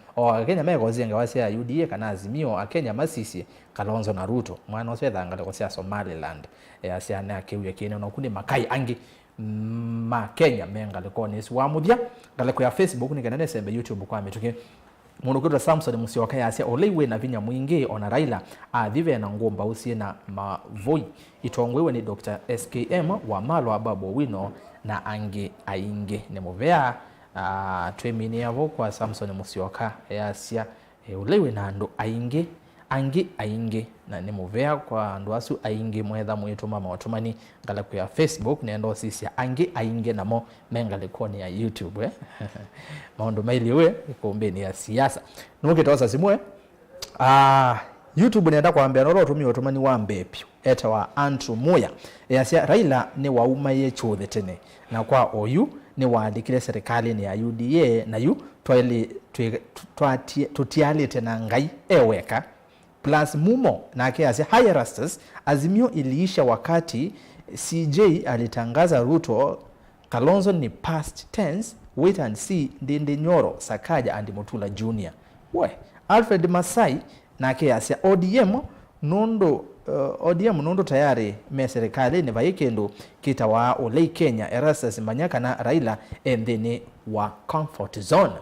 Kenya megozi ngawasi ya UDA kana Azimio a Kenya masisi Kalonzo na Ruto mwana oswetha ngale kwa Somaliland asiana akiwe kene no kundi makai angi Kenya mengale ko ni swamudia ngale kwa Facebook ni kana sembe YouTube kwa mituke mundu kwa Samson Musyoka yasia Ũlei we na vinya mwingi ona Raila athive na ngomba usie na mavoi itongwewe ni Dr. SKM wa Malwa Babo Wino na angi ainge ne movea twemini yavo kwa Samson Musyoka yasia Ũlei we na ndo ainge na ne movea kwa ndo asu ainge mwetha mwetu mama watumani ngala kwa Facebook ne ndo sisi ainge namo mengale koni ya YouTube maondo maili we Ĩkũmbĩni ya siasa nuke tosa simwe YouTube nenda kwambia noro tumio tumani wa mbepyo eta wa Andrew Moya yasia Raila ni wauma ye chothe tene na kwa oyu ni waandikire serikali ni ya UDA na yu tutialite na ngai eweka plus Mumo na kiasi Erastus Azimio iliisha wakati CJ alitangaza Ruto Kalonzo ni past tense wait and see Ndindi Nyoro Sakaja and Mutula Junior Alfred Masai na kiasi ODM nondo tayari me serikali ni vaikendo kita wa Ũlei Kenya Erastus Manyaka na Raila endeni wa comfort zone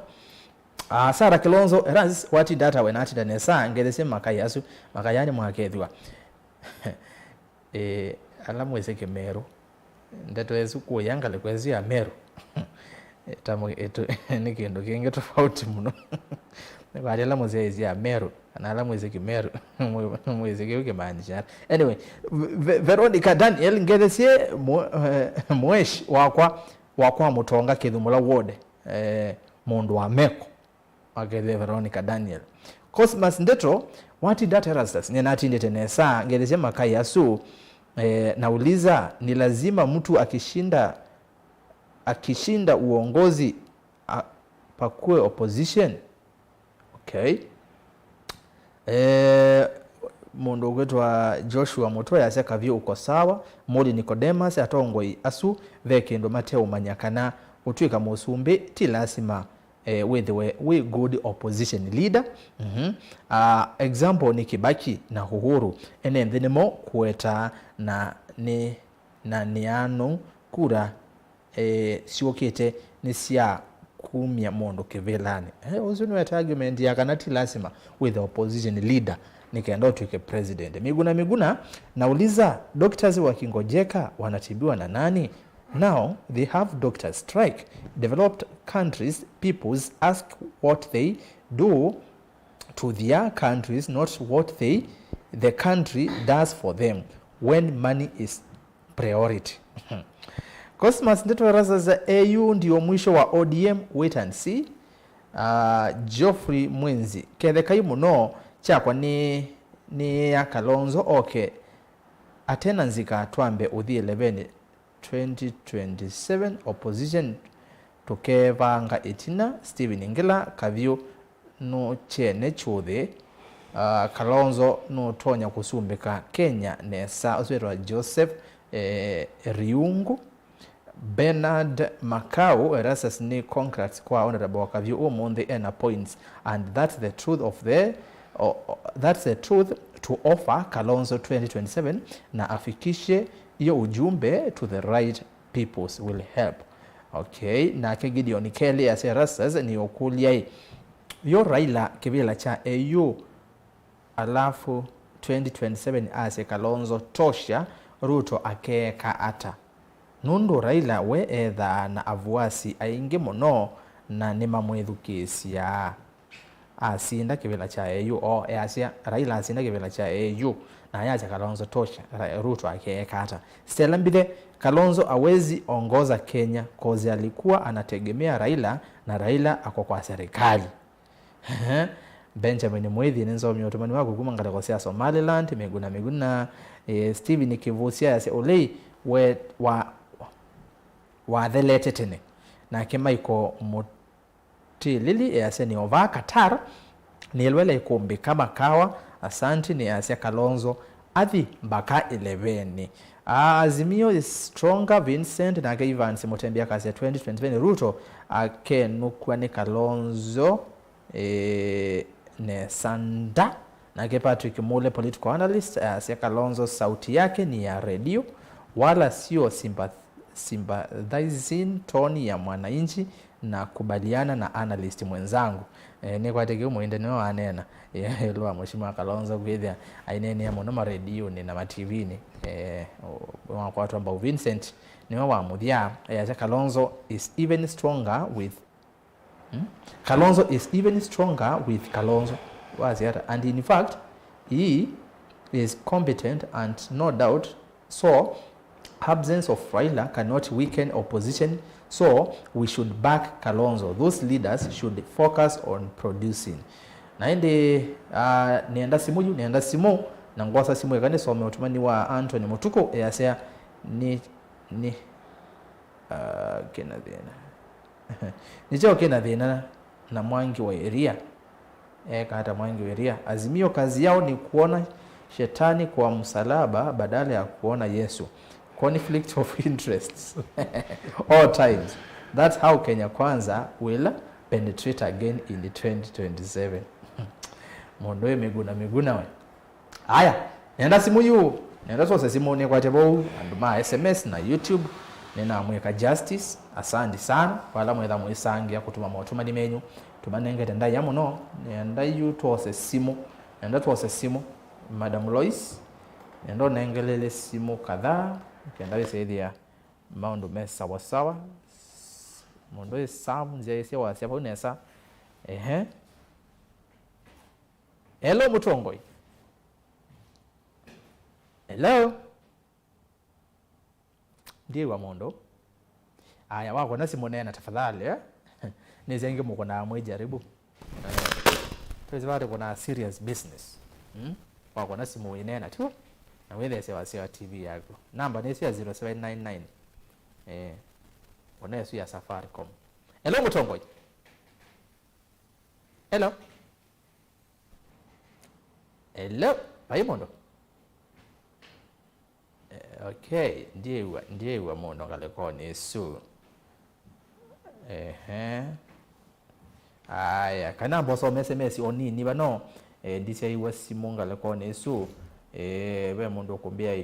Sara Kalonzo Erastus wati data wenati danesa ngelese makayani mwakethwa alamweze Meru ndeto yesu kuyangale kwezi ya Meru tamo eto ni kindu kingi tofauti muno bali alamweze ya Meru na alamweze Meru mweze ke maanisha anyway Veronica Daniel ngelese mwesh wakwa Mutonga Kithumula ward mundu wa Meko agele Veronica Daniel Cosmas Ndeto wati data Erastus ni natinde tenesa ngeleze makai asu nauliza ni lazima mtu akishinda uongozi pakue opposition okay mundu wetwa Joshua Mutoya ase Kavyu uko sawa Moli Nicodemus atongoi asu vekendo Mateo Manyakana utwika musumbi ti lazima we good opposition leader. Example ni Kibaki na Uhuru ene ndenemo kueta na niano kura siokete ni sia kumia mondo kevelani. Uzuni weta argument ya kanati lazima with the opposition leader nikaenda tuike president. Miguna nauliza doctors wakingojeka wanatibiwa na nani? Now they have doctors strike. Developed countries peoples ask what they do to their countries, not what the country does for them when money is priority. Cosmas ndeto rasa za AU ndio mwisho wa ODM, wait and see. Geoffrey Mwenzi ketheka muno chakwa ni ya Kalonzo okay atena nzika twambe uthi 11 2027 opposition tukevanga etina Stephen Ngila Kavyu no chene chuthe Kalonzo no tonya kusumbika Kenya nesa oswetwa Joseph Riungu Bernard Makau Erastus ni congrats kwa honorable Kavyu omonde ena points and that's the truth of that's the truth to offer Kalonzo 2027 na afikishe hiyo ujumbe to the right peoples will help. Okay, na Gideon Kelly as Erastus ni okulia yo Raila kibila cha AU alafu 2027 as Kalonzo tosha Ruto akeka ata nundo Raila we etha na avuasi ainge muno na nima mwethukisia asinda kibila cha AU o asia Raila asinda kibila cha AU na yacha Kalonzo tosha Ruto akeka ata Stella Mbide Kalonzo awezi ongoza Kenya kozi alikuwa anategemea Raila na Raila ako kwa serikali. Benjamin Mwethi Nzomo otomani wako kumangala kwa siasa Somaliland miguna Steven Kivusia ya Ũlei we wa dhelete tene na kema iko mutilili ya ni ova Qatar ni elwele Ĩkũmbĩ kama kawa asanti ni ya Kalonzo athi mbaka 11 Azimio is stronger Vincent na Evans mutembea kasi ya 2027 Ruto akenukwa ni Kalonzo ne Sanda na Patrick Mule political analyst ya Kalonzo sauti yake ni ya radio wala sio sympathizing tone ya mwananchi na kubaliana na analyst mwenzangu ni kwa tege Muinde no anena lo mheshimiwa Kalonzo kwithia ainene ya mono radio ni na TV ni kwa watu ambao Vincent ni wa muthia ya Kalonzo is even stronger with Kalonzo is even stronger with Kalonzo was here and in fact he is competent and no doubt so absence of Raila cannot weaken opposition so we should back Kalonzo. Those leaders should focus on producing. Naende nienda simu na ngwasa simu yakane some otumani wa Anthony Mutuko yasea ni kena thina nicho kena thina na Mwangi wa area hata Mwangi wa area Azimio kazi yao ni kuona shetani kwa msalaba badala ya kuona Yesu. Conflict of interests all times. That's how Kenya Kwanza will penetrate again in the 2027. Mondoe miguna we. Aya, nenda simu yu. Nenda sose simu ni kwa tebo anduma SMS na YouTube. Nena mweka Justice. Asandi sana. Wala mwetha mwesangia kutuma motuma ni menyu. Tumanenge tenda ya muno. Nenda yu tuose simu. Nenda tuose simu. Madam Lois. Nenda nengelele simu kadhaa. Kenda wisaidia maundu mesa wasawa. Mondo samu nzia wasia pa unesa. Hello Mutongoi. Hello. Ndiwa mondo. Aya wako nasi monena tafadhali Nizenge muko na mwe jaribu. Tuwezivate kuna serious business. Wako nasi muinena tu. Na wewe sewa TV yako. Namba ni 0799. Onesu ya Safaricom. Hello Mutongoi. Hello. Hello. Baimondo. Okay, ndiye mondo kale koni su. Aya, kana boso SMS onini bano ndisia iwe simunga leko nesu be mundu kumbia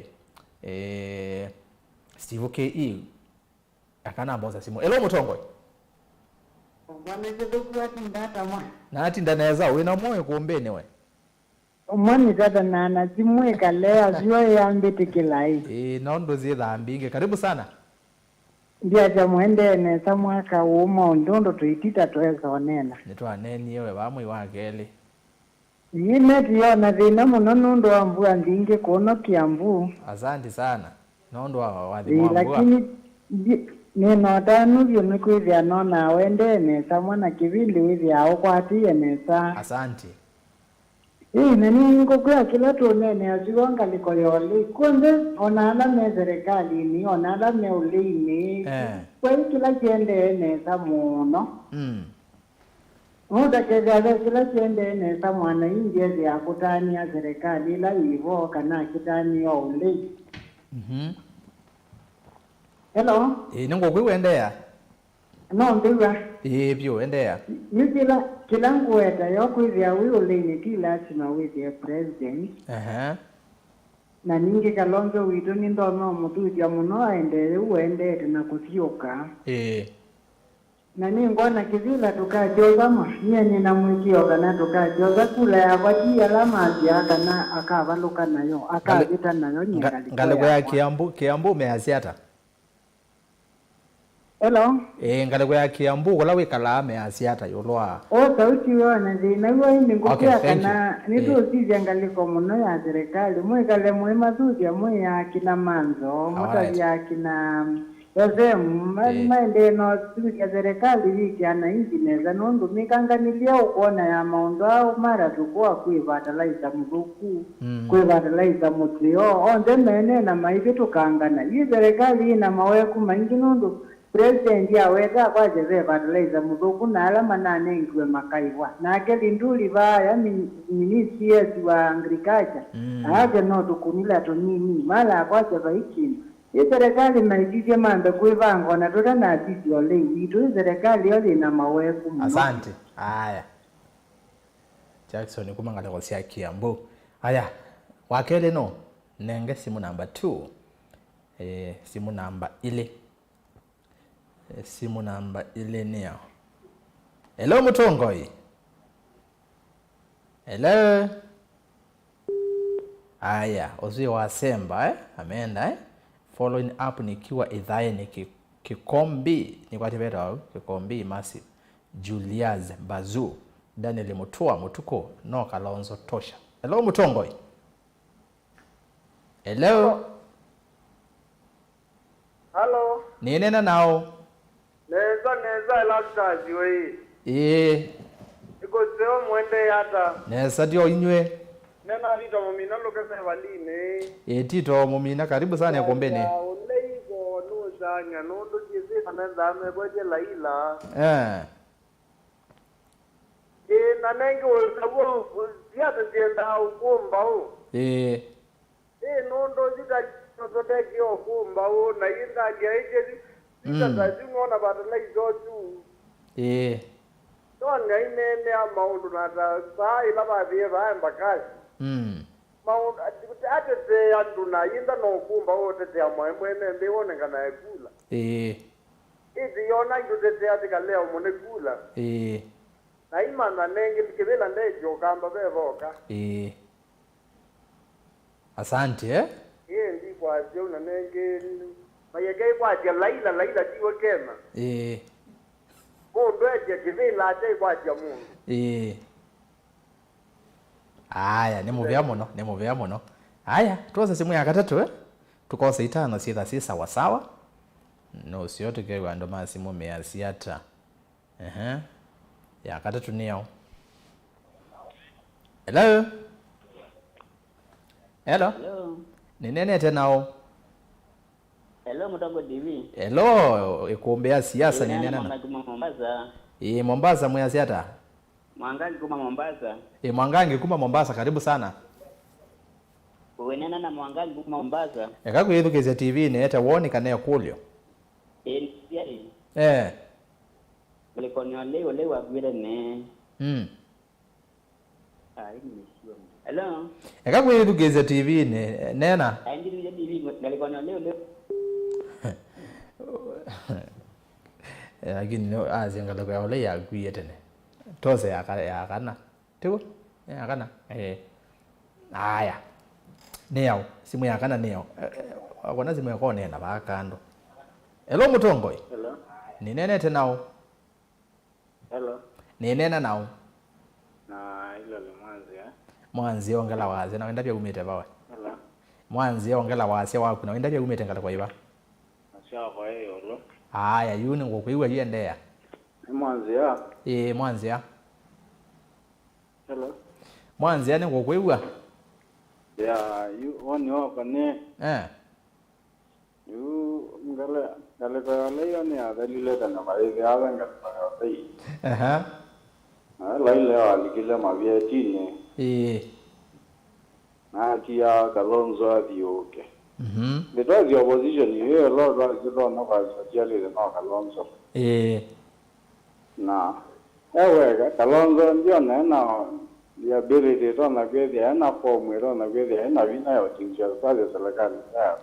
Steve KE akana bosa simu. Hello Mutongo. Mwana Kithuku atindata mwana. Na atinda naweza wina moyo kuombeni we. Mwani tata na simweka leo sio yambite kilai. Naondo zie dhambi. Karibu sana. Ndia cha Muinde ne samwaka umo ndondo tuitita tuweza onena. Nitwa neni yewe bamwe wakele. Yine tiona thina muno nundu wa mvua ndingi kuno Kiambu. Asante sana. Naondo wathi mwa mvua. Lakini nino tanu byo nikwithia nona wende ne samwana kivili withia ukwatie nesa. Asante. Nani ngokwa kila tonene aziwanga likoyole kunde onala me serikali ni onala me Ũlei ni kwa kila kiende nesa muno muda kegale kila kiende nesa mwana inje ya kutania serikali la hivyo kana kitani ya Ũlei. Hello Ningokwi Ũendeeye. No ndiwa Byo Ũendeeye. Kila ngueta yokwithia Ũlei ni kila sima withia president. Na ningi Kalonzo witu ni ndono mutuithia muno aendelee Ũendeeye na kuthioka. Na ni ngona kivila tukajoga ma nyene na mwikio kana tukajoga kula ya kwatia alama ya kana akavaluka nayo akavita nayo nyingali. Ngalego ya Kiambu measiata. Hello. Ngalego ya Kiambu wala wikala measiata yolwa. Sauti yona zina ni ngopia kana nitusize ngaliko muno ya serikali mwekale mwema tuja mwe ya kina manzo mutaji ya kina maende no ya serikali hiki ananchi neza nundu mikanganilia ukuona ya maondo au mara tukua kuivataliza mruku kuivataliza mutrio onde mene na maivi tukangana hii serikali ina maweku maingi nundu president ya weta kwa jeze vataliza mruku na alama nane ingwe makaiwa na akeli nduli vaya ministry wa agriculture aje no tukunila tonini mala kwa jeva hiki. Serikali naijije manda kuivango na tota na sisi Ũlei vitu serikali yole na maweku. Asante. Haya. Jackson kumangala kwa sia Kiambu. Haya. Wakele no nenge simu namba 2. Simu namba ile. Simu namba ile niyo. Hello Mutongoi. Hello. Haya, Ozio wa Semba ameenda following up nikiwa idhae ni Kikombi ni kwa tibeta Kikombi Massive Julius Bazu Daniel Mutua Mutuko no Kalonzo Tosha. Hello Mutongoi. Hello. Hello. Ni nena nao. Neza elakazi we. Iko seo Muinde hata. Neza dio inywe. Nena lito mumina lokese valine. Tito mumina karibu sana Ĩkũmbĩ. Ũlei go no zanya no ndo jizi kanenda ameboje laila. Na nengi ulsabu siasa jenda ukumba u. No ndo zita zote kio ukumba u na inda jaije zita zazingona batalizo tu. Don't nene amount na sa ila ba vie mbakazi. Mount atete anduna yinda no kumba otete amwemwene mbewone kana ekula. Izi yona ngudete atika leo mone kula. Na imana nenge mikebela ndejo kamba bevoka. Asante Ndi kwa sio na nenge mayege kwa laila jiwe kema. Ndweje kivila ate kwa jamu. Aya ni muvya muno. Aya tuoza simu ya katatu tukosa itano sitha si sawa sawa. No sio tukewa ndo masimu measiata. Ya katatu niyo. Hello. Hello. Ni nene tena Hello Mutongo TV. Hello Ĩkũmbĩ Siasa ni nene na. Mombasa. Mombasa mwasiata. Mwangangi kuma Mombasa. Mwangangi kuma Mombasa karibu sana. Uwenena na Mwangangi kuma Mombasa. Kakuyithukizya TV nete woni kana kulyo. ngalikonya Ũlei wagwire ne. Nimesikia. Hello. Ekakwithukize TV nena. Aingi TV ngalikonya Ũlei. Lakini no azengala kwa Ũlei yagwie tene. Tose yakana. Tiko? Yakana. Haya. Neo, simu yakana neo. Akona simu yako nena bakando. Hello Mutongo. Hello. Ni nene tenao. Hello. Ni nene nao. Na ilo le Mwanzi ongela wazi na wenda pia umete bawe. Hello. Mwanzi ongela wazi waku na wenda pia umete ngala kwa iba. Asha kwa hiyo. Haya yuni ngokwiwa Ũendeeye. Mwanzi ya. Mwanzi ya. Hello. Mwanzi ya ngokwiwa. Ya, you on your pane. You ngale kwa Ũlei ni adalile kana mai ya ngala kwa Ũlei. Laile alikile mavietine. Na kia Kalonzo adioke. Because the opposition here a lot of you don't know what Jelly the Kalonzo. Na Kalonzo ndio na the ability to na get the na form we don't na get the na vina ya tinja kwa serikali ya.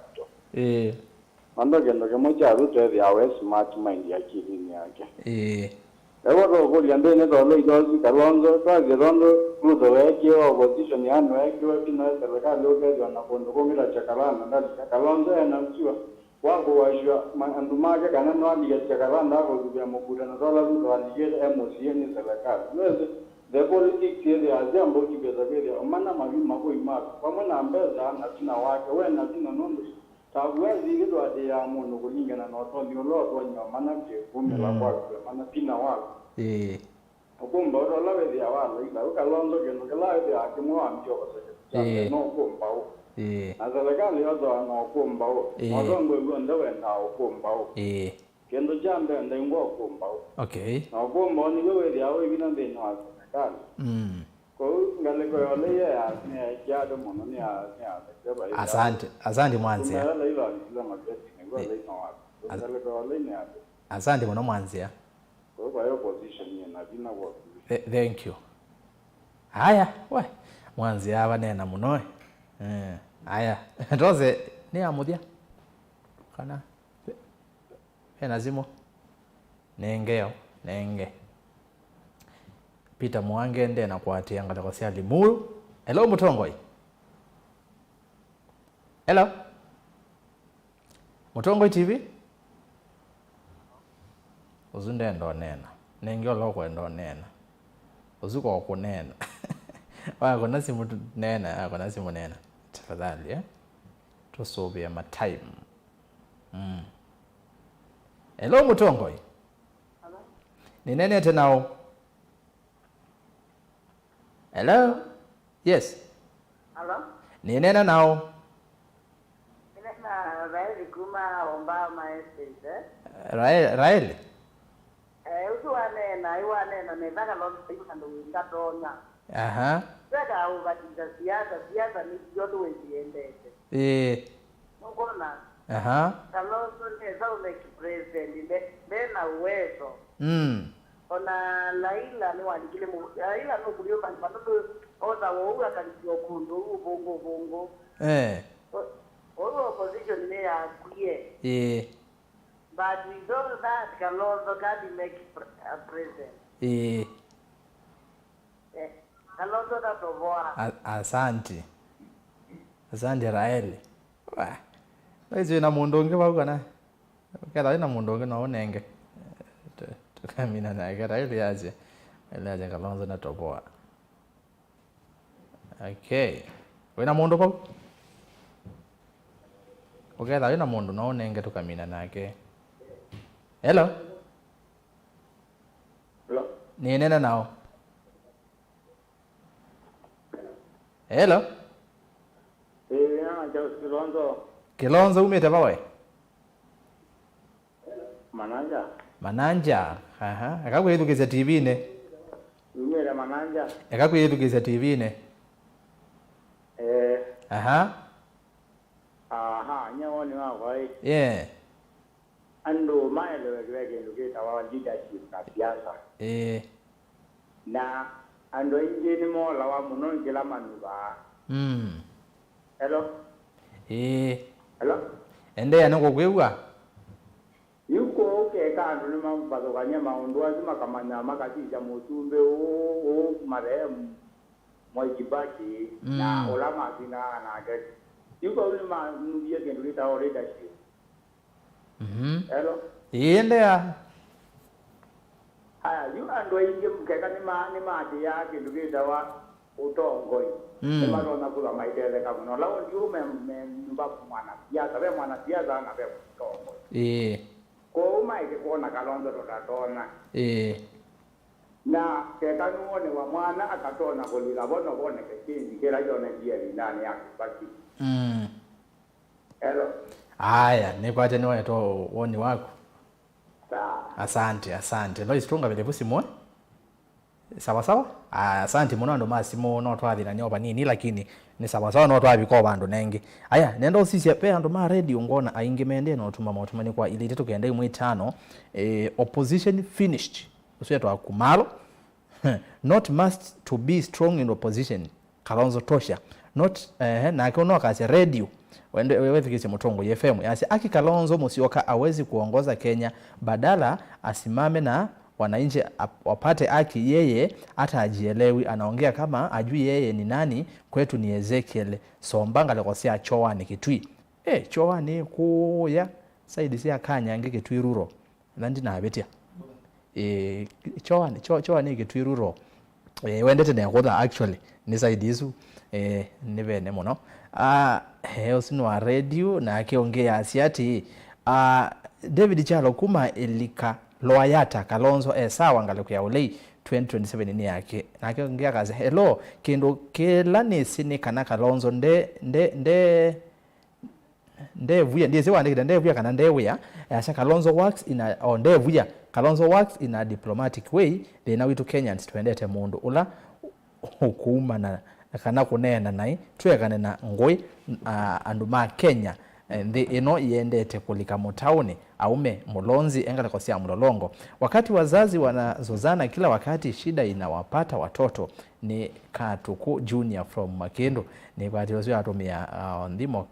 Ando kendo kama cha ruto the our smart mind ya kidini yake. Ewa ko liande ne do Ũlei do Kalonzo kwa gerondo ruto wake opposition ya no wake wa kina serikali oge na kondo komira chakalana ndali Kalonzo na mchiwa wako washwa andumake kana no aliye chakalana ko kubya mukura na dola ruto aliye emosi ni serikali. The politics here are jambo kibeza mana mavi mako imaka kwa na mbeza na tina wake we na tina nondo tawezi ngido ade ya mono kulingana na watu ndio lo wanywa mana ke kumela kwa mana pina wako okumba ro la we ya wala ila Kalonzo ke no kala ya akimo ambio base no kumba azalekani yozo na kumba odongo ndo wenda kumba kendo jambe ndengo kumba na kumba ni wewe ya we bina ndeno Asante Mwanzi. Asante mwana Mwanzi. Thank you. Haya, we Mwanzi aba nena muno. Haya, ndoze ni amudia. Kana. Zimo. Nenge. Peter Mwange nde na kwatia ngata kwa sia limuru. Hello Mutongo. Hello. Mutongo TV. Uzunde ndo nena. Nengyo loko ndo nena. Uzuko kunena. Kuna simu nena, kuna simu nena. Tafadhali tusobia ma time. Hello Mutongo. Hello. Ni nene tenao? Hello? Yes. Hello? Ni nena nao? Nena Raeli kuma omba maestate. Raeli? Usuwanena iwanena nevaka lonto ndo ngatonya. Saka ubatiza siasa ni yodo weziendete. Ngona. Kalonzo neza umeki president bena uwezo. Ona Laila ni walikile mu Laila no kulio kan panoto oza wo akalisio kundo bongo. Opposition ne ya kuye. But we don't that Kalonzo can make president. Kalonzo da toboa. Asante Raeli. Wewe na mundonge bakana. Kada na mundonge na onenge. Tukamina na gara ile aje. Ile aje Kalonzo na toboa. Okay. Wewe na mundo pa? Okay, da ina mundo na onenge tukamina nake. Hello. Ni nena nao? Hello. Kilonzo umete bawe? Mananja. Akakwithukiza TV ne. Umere mananja. Akakwithukiza TV ne. Nyawoni wa wai. Yeah. Ando maelewe kweke ndukita wa leadership na siasa na ando ingi ni mola wa muno ngila manuba hello hello endeya noko kwegwa yuko keka andu ni mabazo kanya maundu azima kamanya makatija mutumbe o marehemu Mwajibaki na ulama zina na get yuko ni manubiye kendulita o leadership hello endeya haya yu ando ingi mkeka ni maati yake ndukita wa utongoi kama ndo kula maitele kama no lao ndio mba mwana siasa be mwana siasa na be utongoi ko maike kuona Kalonzo ndatona na kekanuone wa mwana akatona kulila bono bone kekindi kila yone ndiye ndani yake baki hello haya nikwate niwe to woni wako sawa asante lo istunga vile busimo sawa asante muno ndo masimo no twathira nyoba nini lakini ni sawa no twabiko bandu nengi aya nenda usisi pe ando ma radio ngona aingi mende no tuma motumani kwa ile tetu kende mu 5 opposition finished usiyetwa akumalo not must to be strong in opposition Kalonzo tosha not na kono kazi radio wewe fikisi Mutonga FM yasi aki Kalonzo Musyoka awezi kuongoza Kenya badala asimame na wananchi wapate haki yeye hata ajielewi anaongea kama ajui yeye ni nani kwetu ni Ezekiel Sombanga lekosia chowa ni kitui chowa ni kuya saidi sia kanya ngeke twiruro nandi na betia chowa ni kitui ruro wendete ne ngoda actually ni saidi isu ni bene muno osino radio na akiongea asiati David Chalo kuma elika loyata Kalonzo sawa ngalo ya Ũlei 2027 ni yake na akiongea kazi hello kindo kela nisini kana Kalonzo nde vuya ndiye sewa nde vuya kana nde vuya asa Kalonzo works in a nde vuya Kalonzo works in a diplomatic way they now to Kenyans twendete mundu ula hukuma na kana kunena nai twekane na ngoi andu ma Kenya ino iendete kulika mutauni aume mulonzi engala kosia mlolongo wakati wazazi wanazozana kila wakati shida inawapata watoto ni Katuku Junior from Makendo ni kwa tiwazio atumia ndimo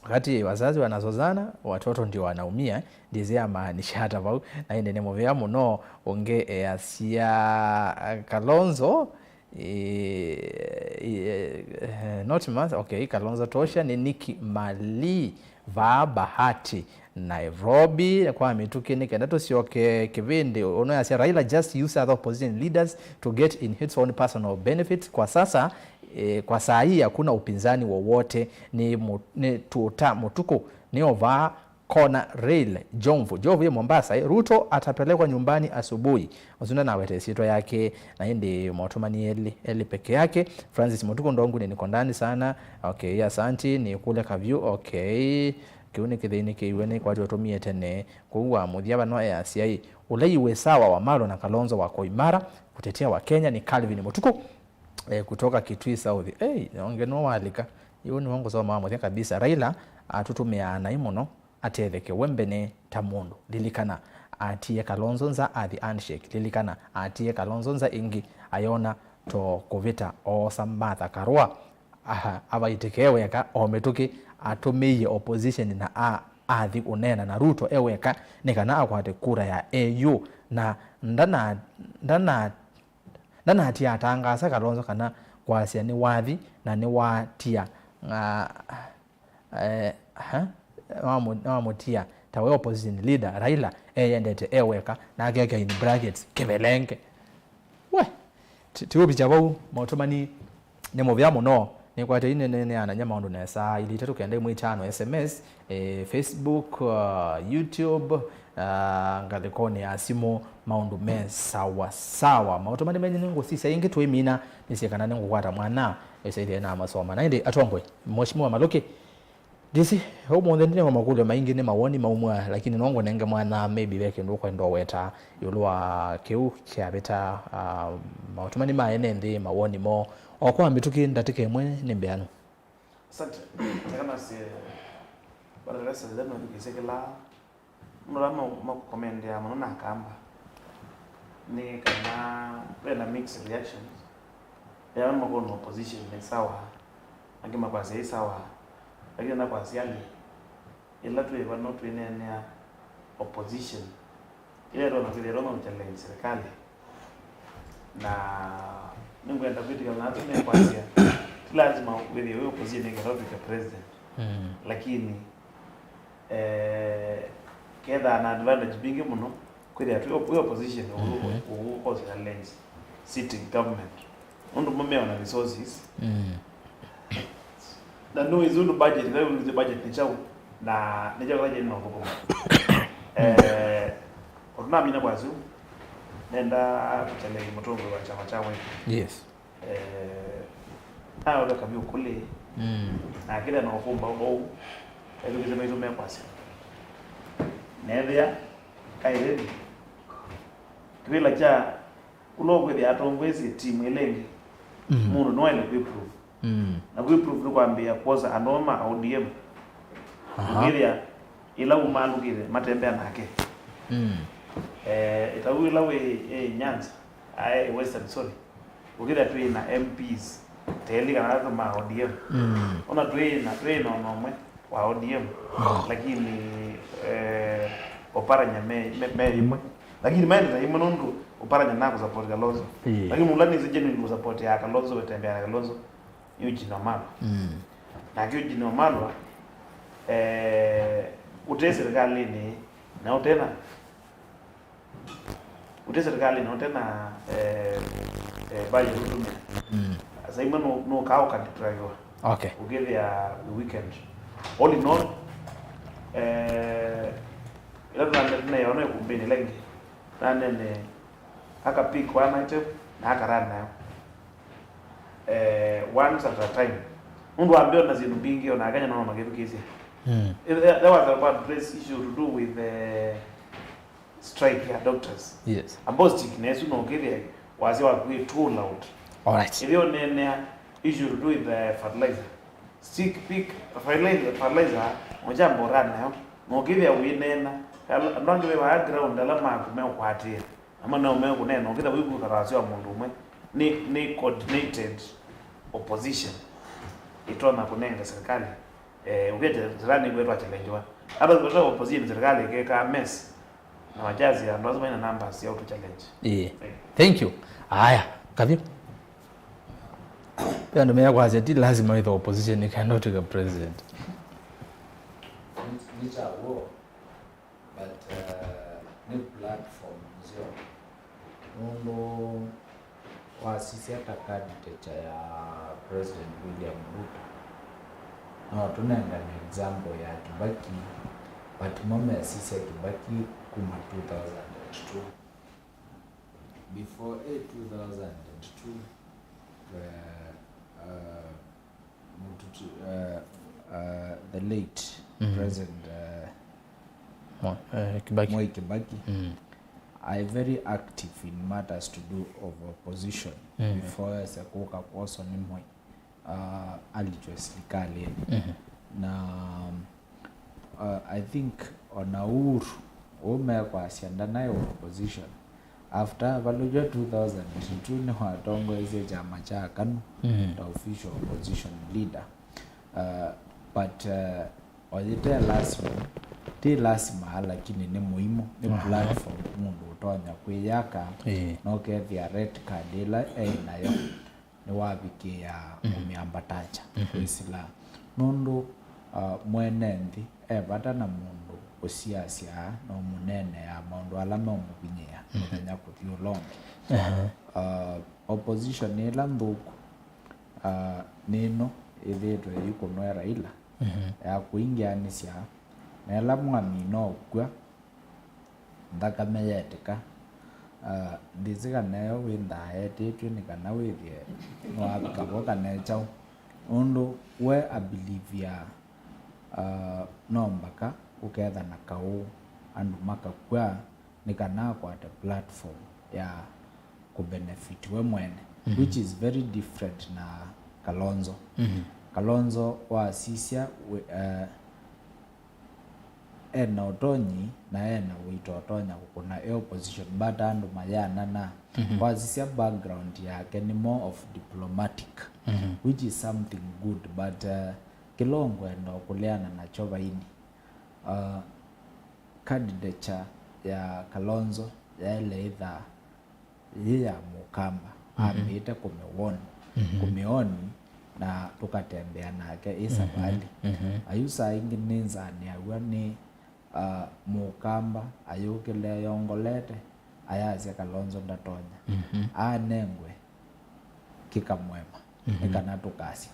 wakati wazazi wanazozana watoto ndio wanaumia ndizia maanisha hata vau na inde nemo vya muno onge asia Kalonzo not month okay Kalonzo tosha ni Niki Mali va bahati Nairobi kwa mituki ni kenda tosioke kivindi ono ya Raila just use other opposition leaders to get in his own personal benefits kwa sasa kwa saa hii hakuna upinzani wowote ni tuta mutuku ni ova kona rail Jovu ya Mombasa Ruto atapelekwa nyumbani asubuhi uzunda na wetesito yake na indi motomani eli peke yake Francis Mutuku ndongu ni niko ndani sana okay asante ni kule Kavyu okay kiuni kithini kiwene kwa jotomie tene kuwa muthia bano ya CI Ũlei we sawa wa Malo na Kalonzo wako imara kutetea wa Kenya ni Calvin Mutuku kutoka Kitui South ongeno walika hiyo ni wangu sawa mama kabisa Raila atutumia naimuno atetheke wembene tamundu lilikana atie Kalonzo nza athi handshake lilikana atie Kalonzo nza ingi ayona to kovita o Samantha Karua abaitekewe yaka ometuki atumiye opposition na athi unena na Ruto eweka nikana akwate kura ya AU na ndana atia atangasa Kalonzo kana kwasia ni wathi na ni watia wamutia tawe opposition leader Raila yendete eweka na ageka in brackets kebelenge we tiubi jabau motomani nemo vya muno ni kwa tine nene ananyama ndo nesa ili tatu kende mu 5 SMS Facebook YouTube ngalekone asimo maundu me sawa motomani menye ngo sisa ingi twimina nisikana ngo kwata mwana esaidi na masoma na inde atombwe mheshimiwa Maluki disi homo ndene makule maingi ne mawoni maumwa lakini nongo nenge mwana maybe beke ndo kwendo weta yolwa keu kya beta mautumani maene ndi mawoni mo okwa mbituki ndatike mwe nembeano asante kama si baraka sana ndio kisekela mrama makukomende ya mwana kamba ni kana mixed reactions ya makono opposition ni sawa akima kwa sawa lakini na kwa siali ila tu eva not in opposition ile ndo nafikiri Roma mchallenge serikali na ningwenda vitu kama hata ni kwanza lazima wewe opposition ingerobi kwa president lakini keda na advantage bingi muno kweli atu opposition uko challenge sitting government ndo mmea na resources na no izulu budget ndio ile budget ni chao na nije kwa jeni ngoko kuna mina kwazu nenda kuchallenge Mutonga wa chama chao yes hao ndo Kavyu kule na kile na ofumba au ndio kile mtu mekwasi nevia kairedi kwila cha ulogwe ya atongwezi timu elengi mundu no ile proof na proof kwambia koza anoma ODM ngiria ila umalugire matembea nake itawila we Nyanza ai Western sorry ugira tu na MPs teli kana ma ODM ona tu na nomwe wa ODM lakini oparanya me lakini maana imo nundu oparanya nako support Kalonzo lakini mulani zije ni support ya Kalonzo wetembea na Kalonzo yuji na mama na yuji na mama utesi serikali ni na utena utesi serikali na utena baje rutume sasa imo no kao kaditrayo okay ugeve ya the weekend all in all ila tunataka yone kumbeni lengi nane akapick one item na akarana nayo once at a time mundu ambio na zinu bingi ona aganya na magetu kisi there was about this issue to do with the strike ya doctors yes about sickness no give was wa too loud all right ilio nene issue to do with the fertilizer stick pick fertilizer moja bora nayo no give ya winena ndonge we background ala makume ukwatia ama na ume kunena ukitha wiku karasio wa mundu umwe ni coordinated opposition itona kunenga serikali ukete zirani kwetu achallengewa hata kwa opposition serikali keka mess na wajazi ya ndo zima numbers ya auto challenge thank you haya Kavyu pia ndo meya kwa zeti lazima with opposition cannot take a president Nicha wo but ni platform zio mundo wa sisi hata candidate ya President William Ruto na tunaenda ni example ya Kibaki but mama ya sisi ya Kibaki kuma 2002 before 2002 the late President Kibaki Kibaki are very active in matters to do of opposition before sekuka koso ni moi alijwa serikali na I think ona uhuru umekwa sianda nayo opposition after valujwa 2002 ni watongo ise chama cha KANU the official opposition leader but ojite lazima lakini ni muhimu ni platform mundu utonya kwiyaka no kethia red card ila nayo ni wabikia umiambatacha isila nundu mwenendi bata na mundu usiasia no munene ya maundu alama umubinyia muthenya kuthiulongo opposition ila nthuku nino ithitwe yukunwa Raila ya kuingianisya na ila mwami no kwa ndakame yetika ndiziga nayo winda yetetwe ni kana withie no abikabo kana chao undu we abilivia no mbaka uketha na kau andu makakwa ni kana kwa the platform ya kubenefit we mwene which is very different na Kalonzo Kalonzo wa sisia ena utonyi na ena wito otonya kuna opposition but andu mayana na kwa zisia background yake ni more of diplomatic which is something good but kilongo enda kuleana na chovaini candidature ya Kalonzo yale idha ya Mukamba amite kumeoni na tukatembea nake isabali ayusa ingi ninzani awani Mukamba ayukile yongolete ayazi Kalonzo ndatonya anengwe kikamwema nikana tukasi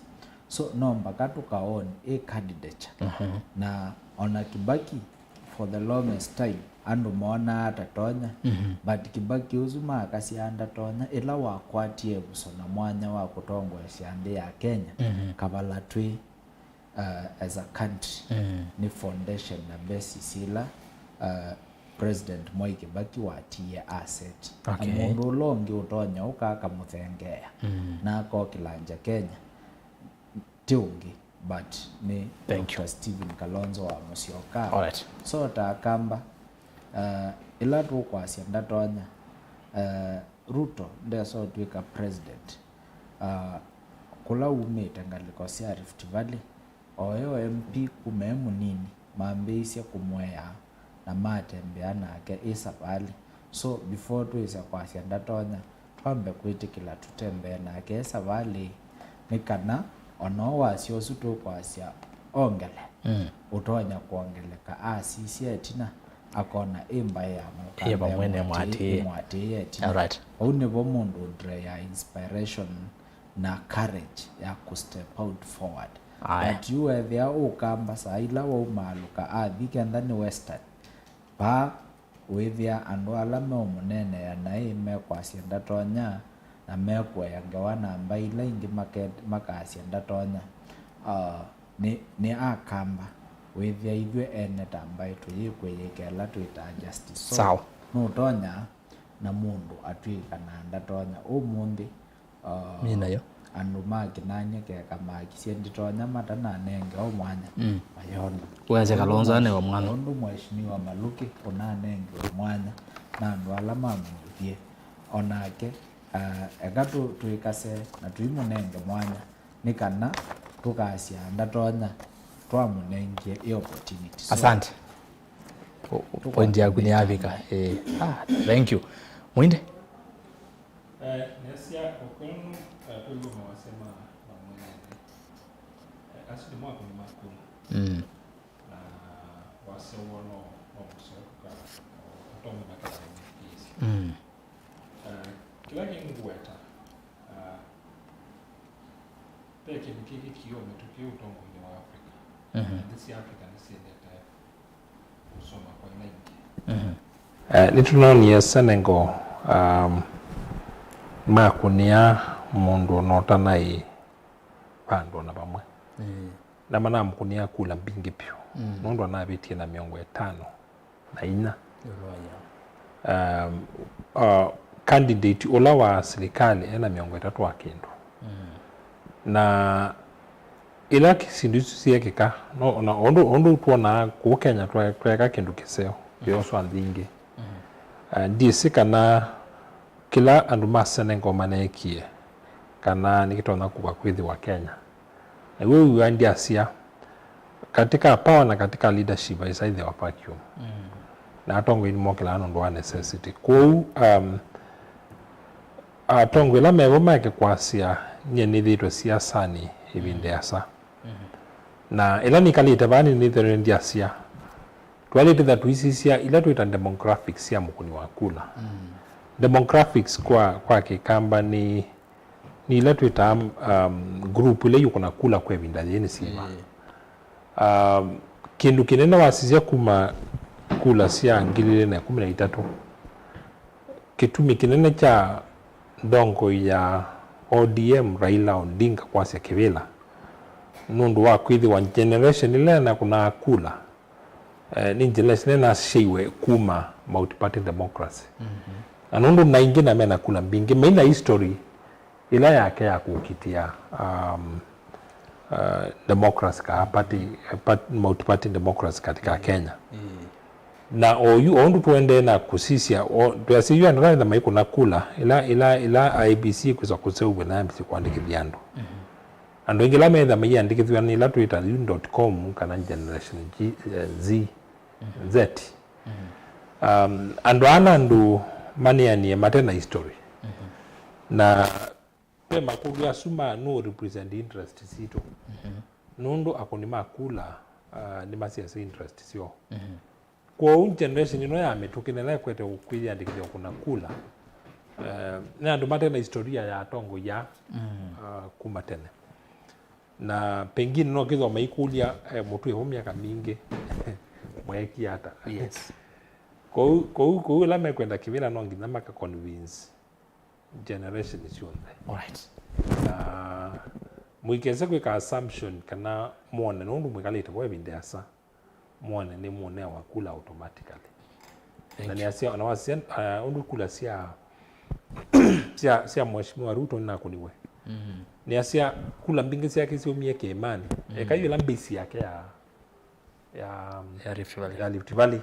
so nomba katukaoni candidature na ona Kibaki for the longest time andu mona atatonya but Kibaki uzuma akasi andatonya ila wakwatie busona mwanya wa kutongwa siande ya Kenya kabala twi as a country ni foundation na basis ila President Mwai Kibaki watie asset amundu longi utonya ukaka muthengea na ko kilanja Kenya tiungi but ni Dr. Stephen Kalonzo wa Musyoka. Alright. So takamba ila tu kwa ndatonya Ruto ndeso twika president kula umete ngaliko sia Rift Valley oyo MP kumemu nini maambisia kumwea na matembea nake isabali so before tu isa kwa ndatonya twambe kwitikila tutembea nake isabali nikana ono wasio suto kwasia ongele utonya kuongeleka asisi etina akona imba ya Mukamba mwene mwati alright une bomundu dre ya inspiration na courage ya ku step out forward but you were there ukamba saila wa umaluka athike ndani western pa withia andu alame umunene ya naime kwasia ndatonya na mekwe yangawana mbaila ingi makasi ndatonya ni akamba withia ithwe ene tambai tuyikwiyekela twita justice sawa no tonya na mundu atwika na ndatonya umundi minayo andu Kinanie keka makisie nditonya matana nenge o mwanya ayona weze Kalonzo ane wa mwana ndu mheshimiwa Maluki kuna nenge mwanya na andu alama muthie onake egatu tuikase na tuimunenge mwanya nikana tukasia ndatonya twamunenge e opportunity so, asante point ya kuniavika thank you Muinde nesia okonu kweli umewasema na mwenyewe asili mwako ni makuu na wasewono wa msoka otomo bakala ni kila kingueta peke mkiki kio metokeo utongo ni wa Afrika this Africa ni sendeta kusoma kwa inaingi nitunaonia senengo makunia mundu notanai pando na bamwe na mana mkunia kula mbingi pio mundu anabitie na miongo 5 na 4 candidate ola wa serikali ena miongo 3 wa kindu na ila kisindu siekeka no na ondo tuona ku Kenya tweka kindu kiseo yoso andingi ndisi kana kila andu masenengo manekie kana nikitona kuwa kwithi wa Kenya na wewe andi asia katika power na katika leadership is either wa vacuum na atongo ni mokela ndo wa necessity ko atongo ila mevo make kwasia nyeni thito siasa ni ibinde asa na ila nikalite bani ni thero ndi asia twalite that wisisia ila tuita demographics ya mukuni wa kula demographics kwa kikamba ni ila tuita group ile yuko na kula kwa ibinda yeni sima kindu kinene wasisia kuma kula sia ngilile na 13 kitumi kinene cha ndongo ya ODM Raila Odinga kwa sia kivila nundu wa kwithi wa generation ile na kuna kula ni generation na shiwe kuma multi-party democracy nundu na ingine mena kula mbingi maina history ila yake ya kukitia democracy multi-party democracy katika Kenya. Na ondu tuende na kusisia tuasiyo ndana na maiko na kula ila IBC kuza kuseu na IBC kuandikithia andu. Andu ingila metha mayandikithwa ni la twitter.com kana generation Z. Andu manianie matena history. Na pema kulia suma no represent interest sito. Nundu akonima kula ni masiasa interest sio. Kwa generation ino ya metukinela kwete ukwiya ndikithia kuna kula. Na andu matena historia ya tongo ya kumatene. Na pengine no kitho maikulia mutu yo miaka mingi mweki hata. Yes. Kwa la mekwenda kivira no ngina maka convince generation is yonde. Alright. Mwikeze kweka assumption kana muone nundu mwikalite kwa binde asa muone ni muone wa kula automatically. Na ni asia na wasien undu kula sia mheshimiwa Ruto na kuniwe. Ni asia kula mbingi sia kisi umieke imani. Kayo la mbisi yake ya Rift Valley.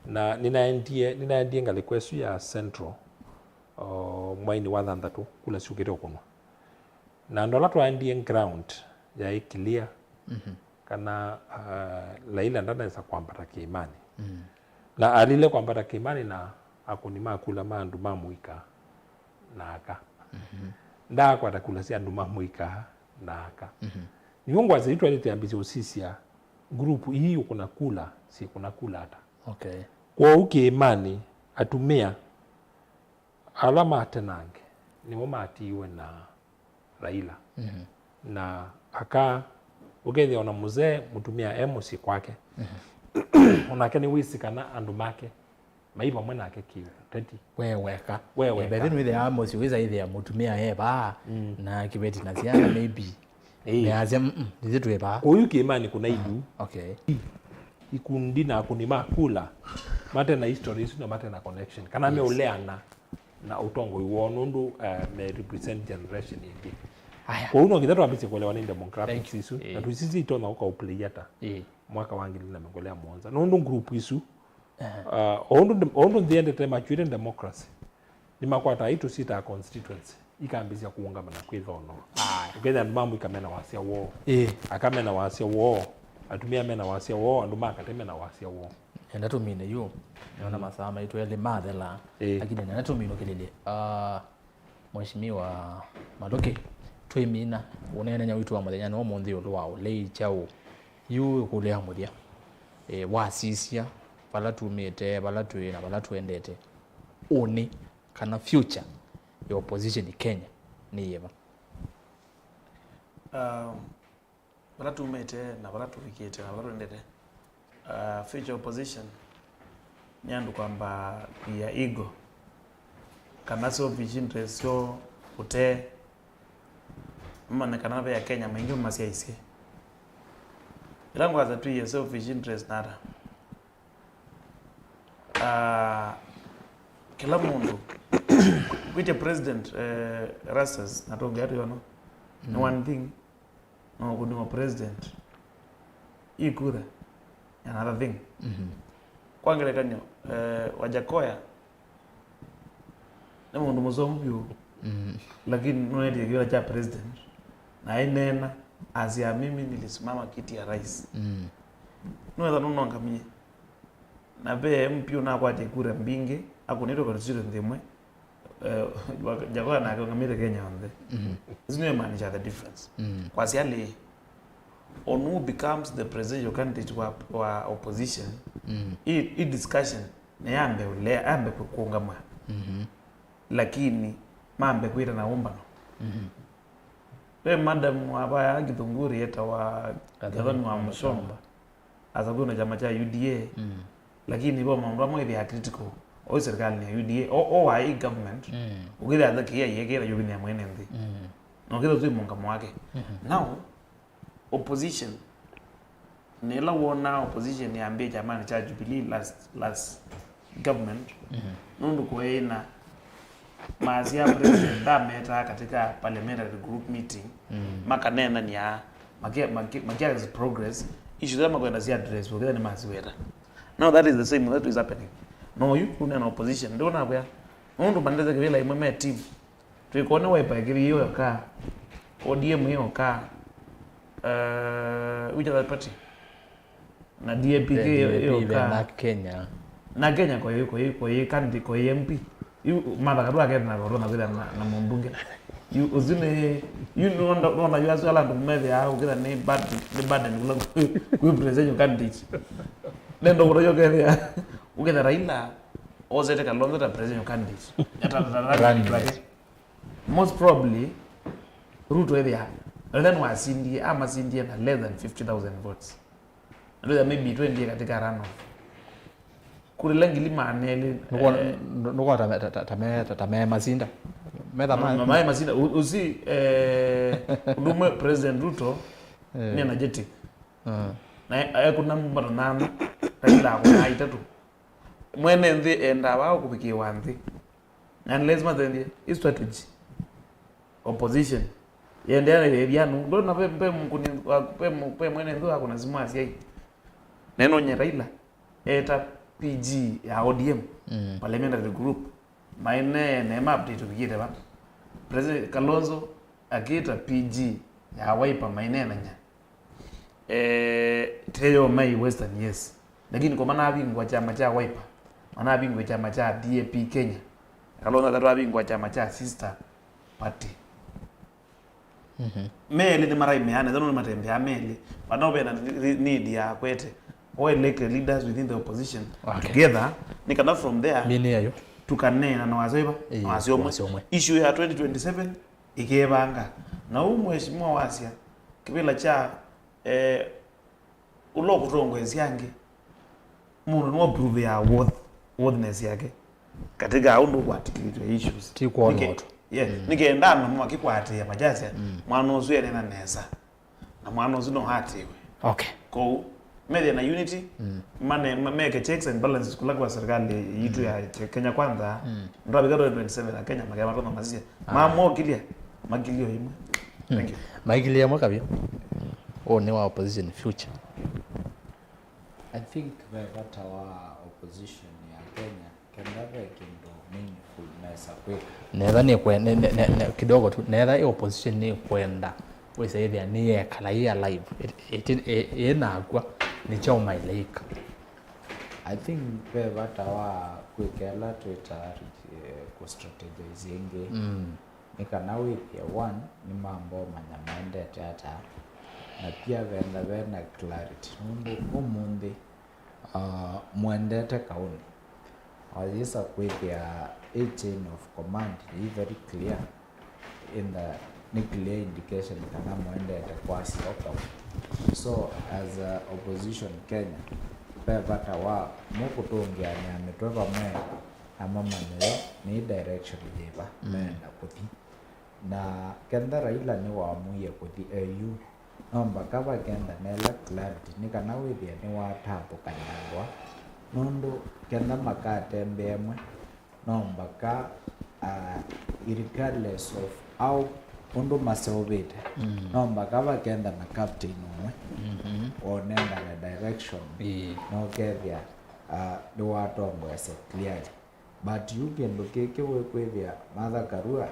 Na ninaendie ngalikwesu ya Central mwaini wa thanthatu kula siukire okunwa. Na ndola twaendie ground ya ikilia kana laila ndana za kwambata kiimani. Na alile kwambata kiimani na akunima kula mandu mamuika na aka. Nda kwa takula si andu mamuika na aka. Niungu wazitu alitiambisi usisia grupu hii ukuna kula si kuna kula hata. Okay. Kwa ukiimani atumia alama atenange ni matiwe na Raila. Na aka ugethi ona muzee mutumia emosi kwake. Onake ni wisi kana andu make maiba mwana ake kiwe teti weweka bethinu ile amosi wiza ile ya mutumia heba na kibeti na siana maybe meazia ndizetu heba kwa hiyo kiimani kuna idu. Okay. Ikundi na kunima kula mate na history na mate na connection kana me uleana na utongo iwo nundu me represent generation yake. Kwa hiyo ngitatu abisi kuelewa ni demographics isu na tusisi itona uka uplay hata mwaka wangi na mengolea mwanza nundu group isu ondo ndiende tema chwire democracy ni makwata itu sita constituency ikambisia kuungama na kwithono ukenya mambo ikamena wasia wo akamena wasia wo atumia mena wasia wo andu makateme na wasia wo enda tumine yu naona masaa maitu yale madela lakini enda tumino kelele mheshimiwa Maluki twimina unene nya witu wa muthenya no munthi undu wa Ũlei chao yu kulea muthia wasisia bala tumite bala tuina bala tuendete one kana future ya opposition Kenya ni yeba bala tumite na bala tuvikite na bala tuendete future opposition nyandu kwamba ya ego kana so vision resio ute mane kana ya Kenya maingi masia isi ilango za tu ya selfish interest nada kila mundu with a president Erastus natonga yatu yono no one thing no kuduma president ikura another thing kwangere kanyo wajakoya na mundu muzombu lakini noende yule cha president na inena azia mimi nilisimama kiti ya rais nweza nunonga mie na be mpyo na kwa kura mbinge akunito kwa president ndimwe jagoa na kwa ngamire Kenya onde isn't manage the difference kwa siali on who becomes the presidential candidate wa opposition i discussion na yambe ule ambe kuungama lakini mambe kwira na umbano madam wabaya Kithunguri eta wa gavana wa Mutonga azaguna chama cha UDA lakini bo mambo mwe ya critical o serikali ni UDA o wa government ukira dhakia yegera yugini ya mwene ndi no kile tu mungamo wake now opposition nela wona opposition ya ambe chama cha Jubilee last government nundu kuena mazia president da meta katika parliamentary group meeting makanena ni ya makia is progress issue that makwenda si address because ni masiwera. Now that is the same that is happening. No you kuna na opposition ndio na kwa ndo bandeza kivela imeme team tuikone wipe kiri hiyo ka ODM hiyo ka which other party na DAP hiyo ka na Kenya kwa hiyo candidate kwa MP mara kadhaa kenda na corona bila na mbunge uzine no you as well and maybe au kila ni bad ni ku present candidate nendo kwa hiyo kenya ukenda Raila ozete Kalonzo ta present candidate most probably Ruto area then was India na less than 50,000 votes and maybe 20 katika runoff kulengi lima aneli nuko tame mazinda mama mazinda usi udume president Ruto ni energetic na kuna mbara nana Raila kuna itatu mwene ndi enda wao kupikiwa ndi and lazima then is strategy opposition yendea ile byanu ndo na pe mwene ndo akuna zimasi yai neno nye Raila eta PG ya ODM parliamentary group maine nema update tukite ba president Kalonzo akita PG ya Wiper maine nanya teyo mai western yes lakini kwa maana bingwa chama cha Wiper maana bingwa chama cha DAP Kenya Kalonzo atatoa bingwa chama cha sister party mele ni mara imeana ndio matembe ya mele wanaobe na need ya kwete or elect leaders within the opposition together nikana from there mini yayo tukanena na wazoiba wasiomwe issue ya 2027 ikebanga na umheshimiwa wasia kibila cha uloko tongwezi yange mundu no prove ya worthiness yake katika aundo kwa tikitwe issues tikuwa moto nikaenda na mwa kikwate ya majazi mwana uzu yana neza na mwana uzu no hatiwe ko media na unity mane make checks and balances kula kwa serikali yitu ya Kenya kwanza ndo bigaro 27 na Kenya magama ndo mazia mamo kilia magilio himo thank you magilia mwaka bia ni wa opposition future I think that our opposition ya Kenya can never kindo meaningful mesa kweka netha ni kwenda kidogo tu netha opposition ni kwenda wese ile ni ekala ya live inagwa ni choma ilaika. I think that our kwekela Twitter ku strategizing nikana wiki one ni mambo manyamende tata na pia venda clarity umundi muendete kauni alisa kwekea a chain of command is very clear in the clear indication kana muendete kwa sio. So as a opposition Kenya pevata wa mukutongea ni ametweva mwe ama manyo ni direction jeba menda kuthi na kenda Raila ni wa muye kuthi AU nomba kaba kenda nela clarity ni kana withia ni wa tapo kanyangwa nondo kenda makate mbemwe nomba ka regardless of how undo masovete nomba kaba kenda na captain umwe onenda na direction no kevya the watongo as clearly but you can look at kwevya Martha Karua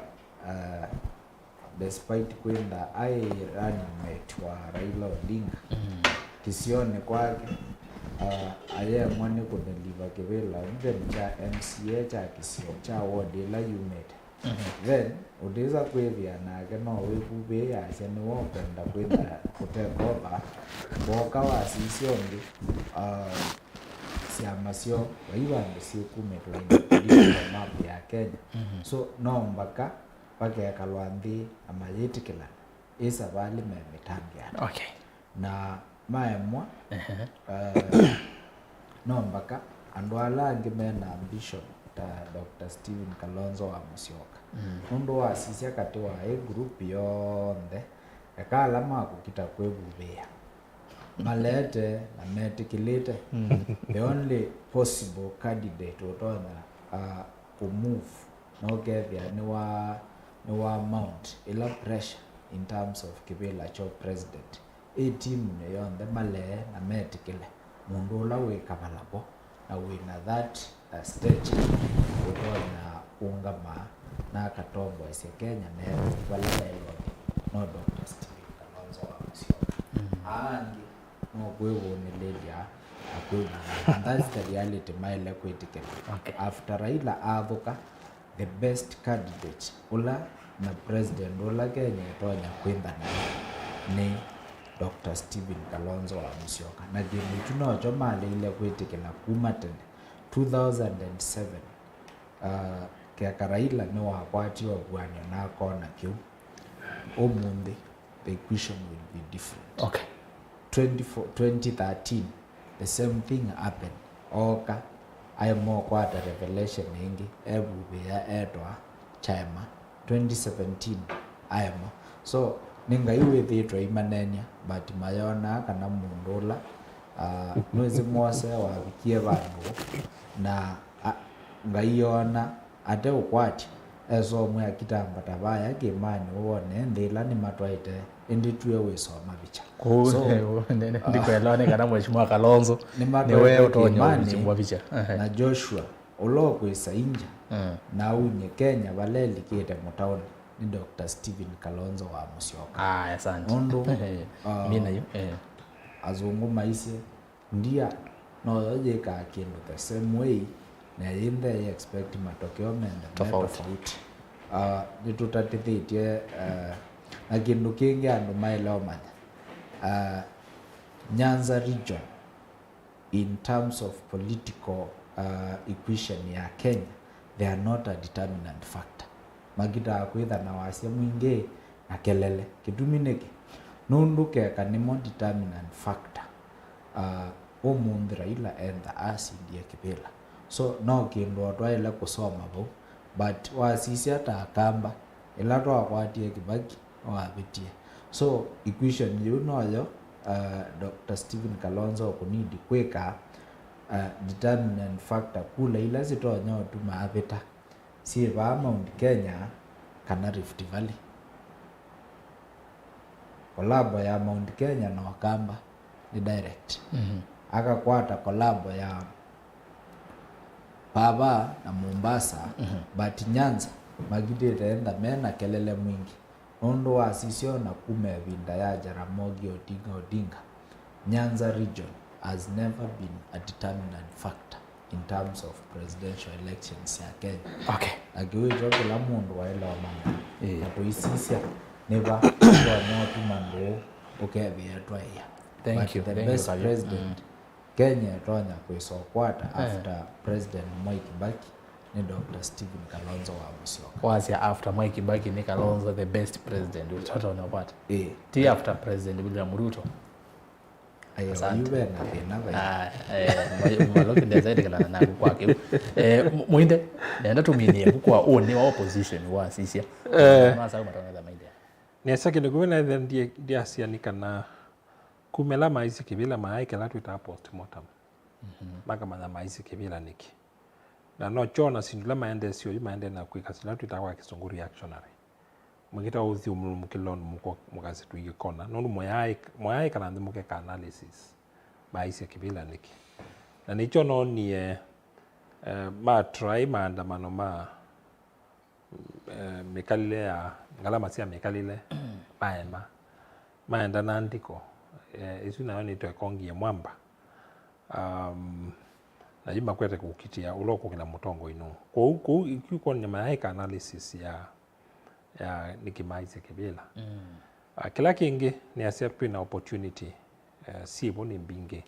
despite kwenda running mate wa Raila Odinga kisione kwake aye mwani kudeliver kivela even cha MCA cha kisio cha ward la unit then udeza kwevya na geno webube ya sene wopenda kwenda kutekoba boka wasisiongi siamasio waibande siukumetwa ina map ya Kenya so nombaka pake kalwandi amayitikila isa bali memetangia na maemwa nombaka andwala ngimena ambition ta Dr. Stephen Kalonzo wa Musyoka ndo wasisia kati wa group yonde ekala makukita kwebubea malete na metikilite the only possible candidate utona to move no gevya ni wa mount ila pressure in terms of kibela cho president timu ne yonthe male na metikile mundu ula wikavalavo na wina that stage utonya ungama na katombo ese Kenya ne valelo no Dr. Stephen Kalonzo wa Musyoka angi no kwewonelelia and that's the reality my equity. Okay. After Raila Avuka, the best candidate ula na president ula Kenya tonya kwenda na ni Dr. Stephen Kalonzo wa Musyoka na gemu tunojo mali ile kwetikela kumatende 2007 kia Raila no wakwati wa bwana na kona kiu omunde the equation will be different. Okay. 2013 the same thing happened. Oka I more quarter revelation ingi everywhere edwa chama 2017 ayama so ninga iwe thitwa imanenia but mayona kana mundula mwezi mwase wabikie bandu na ngaiona ate ukwati ezo mwe akitamba tabaya kimani uone ndila ni matwaite indi tuwe wisoma bicha so ndikwelane kana mheshimiwa Kalonzo ni wewe utonyo mheshimiwa bicha na Joshua uloko isainja na unye Kenya baleli kite mutaoni ni Dr. Stephen Kalonzo wa Musyoka. Asante. Ondo mina yo azungu maise ndia no yoje ka kindu the same way na yinde expect matokeo menda tofauti. Nitutatitie na kindu kingi andu maelewa manya. Nyanza region in terms of political equation ya Kenya, they are not a determinant factor. Magita akwitha na wasia mwingi na kelele kidumineke nundu keka ni more determinant factor omundu Raila enda asindie kibila so no kindu atwaile kusoma bo but wasisi atakamba ila twakwatie Kibaki wabitie so equation you know yo Dr. Stephen Kalonzo kunidi kweka determinant factor kula ila zitonyo tumavita si ba Mount Kenya kana Rift Valley kolabo ya Mount Kenya na Wakamba ni direct akakwata kolabo ya Baba na Mombasa but Nyanza magidire enda mena kelele mwingi nondo wasisio na kume vinda ya Jaramogi Odinga Nyanza region has never been a determinant factor in terms of presidential elections ya Kenya. Okay. Agiwe jogo la mundu wa ila wa manga. Atoisisia never no tumando ukevia twaya. Thank you. The best president Kenya tonya kwisokwata after President Mwai Kibaki ni Dr. Stephen Kalonzo wa Musyoka. Was after Mwai Kibaki ni Kalonzo the best president we talk on what? T after President William Ruto. Ayuwe na tena Maluki ndezaidi kala na kwake Muinde nenda tuminie kwa one wa opposition wa sisia masa matonga maide nesa kile kuwena ndiye asianika na kumela maisi kibila maike la tuita postmortem maka mana maisi kibila niki na no chona sindula maende sio maende na kuika sila tuita kwa kisungu reactionary mungita uthi umulumukilon mukasi tuigikona nonu moyai kana ndimuke ka analysis maisi kibila niki na nicho no ni ma try maandamano ma mekalile ya ngalama sia mekalile maenda na ndiko isu na ni to kongi ya mwamba na yima kwete kukitia uloko kina Mutonga ino kwa ikiko ni mayai ka analysis ya nikimaise kibila kila kingi ni asepi na opportunity si boni mbinge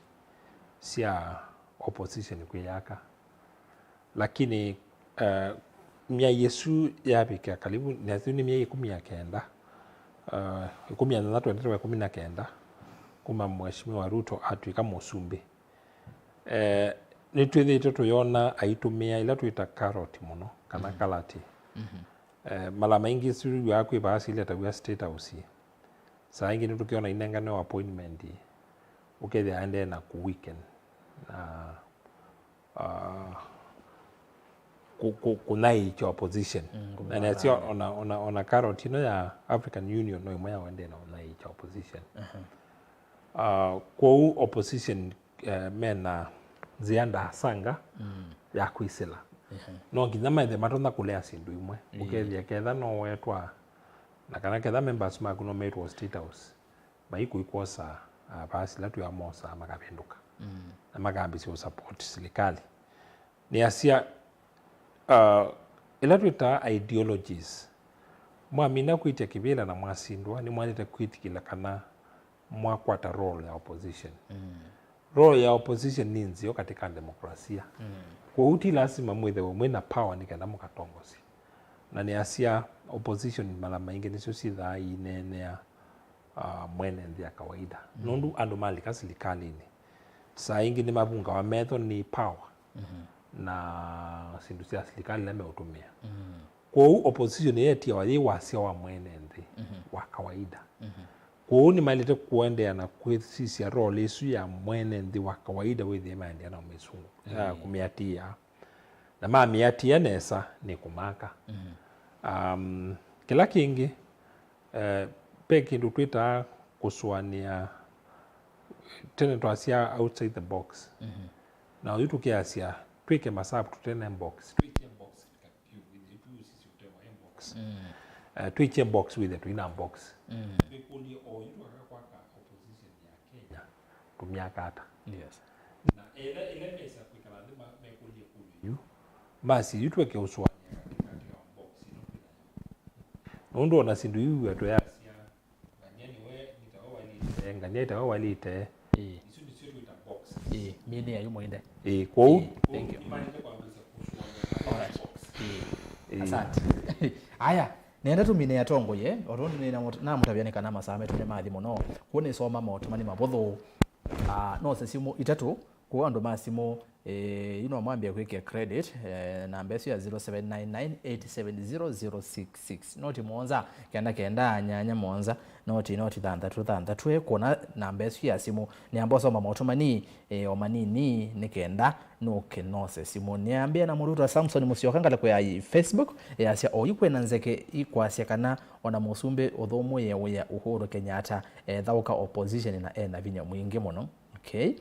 sia opposition kuyaka lakini mia Yesu yabika karibu ni mia 19 19 kuma mheshimiwa Ruto atuika musumbi nitwithite tuyona aitumia ila tuita carrot muno kana kalati mala maingi suru yako ibasi ile tabuya state house saa ingi tukiona inengano appointment ukethe aende na ku weekend na kunai cho opposition na sio ona carrot ino ya African Union no moya wende na onai cho opposition kwa opposition mena zianda sanga ya kuisila no nginya maithe matonda kulea sindu imwe ukethia ketha no wetwa na kana ketha members maku no metwa State House maikuikosa basi latu ya mosa makapenduka na makambisi support serikali ni asia ilatu ita ideologies mwamina kuitia kibila na mwasindwa ni mwanita kuitikila kana mwakwata role ya opposition role ya opposition ni nzio katika demokrasia kwa uti lazima mwithe mwena power nikenda mukatongosi na ni asia opposition mara maingi nicio sitha inene ya mwene ndia kawaida nundu andu mali kasilikalini saa ingi ni mabunga wa metho ni power na sindu cia serikali leme utumia kwa opposition yetia wasia wa mwene ndi wa kawaida kwa ni malete kuendea na kuithisia role isu ya mwene ndi wa kawaida withi maendia na umesungu kumiatia na miatia nesa ni kumaka kila kingi peki ndu twita kuswania tene twasia outside the box na yutu kiasia twike masabu tutene box twike box with the sisi utewa box twike box with the ina box bikuli o yutu kwa opposition ya Kenya tumiaka hata yes na ile pesa kwikala ndima mekuli kuli basi yutu ke uswania katika box ndo na sindu yu ato ya ngania itawa walite isu ndisio ita box mini ya Muinde kwa thank you asante aya nenda tumine ya tongo ye orondi ni na mutabiane kana masame tune mathi muno kune soma motumani mabotho no sesimu itatu kwa ndo masimo mwambia kweke credit namba yesu ya 0799870066 noti monza kenda nyanya monza noti thantha twe kuona namba yesu ya simu ni ambaso mamotumani omanini nikenda nuke nose simu niambia na muruto Samson musiokangala kwa Facebook yasia oyikwe nanzeke ikwasia kana ona musumbe othomo yewe ya Uhuru Kenyatta thauka opposition na vinya mwingi muno okay.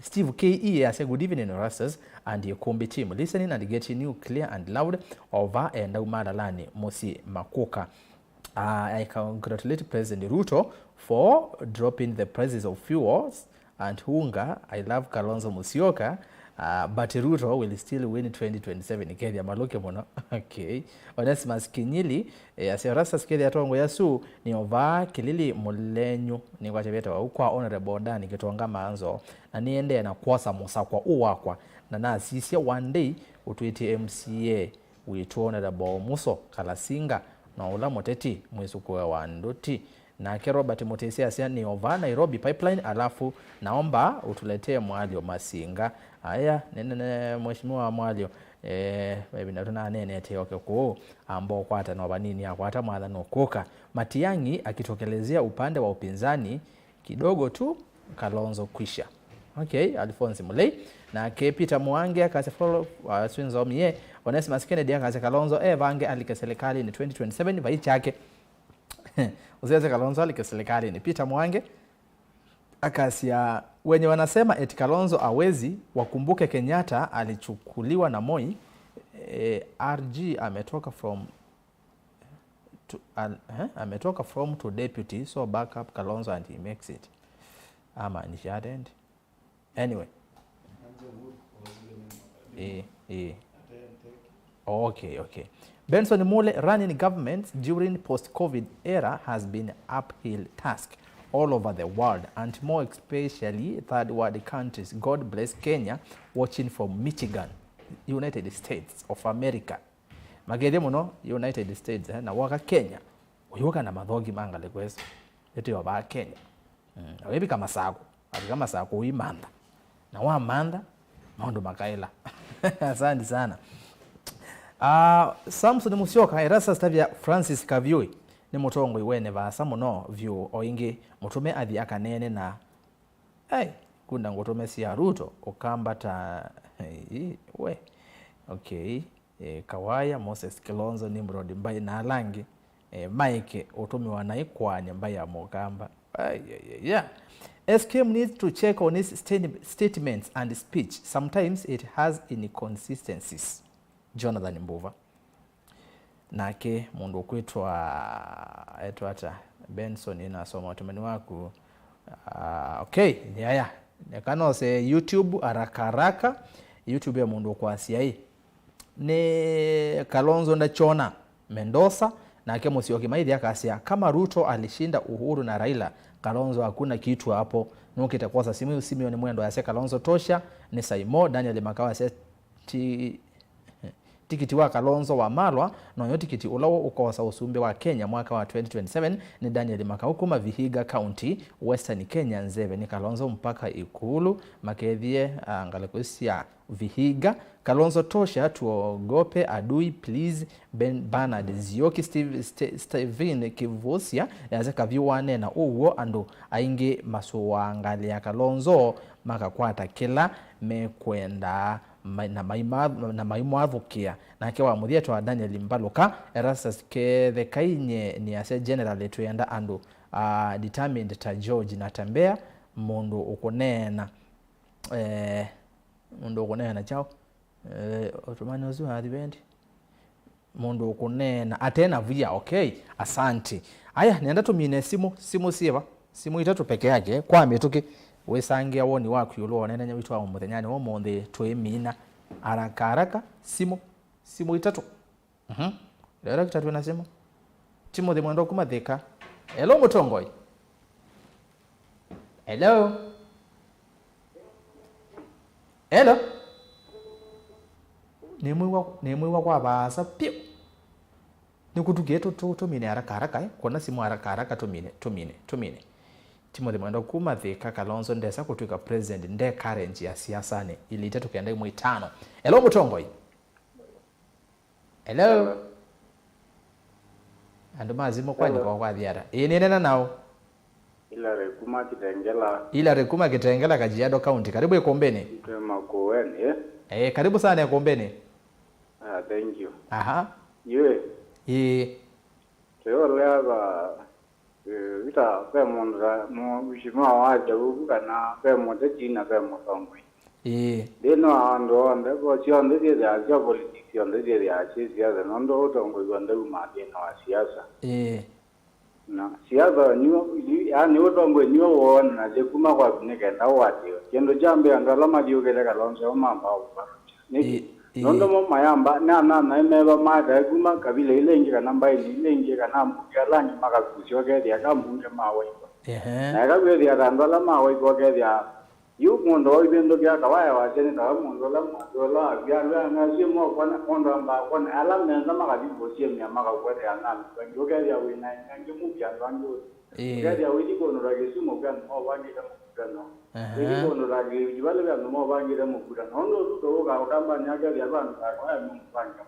Steve K.E. I say good evening Erastus and the Ĩkũmbĩ team listening and getting you clear and loud over and Mathatani Mosi Makoka. I congratulate President Ruto for dropping the prices of fuels and hunger. I love Kalonzo Musyoka. But Ruto will still win 2027 Kenya Maluki muno okay Onesimus Kinyili ase Erastus Kenya tongo yasu ni ova kilili mulenyu ni kwa chebeta ukwa honorable Dani kitonga manzo na niende na kwasa musa kwa uwakwa na nasisia one day utwiti MCA witu honorable Muso Kalasinga na ula moteti mwesuko wa ndoti na ke Robert Mutesi asia ni ova Nairobi pipeline alafu naomba utuletee Mwalio Masinga aya nene mheshimiwa Mwalio maybe natuna nene teoke ko ambao kwata no banini akwata mwadha no koka Matiangi akitokelezea upande wa upinzani kidogo tu Kalonzo kwisha okay Alphonse Ũlei na ke Peter Mwangi akasefolo Nzomo ye Onesimus Kennedy akase Kalonzo vange alike serikali ni 2027 vai chake usiweze Kalonzo alike serikali ni Peter Mwangi akasia wenye wanasema eti Kalonzo awezi wakumbuke Kenyatta alichukuliwa na Moi RG ametoka from to deputy so back up Kalonzo and he makes it ama ni shadend anyway okay Benson Mule running governments during post-COVID era has been uphill task all over the world and more especially third world countries. God bless Kenya watching from Michigan, United States of America. Magede muno United States na waka Kenya. Uyoka na mathogi mangale kweso. Yetu yoba Kenya. Awebi kama sako uimanda. Na wa manda maundu makaela. Asante sana. Samson Musyoka Erastus tabia Francis Kavyu ni mutongo iwene vasa muno vyu oingi mutume athi akanene na kunda ngotume cia Ruto ukambata we okay Kawaya Moses Kilonzo Nimrod Mbai na Alangi Mike utumi wanaikwanya Mbai ya mukamba Yeah. SKM needs to check on his statements and speech. Sometimes it has inconsistencies. Jonathan Mbuva. Nake mundu kwitwa etwata Benson inasoma watumani waku. Okay, yeah. Nekano se YouTube haraka YouTube ya mundu kwa siai. Ne Kalonzo Ndachona Mendoza nake Musyoki Maidhi akasia kama Ruto alishinda Uhuru na Raila, Kalonzo hakuna kitu hapo. Nuki itakosa Simeon Mwendo ya Kalonzo tosha ni Saimo Daniel Makawa tikiti wa Kalonzo wa Malwa na no tikiti ulawo ukosa usumbe wa Kenya mwaka wa 2027 ni Daniel Makawa kuma Vihiga County Western Kenya nzeve ni Kalonzo mpaka Ikulu Makethie ngalekosia Vihiga Kalonzo tosha tuogope adui please Bernard Zioki Steven Kivusia yaze Kavyu wane na uwo ando ainge masuangalia Kalonzo makakwata kila mekwenda na maimuavukia na kewa muthia twa Daniel Mbaluka Erastus ke the kainye ni ase general tuyenda ando determined ta George na tembea mundu ukunena chao otumani ozu adiventi mundu ukunena atena via. Okay, asante. Aya nienda tumine simu sieva simu itatu peke yake kwa mituki wesangia woni waku yulo nene nyawitu wa muthenyani wo monde twemina haraka simu itatu lero kitatu na simu timu de mwendo kumathika. Hello Mutongoi. Hello nemwe kwa basa pio nikutugeto tumine haraka kona simu haraka tumine Timothy Mwendo kumathika Kalonzo ndesa kutuika president nde current ya siasa ne ilite tukenda mu 5. Hello Mutongoi. Hello. Ando mazimo kwani kwa thiara. Nena nao. Ila rekuma Kitengela Kajiado County. Karibu Ĩkũmbĩ. Makueni. Karibu sana Ĩkũmbĩ. Thank you. Aha. Yue. Teo leva vita pemonda mo bishima waje ukana pemonda china pemotongwe deno ando ande ko chionde de ya politics onde de ya siasa nondo otongwe gonde umade na siasa na siasa ni otongwe ni wona je kuma kwa nike na wati kendo jambe andala madiogele Kalonzo mamba upa nondo mo mayamba na meba mada kuma kabila ilenje kana mbaili ilenje kana mbuyalanyi makakusyo ke dia kambunje mawe na kabwe dia randala mawe ko ke dia yu mundo ibendo kya kawaya wa cheni ta mundo la bya nga simo kwana kondo amba kwana ala menza makadi bosie mya makakwete ana ngo ke dia wina ngi mubya ndango ke dia widi kono ra gesimo kan mo wangira mukano widi kono ra ge jibale bya mo wangira mukano ndo do ga utamba nyaga dia bana kwa mpanga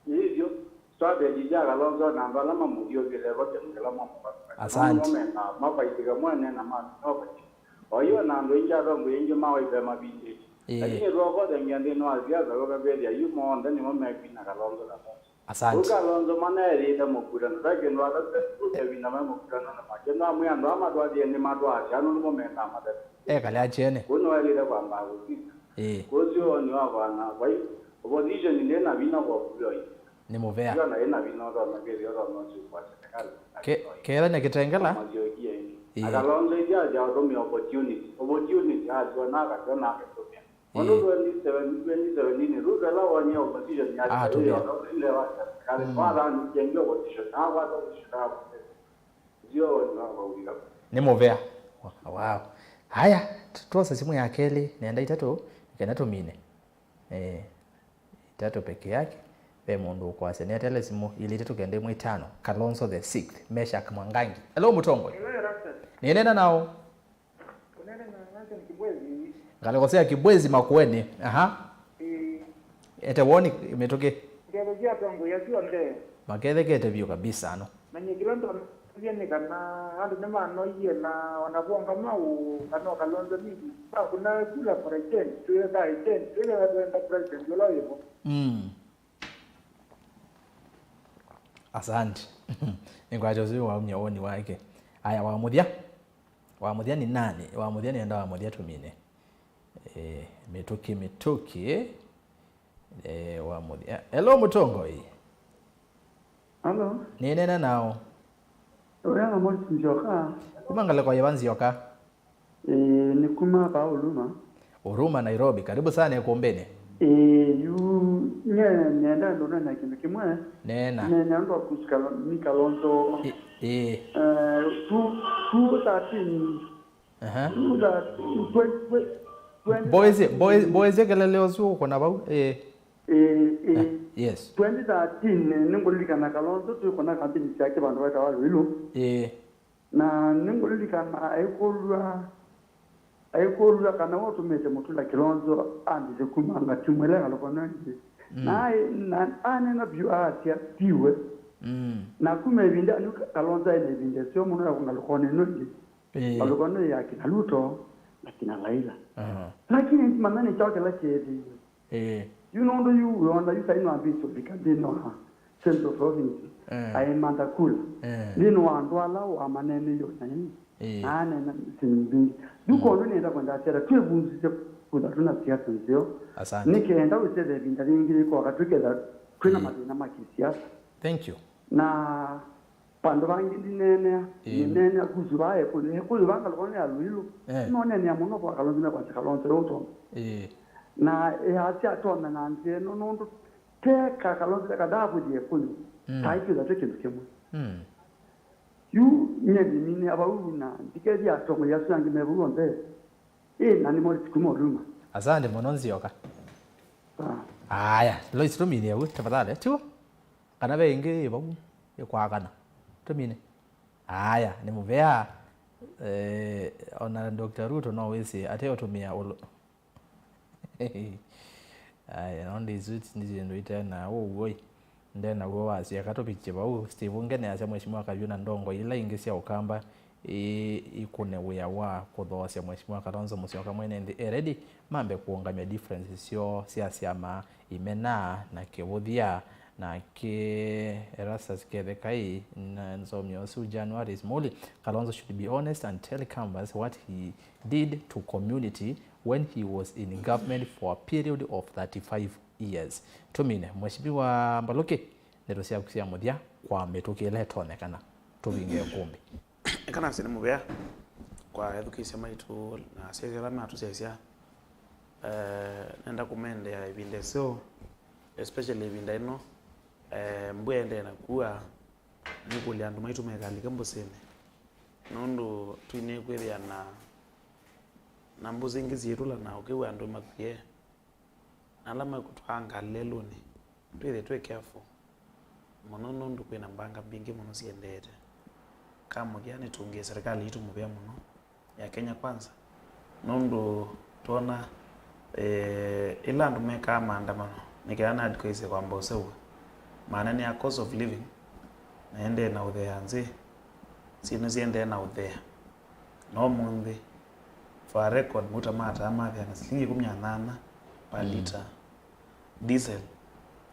hiyo strategy ya Kalonzo na mbala mamudio kile wote ngela mambo asante mapa itika mwana na mapa oyo na ndo inja rongo inje mawe be mabindi lakini roho de ngende no azia za roga be ya yumo ndani mo mekina Kalonzo la asante Kalonzo manere ida mukura ndage no ala te bina mukura na makena muyando amadwa de ni madwa chano mo mena amade kale achene kuno ali da kwamba kozio ni wa bana bai opposition ni na bina kwa kuyo ni movea na ina bina ndo na gezi ndo no si kwa serikali kera na Kitengela Kalonzo ya domi opportunity azo na ka tona ka topia ono 27 ni ruga la wanya opposition ya ile wa kale para ni jengo opposition hawa ndo shida zio na wauliga ni movea. Wow. Haya tutosa simu ya Kelly nenda itatu kena tumine itatu peke yake be mundu kwa seneta ile simu ili itatu kende mu 5 Kalonzo the 6th Meshak Mwangangi. Hello Mutongo. Nena nao kunena na nake Kibwezi ngalikosea Kibwezi Makueni. Aha ete woni imetoke ngelojia tongo yasiwa nde makethe kete vyo kabisa no manye kilondo yene kana hadi nema no yena wanabonga mau kana Kalonzo mimi ba kuna kula for exchange tuwe da exchange tuwe da president yolo yebo asante ingwajozi wa mnyaoni wake Aya wamuthia ni nani? Wamuthia ni enda wamuthia tumine. Mituki. Wamuthia. Hello Mutonga hii. Hello. Ni nene nao. Oyanga mwisi njoka. Kumangale kwa Yevanzi yoka. Ni kuma pa Huruma Nairobi. Karibu sana Ĩkũmbĩ. Nenda ndona na kintu kimwe. Nena. Nenda ndo kusikala Kalonzo. 2013. Boys kelele zuo kuna bau. Yes. 2013 ningolika Kalonzo tu kuna kampeni yake bantu wa tawalo na ningolika na aikolwa kana watu mete mutula Kalonzo andi kumanga tumwela lokona na na view atia tiwe na kumebinda Kalonzo ine binda sio muno kungalokone nondi alokone yake naluto lakini Raila lakini manani chake la chedi you know you say no ambition because no central province I manda cool nino andwala wa manene yo nani na simbi duko ndo nenda kwenda tera twebunzi kuda tuna siasa nzio nikaenda useze binda ngiri kwa katukeza kwina madina makisiasa. Thank you. Na pando bangi nene akuzubaye kule banga lokone aluilo no nene amuno kwa Kalonzo kwa Kalonzo roto na hati atona na nje no teka Kalonzo kadabu die kuni taiki za teke kimwe you nyedi mini abauna dikedi atongo yasangi mebuonde nani mo tikumoruma. Asante mononzi yoka. Aya lo istumini yawe tafadhali tu kana benge babu yekwakana tumine. Aya ni muvea ona Dr. Ruto no wese ate otumia aya nondi zuti ndizo itana woi ndena go wasi akatopiche bau Steve ngene ase mheshimiwa Kavyu na ndongo ila ingisia ukamba ikune weya wa kudhosia mheshimiwa Kalonzo Musyoka mwene ndi ready mambe kuongamia differences sio siasa ama imena na kebuthia na ke Erastus kethekai na Nzomo su January small Kalonzo should be honest and tell canvas what he did to community when he was in government for a period of 35 years. Tumine mheshimiwa Maluki ndosia kusia muthia kwa mituki ile tonekana tubinge Ĩkũmbĩ. Kana sine mubea kwa education maitu na siasa lama tusiasia nenda kumende ya ibinde so especially ibinde ino mbwende na kuwa nikuli andu maitu mekalika mbosene nondo tuine kwethia na mbuzi ngizi yetula na ukiwa andu makie alama kutwanga leloni twe careful mono nondo kwena mbanga bingi mono siendete kama giani tungie serikali itu mubea mono ya Kenya kwanza nondo tona ila andu meka maandamano nikiana advocacy kwa mbosewa maana ni a cost of living naende na udhea nzi sino ziende na udhea no mundi for record mutamata ama vya shilingi 18 per liter diesel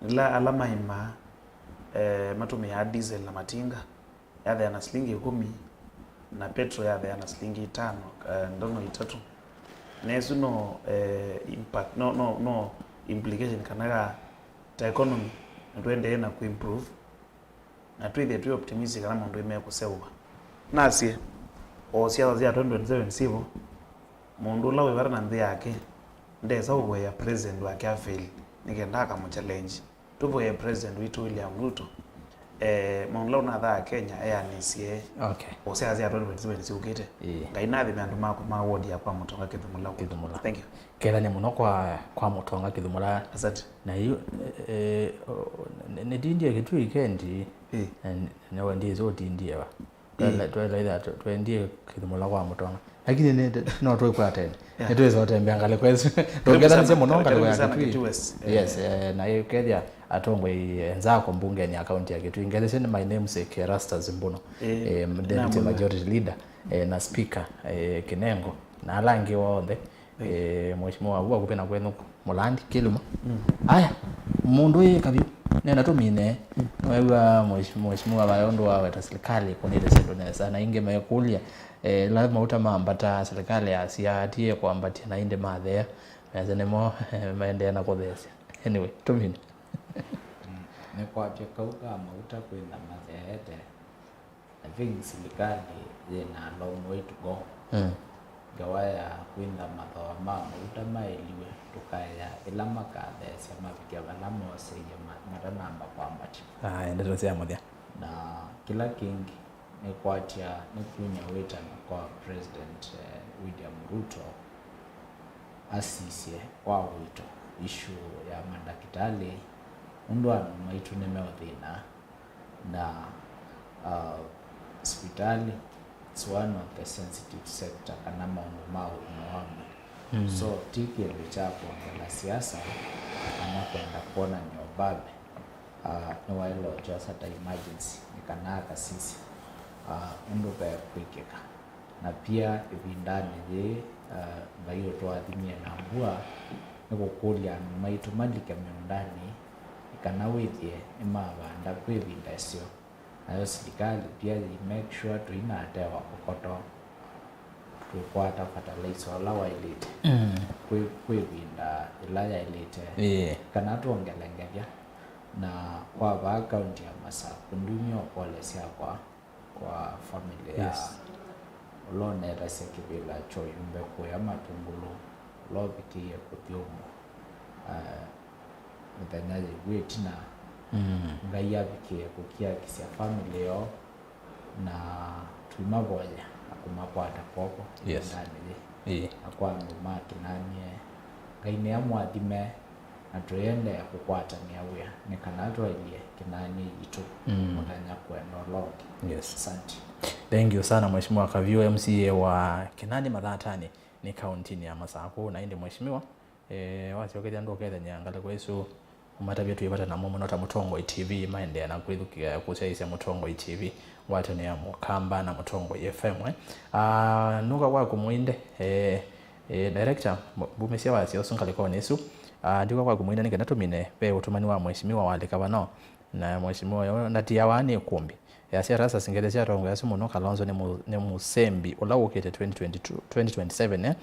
ila alama ima matumi ya diesel na matinga yadhe na shilingi 10 na petrol yadhe na shilingi 5 ndono 3 nesu no impact no implication kanaga ta economy ndwende na kuimprove na twithe optimistic kama ndo imekusewa nasie o siasa zia 2027 sivo mundu la webara na ndhi yake ndeza uwe ya president wake afeli nikenda kama challenge tuvo ya president witu William Ruto mundu la una dha Kenya nisie okay o siasa zia 2027 siukite ngainathi meandu mako ma ward ya kwa Mutonga Kithumula. Thank you kethane muno kwa Mutonga Kithumula. Asante na hiyo ne dindie kitu ikendi na wandi zo dindie wa twela twendie Kithumula kwa Mutonga lakini no to kwa tena neto zote mbiangale kwezo ndongeza nse muno ngale kitu yes na hiyo kedia atongwe enzako mbunge ni account yake tu ingelese ni my name is Erastus mbuno deputy majority leader na speaker Kinengo na alangi wothe mheshimiwa huwa kupena kwenu mulandi kiluma aya mundu Kavyu nena tumine wewe mheshimiwa bayondo wa serikali kunile sendone sana inge mayekulia lazima utamambata serikali asiatie kwambatia na inde mathe mezenemo maende na kodhesi anyway tumine ne kwa kauka mauta kwenda mathete. I think serikali ina long way to go. Gawaya kwenda mathawa mauta maeliwe tukaya ila makathe sema vikia balamo sije matanamba kwambati ndio sema moja na kila kingi ni kwatia ni kunya weta kwa President William Ruto asisi kwa wito issue ya mandakitali undwa maitu nemeothina na hospitali it's one of the sensitive sector kana maundu mau inawamu. So tiki lichapo na siasa anakwenda kuona nyobabe ni wailo just at emergency nikanaka sisi undu kwa kwikeka na pia ibindani je bayo to adimia na mbua niko kulia maitu malika miondani ikanawithie imabanda kwibinda sio ayo serikali pia make sure to inatewa kokoto kwata fertilizer la wailite kwibinda ilaya ilite kana tuongelengeria na kwa ba county ya Masaku ndunyo policy kwa familia lone rasekibila choyumbe kwa matungulu lobitie kutyomo mtanyaje wetina ngaya bikie kukia kisia family yo na tumaboya akumakwata popo ndani akwa ngoma Kinanie ngaine amwadime atoyende kukwata niawia nikanato ile Kinanie itu mutanya kwenda lord. Asante. Thank you sana mheshimiwa Kavyu MCA wa Kinanie Mathatani ni county ya Masaku na inde mheshimiwa wasiokete ndo kete nyangala kwa hizo matabia tuipata na Mumo nota Mutonga TV maende na kuithukia kusaisa Mutonga TV watu ni ya Mukamba na Mutonga FM nuka kwa Muinde director bumesia wasi osunkaliko nesu ndiko kwa Muinde nikenda tumine pe utumani wa mheshimiwa wale kabano na mheshimiwa yo natia wani Ĩkũmbĩ ya Erastus singelezia rongo ya simu no Kalonzo ne musembi ulawukete 2027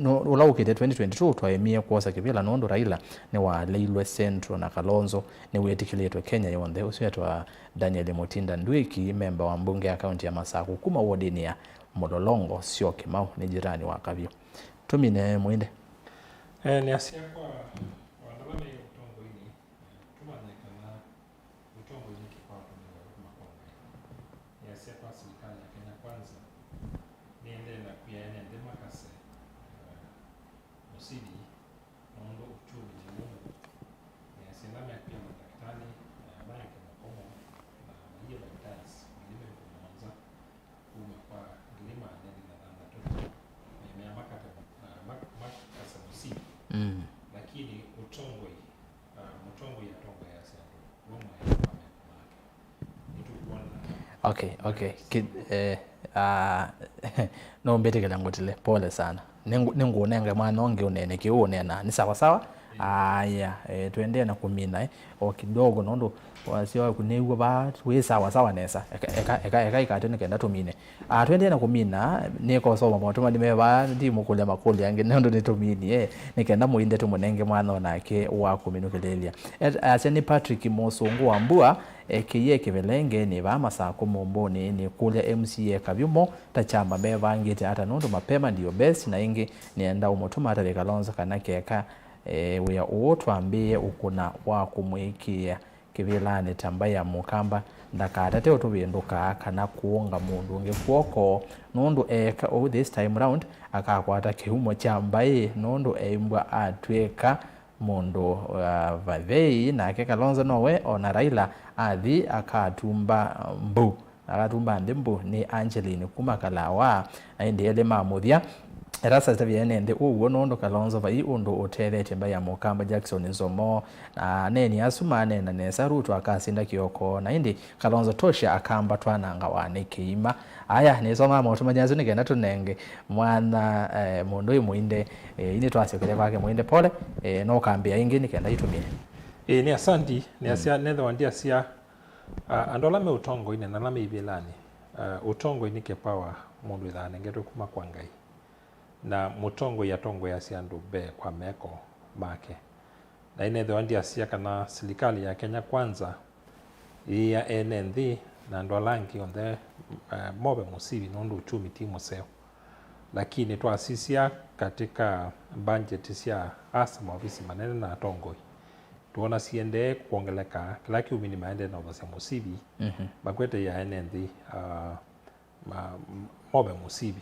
ulawukete 2022 twaemie kuosa kibila nondo Raila ne wa Leilwe Central na Kalonzo ne wetikiletwe Kenya yonde usietwa Daniel Mutinda Ndwiki member wa mbunge ya county ya Masaku kuma wodini ya Mololongo sio Kimau ni jirani wa Kavyu tumine Muinde ni asia kwa wandabane serikali ya Kenya kwanza niende na kuyaene demakase usidi muundo uchumi ni Mumo ya sindama ya pia madaktari ambaye kama Mumo na hiyo daktari mlime kuanza kuma kwa lima ndio na dhanda tu ya makata makasa usidi lakini utongwe mutongwe ya tongo ya sendo Mumo ya Okay. No mbetekela ngotile pole sana. Ningunenge mwana onge unene kiunena ni sawa sawa. Tuendee na kumina o kidogo nondo wasio kunewa ba we sawa sawa nesa. Eka ikatene kenda tumine. Tuendee na kumina niko soma moto madime ba ndi mukule makuli yange nondo nitumini nikenda muinde tumunenge mwana onake wa kuminukelelia. Aseni Patrick Mosungu wambua kiye kivelenge ni ba Masaku mumboni ni kule MCA Kavyumo tachamba bevangite ata nondo mapema ndio best na ingi nienda umotuma ata Kalonzo kanakeka wea uotwambie ukuna wa kumwikia kivilani tambaya mukamba ndakatate otuvinduka kana kuonga mundu ngekuoko nundu this time round akakwata kihumo chambaye nundu eimbwa atweka mundu vathei na Kalonzo nowe ona Raila athi akatumba ndimbu ni Angeline kumakalawa indi ele mamuthia Erastus tavienende uwo nondo Kalonzo vai undu utethete mbaya mukamba Jackson Nzomo na neni asumane na nesa Ruto akasinda kioko na indi Kalonzo tosha akamba twananga wane kiima aya nisoma moto majanzu nigenda tunenge mwana mundu Muinde ini twasiokele kwake Muinde pole no kambia ingi nikenda itumie ni asanti ni asia netho wandia sia andola me utongo ine na lame ibelani utongo ini ke power mundu ithane ngeto kuma kwa ngai na mutongo ya tongo ya sia ndu be kwa meko make na netho wandia sia kana serikali ya Kenya kwanza ya NND na ndolangi onde mobe musibi nondu uchumi timu seo lakini twasisia katika budget sia asa maofisi manene na tongoi tuona siende kuongeleka kila kiumi ni maende na obase musibi bakwete ya NND mobe musibi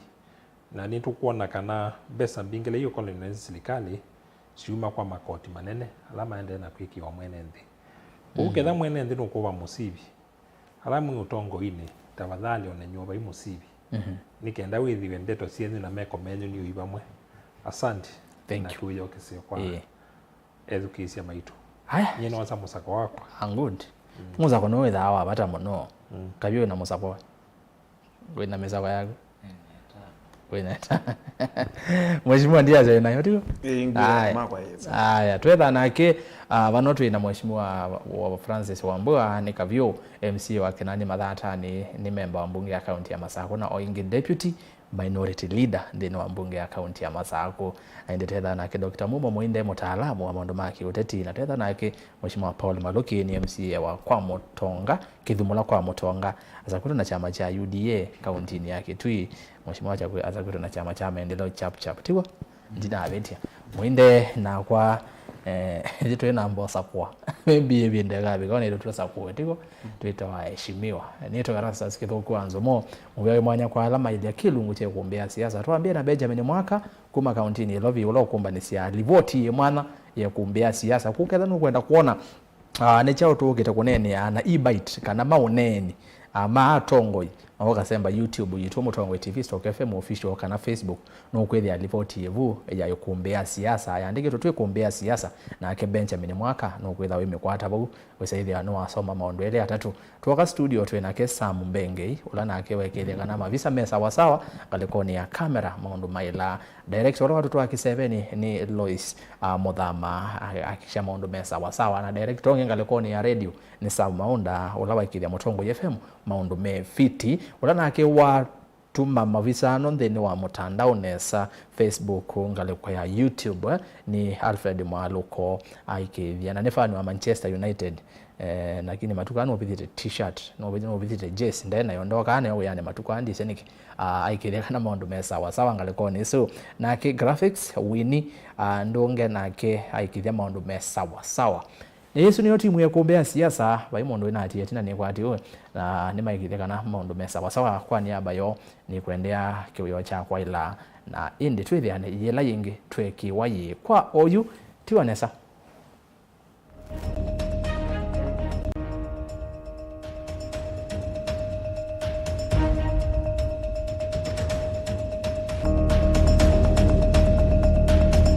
na nitu kuona kana besa mbingile hiyo koloni serikali siuma kwa makoti manene alama ende na kwiki wa mwenende uketha mwenende no kuba musibi alamu utongo ine tafadhali one nyoba musibi nikenda withiwe ndeto sienzi na meko menyu ni uibamwe asante thank you yo kesio kwa education maitu haya nyene wanza musako wako good musako no wetha awa bata muno Kavyu na musako wena meza kwa yako wena mheshimiwa ndiye aje nayo tio haya twetha nake bano twina mheshimiwa wa Francis Wambua ni Kavyu MC wa Kinanie Mathatani ni member wa mbunge ya county ya Masako na oingi deputy minority leader ndino wa mbunge ya county ya Masako aende twetha nake Dr. Mumo Muinde Mũtaalamu wa maundu ma kiuteti na twetha nake mheshimiwa Paul Maluki ni MC wa kwa Mutonga Kithumula kwa Mutonga azakuta na chama cha UDA county ya Kitui mheshimiwa chakwe azakuta na chama cha maendeleo chap tiwa ndina abetia Muinde na kwa jito na mbosa kwa maybe binde gabe kwa ndio tusakuwe tiko twitawa heshimiwa nito Erastus Kithuku Nzomo mugawe mwanya kwa alama ile kilungu cha kuombea siasa tuambie na Benjamin Mwaka kuma county ni lovi ulo kumba ni sia livoti mwana ya kuombea siasa kuketha no kwenda kuona ne chao tu kitakunene ana e-bite kana mauneni ama atongoi mawoka semba YouTube yitu Mutonga TV Stock FM official kana Facebook no kwethia ripoti yevu ya kuombea siasa yandike tutwe kuombea siasa na ke Benjamin Mwaka no kwetha wime kwata bau wesaithia no asoma maondo ele atatu tuoka studio twena ke Sam Mbengei ulana akewekele kana mavisa mesa sawa galekoni ya kamera maondo maila director watu wa kiseveni ni Lois Muthama akisha maondo mesa sawa na director ngalekoni ya radio ni Sam Maunda ulawa ikithia Mutonga FM maondo me fiti ulana ake wa tuma mavisano ndeni wa mutandao nesa Facebook ngale kwa ya YouTube ni Alfred Mwaluko aikithia na nefano wa Manchester United lakini matukano obithite t-shirt no obithite jersey ndena yondoka ane yani matukandi seniki aikithia kana maundu mesa sawa ngale kwa ni so na ke graphics wini ndonge na ke aikithia maundu mesa sawa Yesu niyo timu ya kuombea siasa baimondo ina ati tina ni kwati we na ni maikitheka na maundu mesa sawa kwa niaba yo ni kuendea kiyo cha kwa ila na indi twithia yela yingi tweki wayi kwa oyu tiwanesa